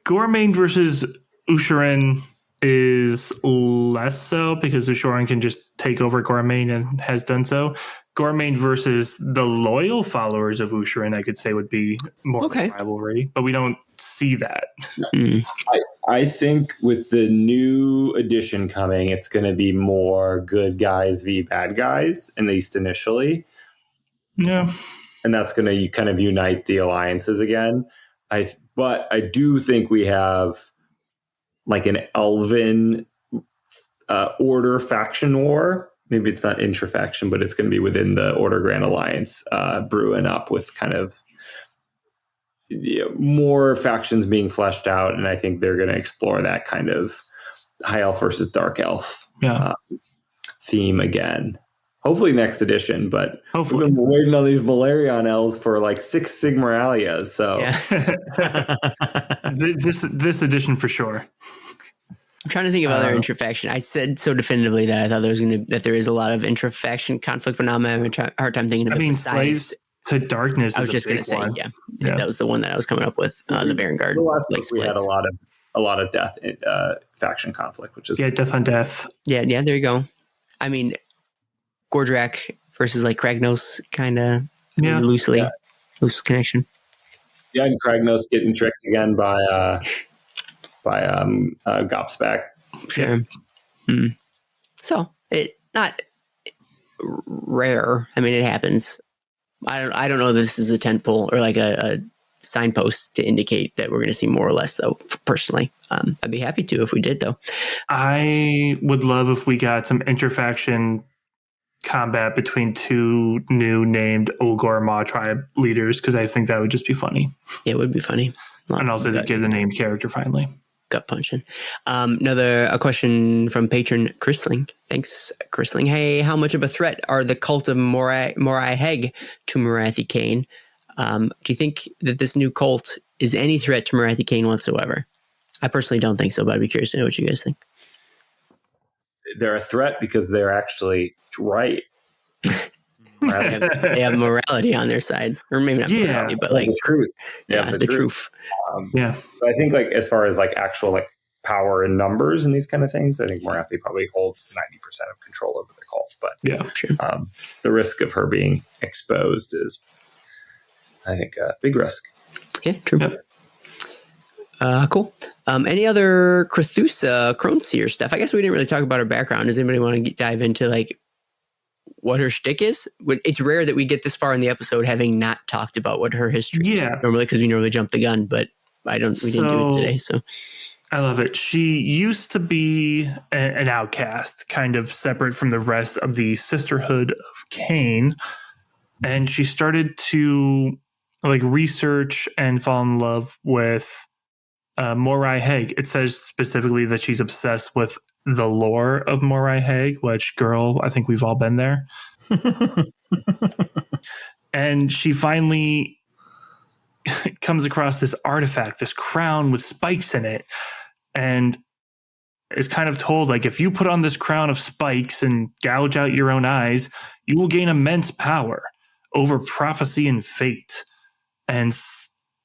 Gormain versus Usharan is less so because Usharan can just take over Gormain and has done so. Gormain versus the loyal followers of Usharan, I could say, would be more of a rivalry, but we don't see that. I think with the new edition coming, it's going to be more good guys v bad guys, at least initially. Yeah. And that's going to kind of unite the alliances again. But I do think we have like an Elven Order faction war. Maybe it's not intra-faction, but it's going to be within the Order Grand Alliance brewing up with kind of more factions being fleshed out. And I think they're going to explore that kind of high elf versus dark elf theme again. Hopefully next edition, but we've been waiting on these Malarion elves for like 6 Sigmaralias. So this edition for sure. I'm trying to think of other intra-faction. I said so definitively that I thought there is a lot of intra-faction conflict, but now I'm having a hard time thinking of it. I mean, Slaves to Darkness. I was just going to say, yeah, that was the one that I was coming up with. The Vanguard. The last book we had a lot of death faction conflict, which is death on death. Yeah, there you go. I mean, Gordrak versus like Kragnos, kind of loose connection. and Kragnos getting tricked again by Gopsback. Sure. So it not rare. I mean, it happens. I don't know. This is a tentpole or like a signpost to indicate that we're going to see more or less, though. Personally, I'd be happy to if we did, though. I would love if we got some interfaction combat between two new named Ogor Maw tribe leaders, because I think that would just be funny. Yeah, it would be funny. And also to get the named character finally. Gut punching. A question from patron Chrisling. Thanks, Chrisling. Hey, how much of a threat are the cult of Morai Heg to Morathi Kane? Do you think that this new cult is any threat to Morathi Kane whatsoever? I personally don't think so, but I'd be curious to know what you guys think. They're a threat because they're actually right. They have morality on their side, or maybe not morality, but like the truth. The truth. I think like as far as like actual like power and numbers and these kind of things, I think Morathi probably holds 90% of control over the cult. But sure. The risk of her being exposed is, I think, a big risk. Yeah, true. Yep. Cool. Any other Crethusa Crone Seer stuff? I guess we didn't really talk about her background. Does anybody want to dive into like what her shtick is? It's rare that we get this far in the episode having not talked about what her history is normally, because we normally jump the gun, but we didn't do it today. So I love it. She used to be an outcast, kind of separate from the rest of the Sisterhood of Cain, and she started to like research and fall in love with Morai Heg. It says specifically that she's obsessed with the lore of Morai Heg, which, girl, I think we've all been there. And she finally comes across this artifact, this crown with spikes in it, and is kind of told, like, if you put on this crown of spikes and gouge out your own eyes, you will gain immense power over prophecy and fate. And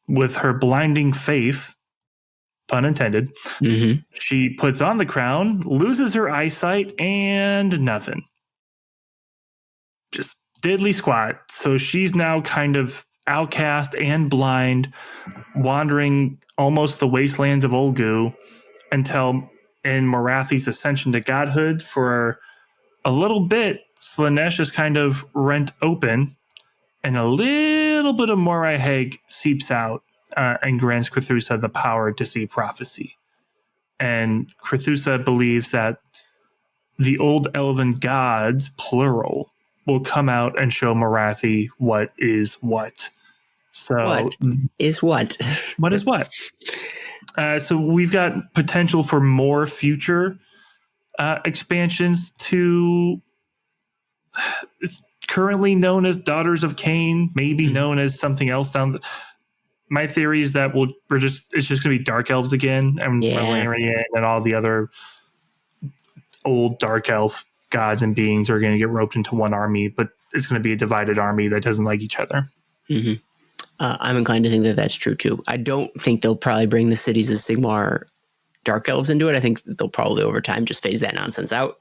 with her blinding faith, pun intended, she puts on the crown, loses her eyesight, and nothing. Just diddly squat. So she's now kind of outcast and blind, wandering almost the wastelands of Olgu until in Morathi's ascension to godhood for a little bit, Slanesh is kind of rent open, and a little bit of Morai Heg seeps out and grants Crethusa the power to see prophecy. And Crethusa believes that the old elven gods, plural, will come out and show Morathi what is what. So what is what? What is what? So we've got potential for more future expansions to... It's currently known as Daughters of Cain, maybe known as something else down the... My theory is that it's just going to be Dark Elves again, and Valerian and all the other old Dark Elf gods and beings are going to get roped into one army, but it's going to be a divided army that doesn't like each other. Mm-hmm. I'm inclined to think that that's true too. I don't think they'll probably bring the cities of Sigmar Dark Elves into it. I think they'll probably over time just phase that nonsense out.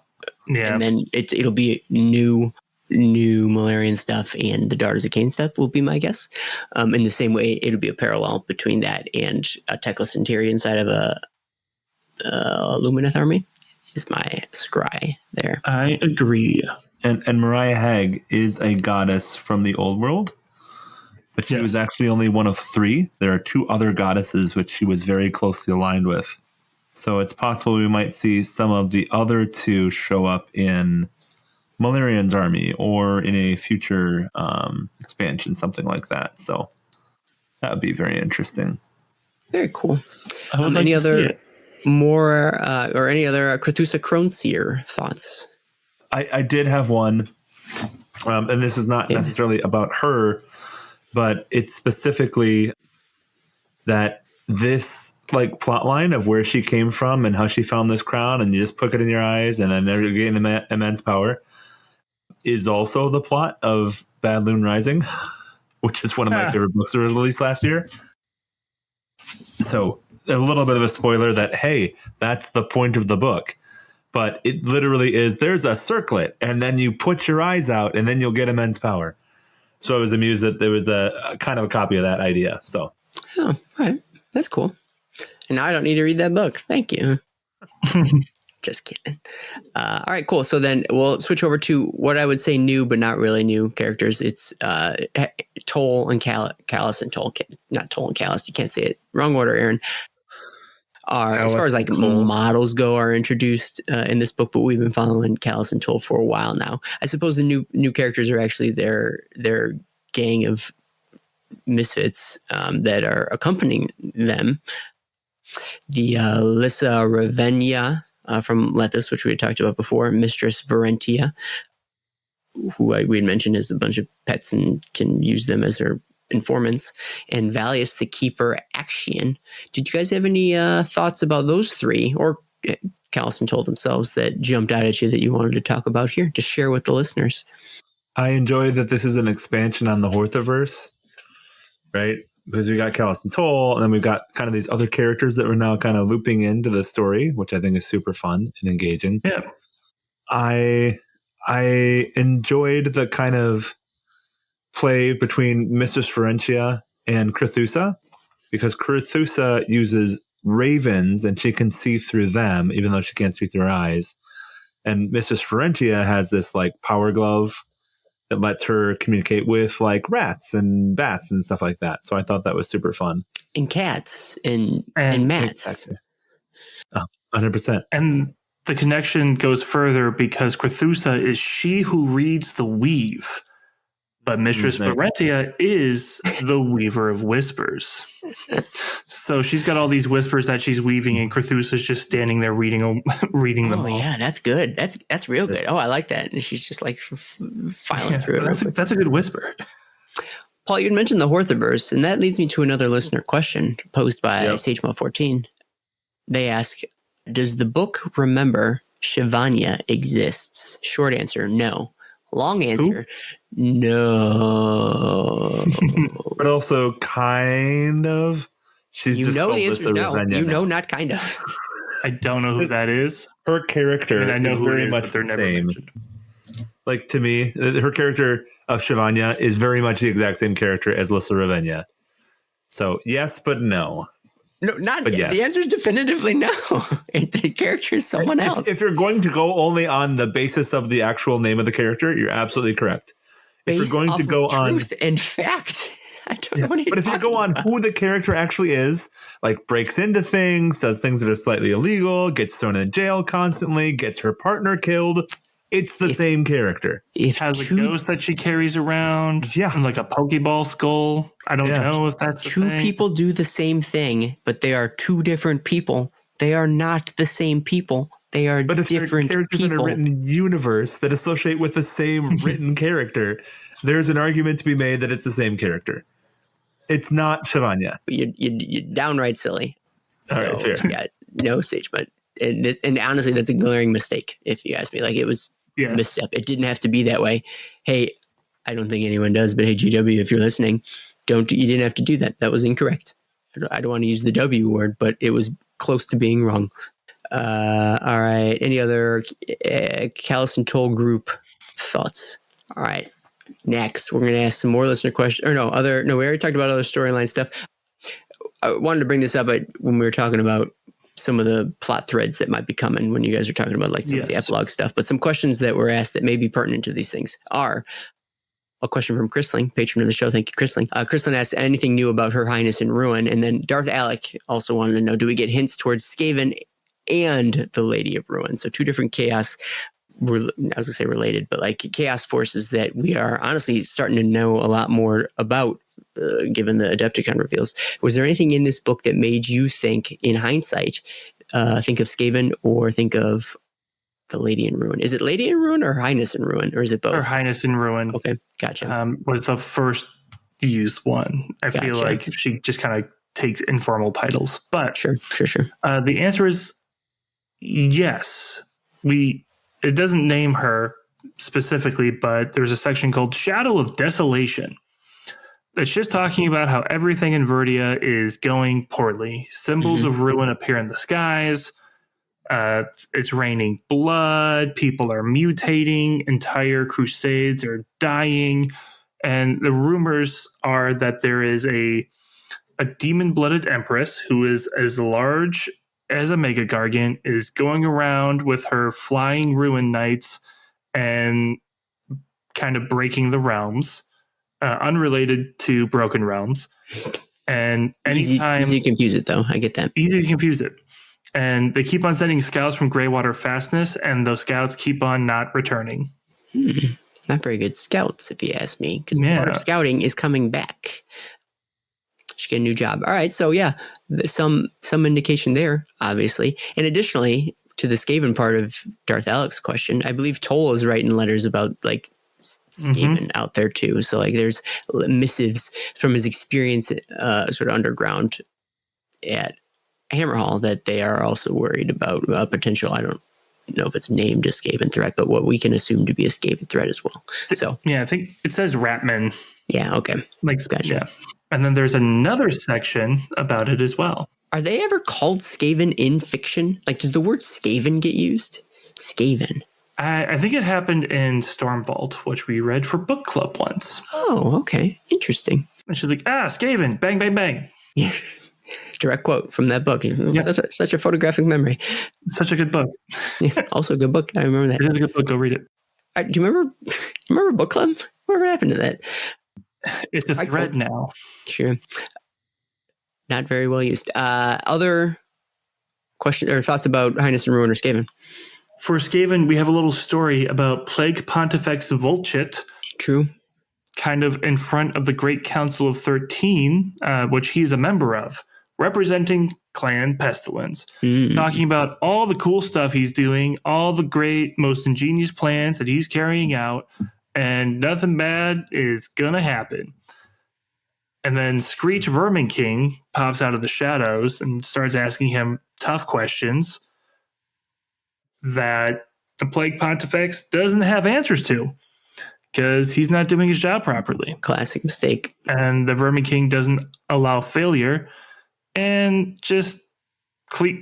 Yeah, and then it'll be new Malarian stuff, and the Daughters of Cain stuff will be my guess. In the same way, it'll be a parallel between that and a Teclis Interior inside of a Lumineth army is my scry there. I agree. And Mariah Hag is a goddess from the old world, but she was actually only one of 3. There are 2 other goddesses which she was very closely aligned with. So it's possible we might see some of the other 2 show up in Malarian's army or in a future expansion, something like that. So that would be very interesting. Very cool. Any other more or any other Crethusa Crone Seer thoughts? I did have one, and this is not necessarily about her, but it's specifically that this like plot line of where she came from and how she found this crown and you just put it in your eyes and then you gain immense power is also the plot of Bad Loon Rising, which is one of my favorite books released last year. So a little bit of a spoiler that, hey, that's the point of the book. But it literally is, there's a circlet, and then you put your eyes out, and then you'll get immense power. So I was amused that there was a kind of a copy of that idea. So Oh, all right. That's cool. And now I don't need to read that book. Thank you. Just kidding. All right, cool. So then we'll switch over to what I would say new, but not really new characters. It's Toll and Callus and Toll. Not Toll and Callus. You can't say it. Wrong order, Aaron. As far as like models go, are introduced in this book, but we've been following Callus and Toll for a while now. I suppose the new characters are actually their gang of misfits that are accompanying them. The Lissa Ravenna from Lethis, which we had talked about before, Mistress Varentia, who we had mentioned is a bunch of pets and can use them as their informants, and Valius the Keeper Axion. Did you guys have any thoughts about those three, or Callus and Toll themselves, that jumped out at you that you wanted to talk about here to share with the listeners? I enjoy that this is an expansion on the Horthaverse, right? Because we got Callus and Toll, and then we've got kind of these other characters that we're now kind of looping into the story, which I think is super fun and engaging. Yeah. I enjoyed the kind of play between Mistress Varentia and Crethusa, because Crethusa uses ravens and she can see through them, even though she can't see through her eyes. And Mistress Varentia has this like power glove that lets her communicate with like rats and bats and stuff like that. So I thought that was super fun. And cats and mats. Exactly. Oh, 100%. And the connection goes further because Crethusa is she who reads the weave, but Mistress Varentia is the Weaver of Whispers. So she's got all these whispers that she's weaving, and Crethusa's just standing there reading them all. Oh yeah, that's good. That's real good. Oh, I like that. And she's just like filing through it. That's a good whisper. Paul, you mentioned the Horthaverse, and that leads me to another listener question posed by SageMo14. They ask, does the book remember Shivanya exists? Short answer, no. Long answer, no. But also kind of. She's you just know the answer is no. Ravenna You now. know, not kind of. I don't know who that is. Her character I know is who very it is, much but they're the never same. mentioned. Like, to me, her character of Shivanya is very much the exact same character as Lissa Ravenna. So, yes, but no. No, not But yet. yes. The answer is definitively no. The character is someone else. If you're going to go only on the basis of the actual name of the character, you're absolutely correct. If you're going to go on truth and fact, I don't know what you're but if you go on who the character actually is, like breaks into things, does things that are slightly illegal, gets thrown in jail constantly, gets her partner killed, it's the same character. If Has a ghost that she carries around, and like a Pokeball skull. I don't know if that's two people do the same thing, but they are two different people. They are not the same people. They are But if there are different characters people. in a written universe that associate with the same written character, there's an argument to be made that it's the same character. It's not Shivanya. You're downright silly. All right, fair. Yeah, no Sage, but and honestly, that's a glaring mistake. If you ask me, like it was a misstep. It didn't have to be that way. Hey, I don't think anyone does, but hey, GW, if you're listening, you didn't have to do that. That was incorrect. I don't want to use the W word, but it was close to being wrong. All right. Any other Callus and Toll group thoughts? All right. Next, we're going to ask some more listener questions. Or no, we already talked about other storyline stuff. I wanted to bring this up when we were talking about some of the plot threads that might be coming when you guys are talking about like some of the epilogue stuff. But some questions that were asked that may be pertinent to these things are a question from Chrisling, patron of the show. Thank you, Chrisling. Chrisling asks anything new about Her Highness in Ruin. And then Darth Alec also wanted to know, do we get hints towards Skaven and the Lady of Ruin? So two different chaos, I was going to say related, but like chaos forces that we are honestly starting to know a lot more about, given the Adepticon reveals. Was there anything in this book that made you think, in hindsight, think of Skaven or think of the Lady in Ruin? Is it Lady in Ruin or Highness in Ruin, or is it both? Her Highness in Ruin. Okay, gotcha. Was the first used one. I feel like she just kind of takes informal titles, but sure. The answer is yes. It doesn't name her specifically, but there's a section called Shadow of Desolation. It's just talking about how everything in Verdia is going poorly. Symbols of ruin appear in the skies. It's raining blood. People are mutating. Entire crusades are dying. And the rumors are that there is a a demon-blooded empress who is as large as a mega gargant is going around with her flying ruin knights and kind of breaking the realms, unrelated to Broken Realms. And anytime easy to confuse it, though. I get that. Easy to confuse it. And they keep on sending scouts from Greywater Fastness, and those scouts keep on not returning. Not very good scouts, if you ask me, because Yeah. part of scouting is coming back. Should get a new job. All right, so yeah, some indication there, obviously. And additionally, to the Skaven part of Darth Alec's question, I believe Toll is writing letters about like Skaven out there too. So like there's missives from his experience sort of underground at Hammerhall that they are also worried about a potential, I don't know if it's named a Skaven threat, but what we can assume to be a Skaven threat as well. So yeah, I think it says Ratman. Yeah, okay. Like, Gotcha. yeah. And then there's another section about it as well. Are they ever called Skaven in fiction? Like, does the word Skaven get used? Skaven. I think it happened in Stormbolt, which we read for book club once. Oh, okay. Interesting. And she's like, Skaven, bang, bang, bang. Yeah. Direct quote from that book. Such a photographic memory. Such a good book. Yeah, also a good book. I remember that. It is a good book. Go read it. Do you remember book club? Whatever happened to that? It's a thread now. Sure. Not very well used. Other question or thoughts about Highness and Ruin or Skaven? For Skaven, we have a little story about Plague Pontifex Volchit. True. Kind of in front of the Great Council of 13, which he's a member of, representing Clan Pestilence, talking about all the cool stuff he's doing, all the great, most ingenious plans that he's carrying out, and nothing bad is going to happen. And then Screech Vermin King pops out of the shadows and starts asking him tough questions that the Plague Pontifex doesn't have answers to because he's not doing his job properly. Classic mistake. And the Vermin King doesn't allow failure and just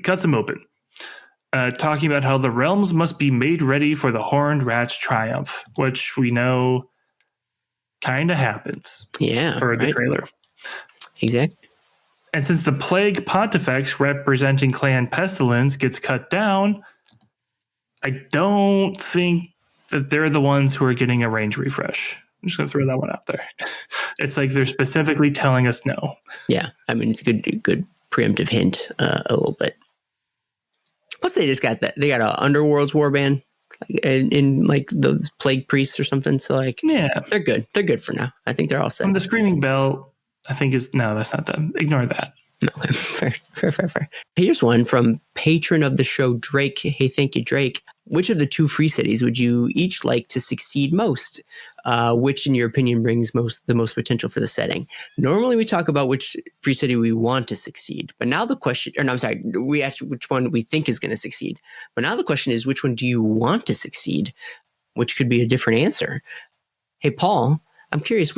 cuts him open. Talking about how the realms must be made ready for the Horned Rat's triumph, which we know kind of happens. Yeah. For the trailer. Exactly. And since the Plague Pontifex representing Clan Pestilence gets cut down, I don't think that they're the ones who are getting a range refresh. I'm just going to throw that one out there. It's like they're specifically telling us no. Yeah. I mean, it's a good preemptive hint a little bit. Plus, they just got that. They got a Underworld's warband in like those plague priests or something. So like, yeah, they're good. They're good for now. I think they're all set. And the Screaming Bell, I think no, that's not them. Ignore that. No, fair. Here's one from patron of the show, Drake. Hey, thank you, Drake. Which of the two free cities would you each like to succeed most? Which, in your opinion, brings the most potential for the setting? Normally, we talk about which free city we want to succeed. But now the question, we asked which one we think is going to succeed. But now the question is, which one do you want to succeed? Which could be a different answer. Hey, Paul, I'm curious,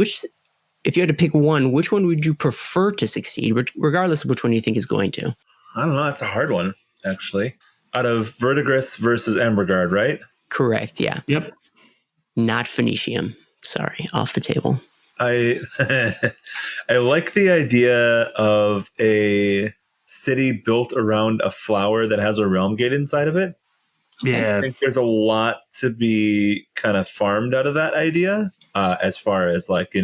if you had to pick one, which one would you prefer to succeed, regardless of which one you think is going to? I don't know. That's a hard one, actually. Out of Verdigris versus Amberguard, right? Correct, yeah. Yep. Not Phoenicium. Sorry, off the table. I like the idea of a city built around a flower that has a realm gate inside of it. Yeah. I think there's a lot to be kind of farmed out of that idea, as far as like,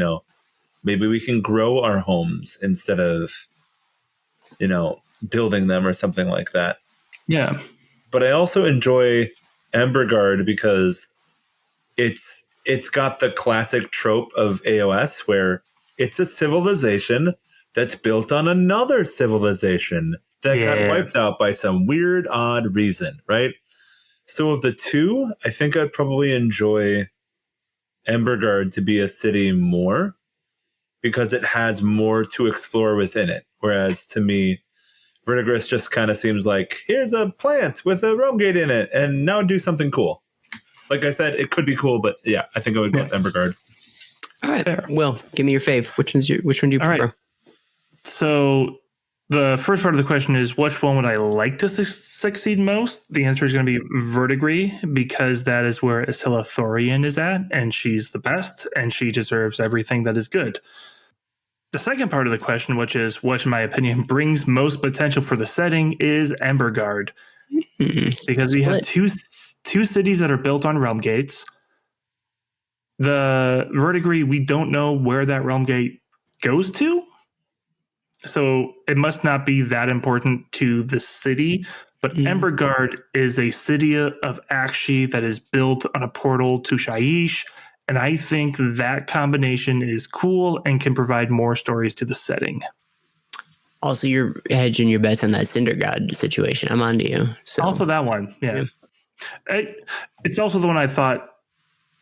maybe we can grow our homes instead of, building them or something like that. Yeah. But I also enjoy Amberguard because it's got the classic trope of AOS where it's a civilization that's built on another civilization that got wiped out by some weird, odd reason, right? So of the two, I think I'd probably enjoy Amberguard to be a city more because it has more to explore within it. Whereas to me, Verdigris just kind of seems like, here's a plant with a realm gate in it, and now do something cool. Like I said, it could be cool, but yeah, I think I would go with Amberguard. All right. Fair. Will, give me your fave. Which one do you prefer? Right. So the first part of the question is, which one would I like to succeed most? The answer is going to be Verdigris, because that is where Isilla Thorian is at, and she's the best, and she deserves everything that is good. The second part of the question, which is what, in my opinion, brings most potential for the setting, is Emberguard. Because we have two cities that are built on realm gates. The verdigris, we don't know where that realm gate goes to. So it must not be that important to the city. But Emberguard is a city of Akshi that is built on a portal to Shaiish. And I think that combination is cool and can provide more stories to the setting. Also, you're hedging your bets on that Cinder God situation. I'm on to you. So. Also that one, yeah. It's also the one I thought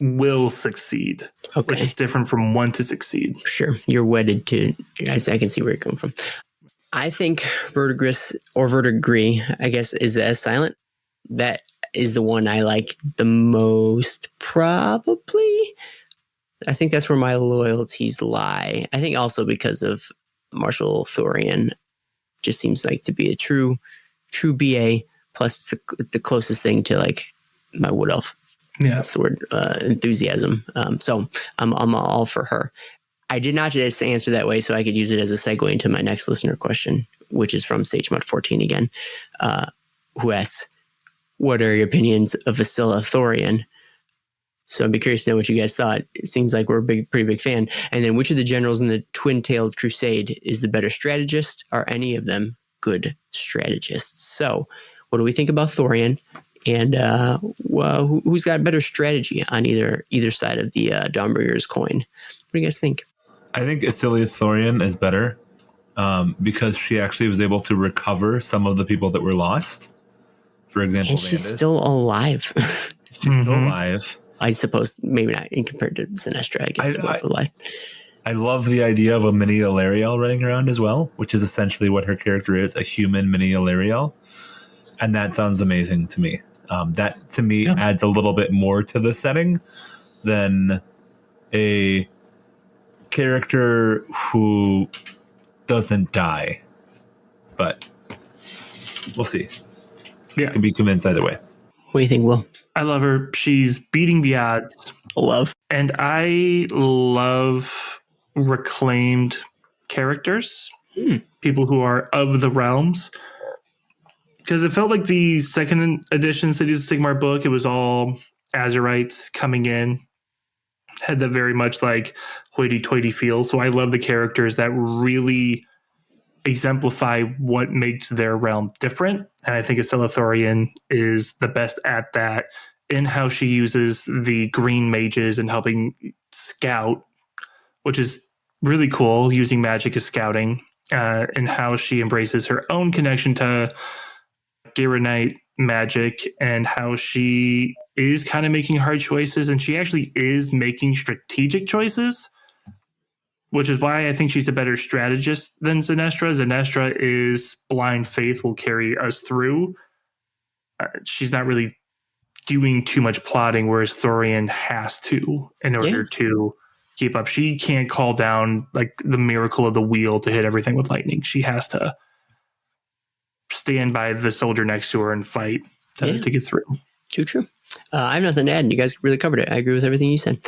will succeed, which is different from one to succeed. Sure. You're wedded to... I can see where you're coming from. I think verdigris, or verdigris, I guess, is the S silent. That is the one I like the most, probably. I think that's where my loyalties lie. I think also because of Marshall Thorian. Just seems like to be a true BA, plus the closest thing to like my wood elf. Yeah, that's the word, enthusiasm. So I'm all for her. I did not just answer that way so I could use it as a segue into my next listener question, which is from SageMud14 again, who asks, what are your opinions of Vasilla Thorian? So I'd be curious to know what you guys thought. It seems like we're a pretty big fan. And then which of the generals in the Twin-Tailed Crusade is the better strategist? Are any of them good strategists? So what do we think about Thorian? And who's got better strategy on either side of the Dawnbringers coin? What do you guys think? I think Asilia Thorian is better because she actually was able to recover some of the people that were lost. For example, and she's still alive. She's still alive. I suppose maybe not in compared to Sinestra. I guess they're both alive. I love the idea of a mini Ilariel running around as well, which is essentially what her character is, a human mini Ilariel. And that sounds amazing to me. That, to me, adds a little bit more to the setting than a character who doesn't die. But we'll see. Yeah. Can be convinced either way. What do you think, Will? I love her. She's beating the odds. Love. And I love reclaimed characters, people who are of the realms. Because it felt like the second edition Cities of Sigmar book, it was all Azurites coming in. Had that very much like hoity-toity feel. So I love the characters that really exemplify what makes their realm different. And I think Asilia Thorian is the best at that in how she uses the green mages and helping scout, which is really cool, using magic as scouting, and how she embraces her own connection to Giranite magic and how she is kind of making hard choices, and she actually is making strategic choices, which is why I think she's a better strategist than Sinestra. Sinestra is blind faith will carry us through. She's not really doing too much plotting, whereas Thorian has to in order to keep up. She can't call down like the miracle of the wheel to hit everything with lightning. She has to stand by the soldier next to her and fight to get through. True. I have nothing to add. You guys really covered it. I agree with everything you said.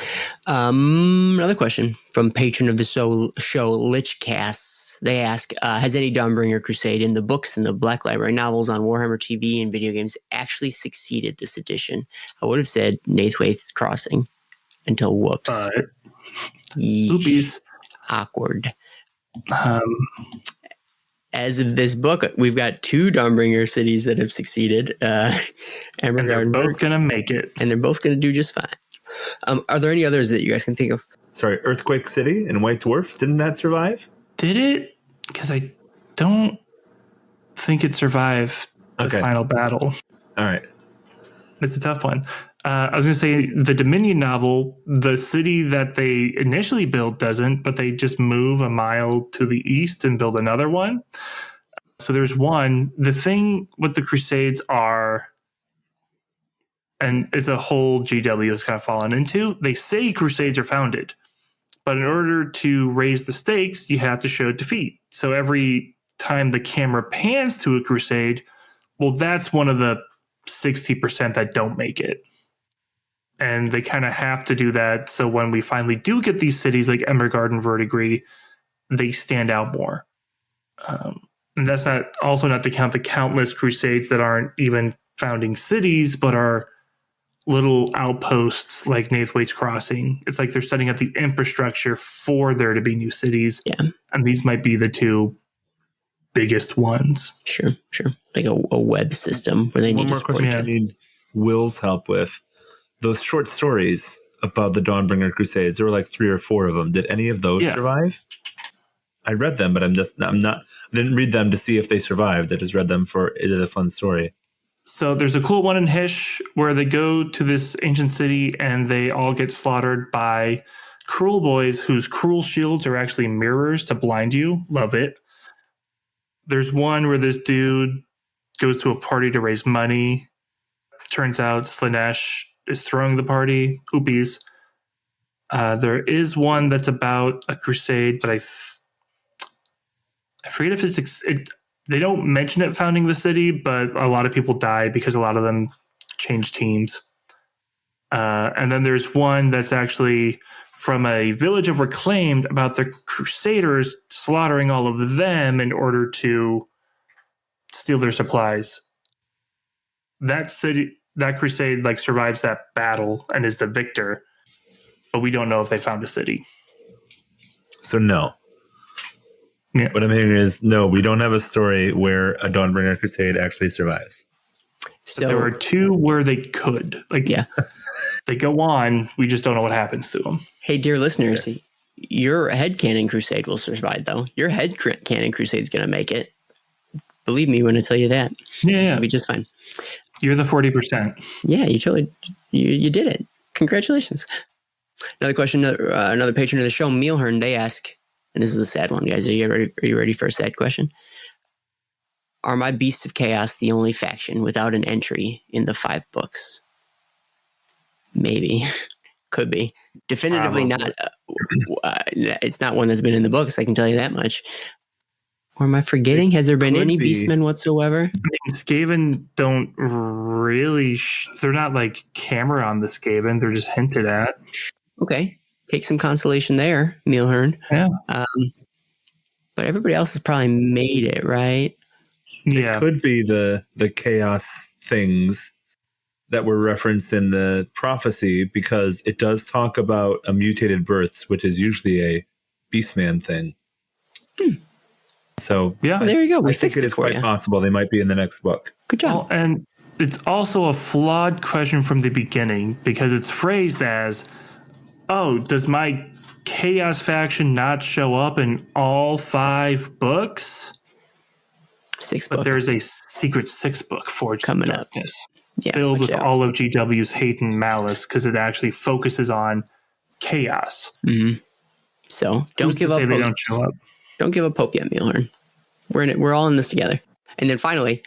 Another question from patron of the show, Lichcasts. They ask, has any Dawnbringer Crusade in the books and the Black Library novels on Warhammer TV and video games actually succeeded this edition? I would have said Nathwaite's Crossing until whoops. Oopies. Awkward. As of this book, we've got 2 Dawnbringer cities that have succeeded. And they're both going to make it. And they're both going to do just fine. Are there any others that you guys can think of? Sorry, Earthquake City and White Dwarf, didn't that survive? Did it? Because I don't think it survived the final battle. All right. It's a tough one. I was going to say the Dominion novel, the city that they initially built doesn't, but they just move a mile to the east and build another one. So there's one. The thing with the Crusades are, and it's a whole GW has kind of fallen into, they say Crusades are founded, but in order to raise the stakes, you have to show defeat. So every time the camera pans to a Crusade, well, that's one of the 60% that don't make it. And they kind of have to do that. So when we finally do get these cities like Emberguard and Verdigris, they stand out more. And that's not to count the countless crusades that aren't even founding cities, but are little outposts like Nathwaite's Crossing. It's like they're setting up the infrastructure for there to be new cities. Yeah. And these might be the two biggest ones. Sure. Like a web system where they need One to more support question each I need Will's help with. Those short stories about the Dawnbringer Crusades, there were like 3 or 4 of them. Did any of those survive? I read them, but I didn't read them to see if they survived. I just read them for it is a fun story. So there's a cool one in Hish where they go to this ancient city and they all get slaughtered by cruel boys whose cruel shields are actually mirrors to blind you. Love it. There's one where this dude goes to a party to raise money. Turns out Slanesh is throwing the party. Oopies. There is one that's about a crusade, but I forget if they don't mention it founding the city, but a lot of people die because a lot of them change teams. And then there's one that's actually from a village of Reclaimed about the Crusaders slaughtering all of them in order to steal their supplies. That crusade like survives that battle and is the victor, but we don't know if they found a city. So no. Yeah. What I'm hearing is no, we don't have a story where a Dawnbringer Crusade actually survives. So but there are 2 where they could. They go on. We just don't know what happens to them. Hey, dear listeners, your headcanon crusade will survive, though. Your headcanon crusade is going to make it. Believe me when I tell you that. Yeah. It'll be just fine. You're the 40%. Yeah, you totally, you did it. Congratulations. Another question, another patron of the show, Mealhern, they ask, and this is a sad one, guys. Are you ready for a sad question? Are my Beasts of Chaos the only faction without an entry in the 5 books? Maybe. Could be. Definitively not. It's not one that's been in the books, I can tell you that much. Or am I forgetting? Has there been any Beastmen whatsoever? I mean, Skaven don't really... they're not like camera on the Skaven. They're just hinted at. Okay. Take some consolation there, Mealhern. Yeah. But everybody else has probably made it, right? Yeah. It could be the chaos things that were referenced in the prophecy, because it does talk about a mutated births, which is usually a Beastman thing. So yeah, well, there you go. We I fixed think it is for quite you. possible they might be in the next book. Good job. Well, and it's also a flawed question from the beginning because it's phrased as, oh, does my Chaos faction not show up in all 5 books? 6 But book. there's a secret 6th book Forged Coming in up. Darkness, Yeah, filled with watch out. all of GW's hate and malice because it actually focuses on chaos. Mm-hmm. So don't Who's give to up say they hope. don't show up. Don't give up hope yet, Mealhorn. We're in it. We're all in this together. And then finally,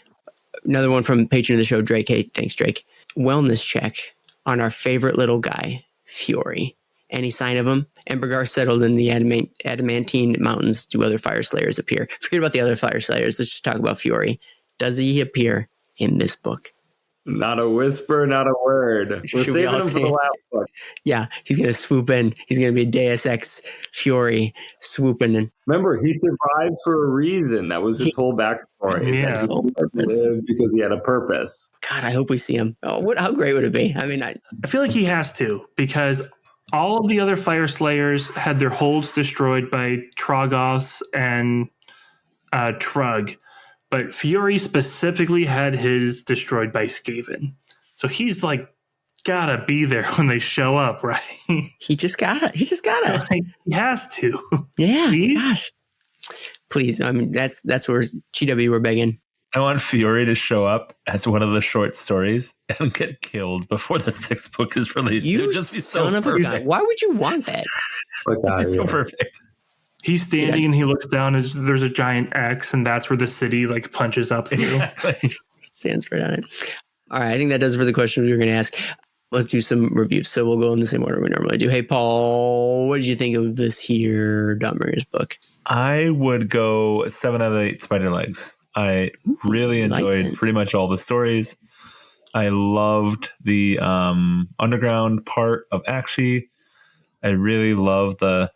another one from patron of the show, Drake. Hey, thanks, Drake. Wellness check on our favorite little guy, Fiori. Any sign of him? Embergar settled in the Adamantine Mountains. Do other Fire Slayers appear? Forget about the other Fire Slayers. Let's just talk about Fiori. Does he appear in this book? Not a whisper, not a word. We're Should we saving all him for say the it? last book. Yeah, he's going to swoop in. He's going to be Deus Ex Fiori swooping in. Remember, he survived for a reason. That was his whole backstory. Yeah. He lived because he had a purpose. God, I hope we see him. Oh, how great would it be? I mean, I feel like he has to because all of the other Fire Slayers had their holds destroyed by Trogoths and Trug, but Fiori specifically had his destroyed by Skaven. So he's like gotta be there when they show up, right? he just gotta. He has to. Yeah, Please? gosh. Please. I mean, that's where GW we're begging. I want Fiori to show up as one of the short stories and get killed before the 6th book is released. It You would just be son so of a perfect. gun. Why would you want that? Like, It'd be so perfect. He's standing and he looks down as there's a giant X, and that's where the city like punches up through. Exactly. Stands right on it. All right, I think that does it for the questions we were going to ask. Let's do some reviews. So we'll go in the same order we normally do. Hey, Paul, what did you think of this here Dawnbringers book? I would go 7 out of 8 spider legs. I really enjoyed pretty much all the stories. I loved the underground part of Akshi. I really love the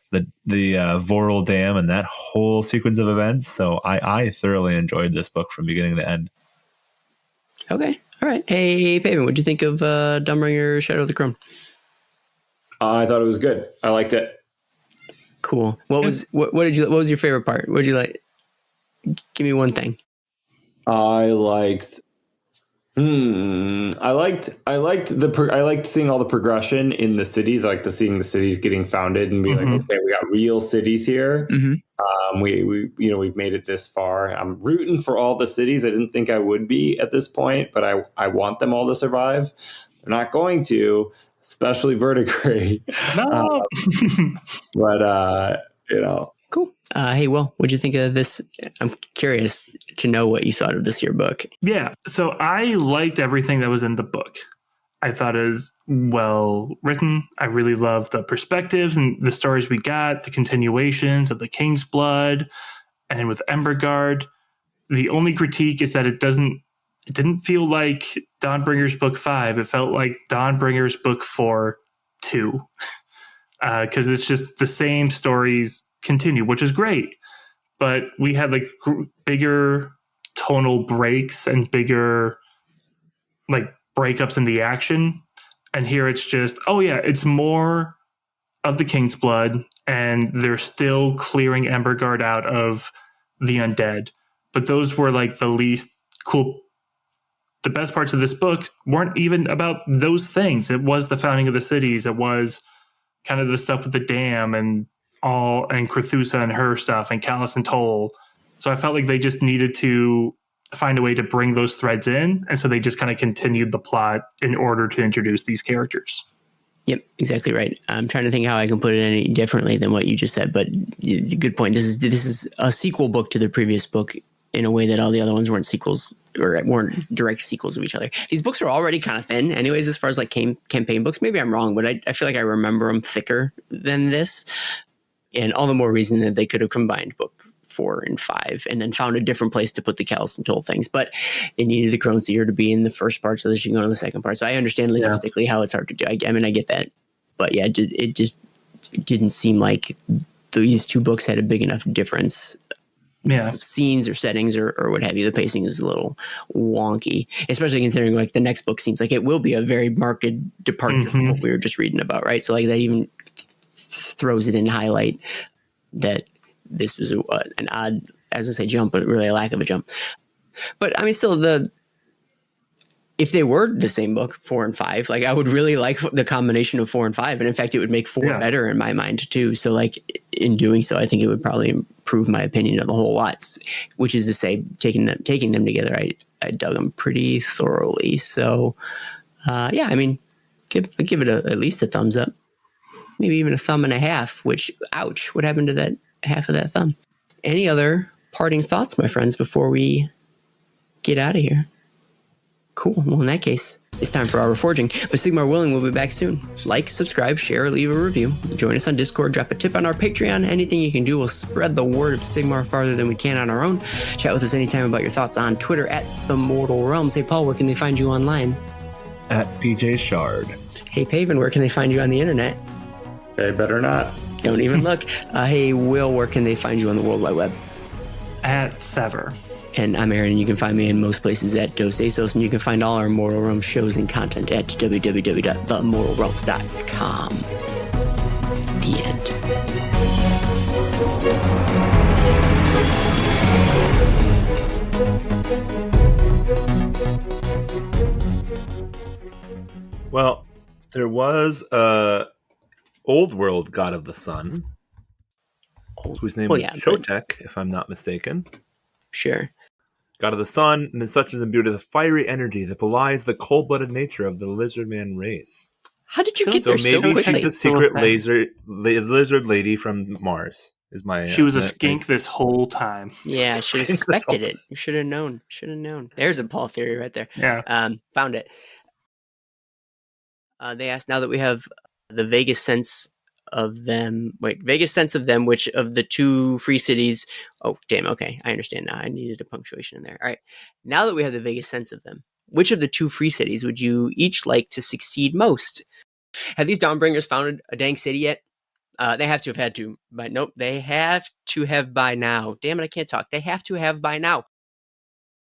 Voral Dam and that whole sequence of events. So I thoroughly enjoyed this book from beginning to end. Okay. All right. Hey, Pavin, what'd you think of Dawnbringers Shadow of the Crone? I thought it was good. I liked it. Cool. What was your favorite part? What did you like? Give me one thing. I liked seeing all the progression in the cities. I liked seeing the cities getting founded and be like, okay, we got real cities here. We've made it this far. I'm rooting for all the cities. I didn't think I would be at this point, but I want them all to survive. They're not going to, especially Verdigris. No. Cool. Hey, Will, what'd you think of this? I'm curious to know what you thought of this year book. Yeah. So I liked everything that was in the book. I thought it was well written. I really loved the perspectives and the stories we got, the continuations of the King's Blood and with Emberguard. The only critique is that it didn't feel like Dawnbringers Book 5. It felt like Dawnbringers Book 4 2. Because it's just the same stories continue, which is great. But we had like bigger tonal breaks and bigger like breakups in the action. And here it's just, it's more of the King's Blood, and they're still clearing Emberguard out of the undead. But those were like the least cool. The best parts of this book weren't even about those things. It was the founding of the cities. It was kind of the stuff with the dam and Crethusa and her stuff and Callus and Toll. So I felt like they just needed to find a way to bring those threads in. And so they just kind of continued the plot in order to introduce these characters. Yep, exactly right. I'm trying to think how I can put it any differently than what you just said, but good point. This is a sequel book to the previous book in a way that all the other ones weren't sequels or weren't direct sequels of each other. These books are already kind of thin anyways, as far as like campaign books. Maybe I'm wrong, but I feel like I remember them thicker than this. And all the more reason that they could have combined book 4 and 5 and then found a different place to put the Callus and Toll things. But they needed the Crone Seer to be in the first part so that she can go to the second part. So I understand logistically how it's hard to do. I mean, I get that. But yeah, it just didn't seem like these two books had a big enough difference. Yeah, Scenes or settings or what have you. The pacing is a little wonky, especially considering like the next book seems like it will be a very marked departure from what we were just reading about, right? So like that even throws it in highlight that this was an odd, as I say, jump, but really a lack of a jump. But I mean, still if they were the same book, 4 and 5, like I would really like the combination of 4 and 5. And in fact, it would make 4 better in my mind too. So like in doing so, I think it would probably improve my opinion of the whole lot, which is to say taking them together, I dug them pretty thoroughly. So I mean, give it at least a thumbs up, maybe even a thumb and a half, which, ouch, what happened to that half of that thumb? Any other parting thoughts, my friends, before we get out of here? Cool. Well, in that case, it's time for our reforging. But Sigmar willing, we'll be back soon. Like, subscribe, share, leave a review. Join us on Discord. Drop a tip on our Patreon. Anything you can do will spread the word of Sigmar farther than we can on our own. Chat with us anytime about your thoughts on Twitter at The Mortal Realms. Hey, Paul, where can they find you online? At PJ Shard. Hey, Pavin, where can they find you on the internet? They better not. Don't even look. Hey, Will, where can they find you on the World Wide Web? At Sever. And I'm Aaron, and you can find me in most places at Dos Asos, and you can find all our Mortal Realms shows and content at www.themortalrealms.com. The end. Well, there was a old world god of the sun, whose name was Shotek, if I'm not mistaken. Sure. God of the sun, and as such is imbued with a fiery energy that belies the cold-blooded nature of the lizard man race. How did you get there so quickly? So maybe she's a secret lizard lady from Mars. She was a skink this whole time. Yeah, I should have suspected it. You should have known. There's a Paul theory right there. Yeah. Found it. They asked, now that we have the vaguest sense of them, which of the two free cities, oh damn, okay, I understand now, I needed a punctuation in there. All right, now that we have the vaguest sense of them, which of the two free cities would you each like to succeed most? Have these Dawnbringers founded a dang city yet? They have to have had to, but nope. They have to have by now. Damn it, I can't talk. They have to have by now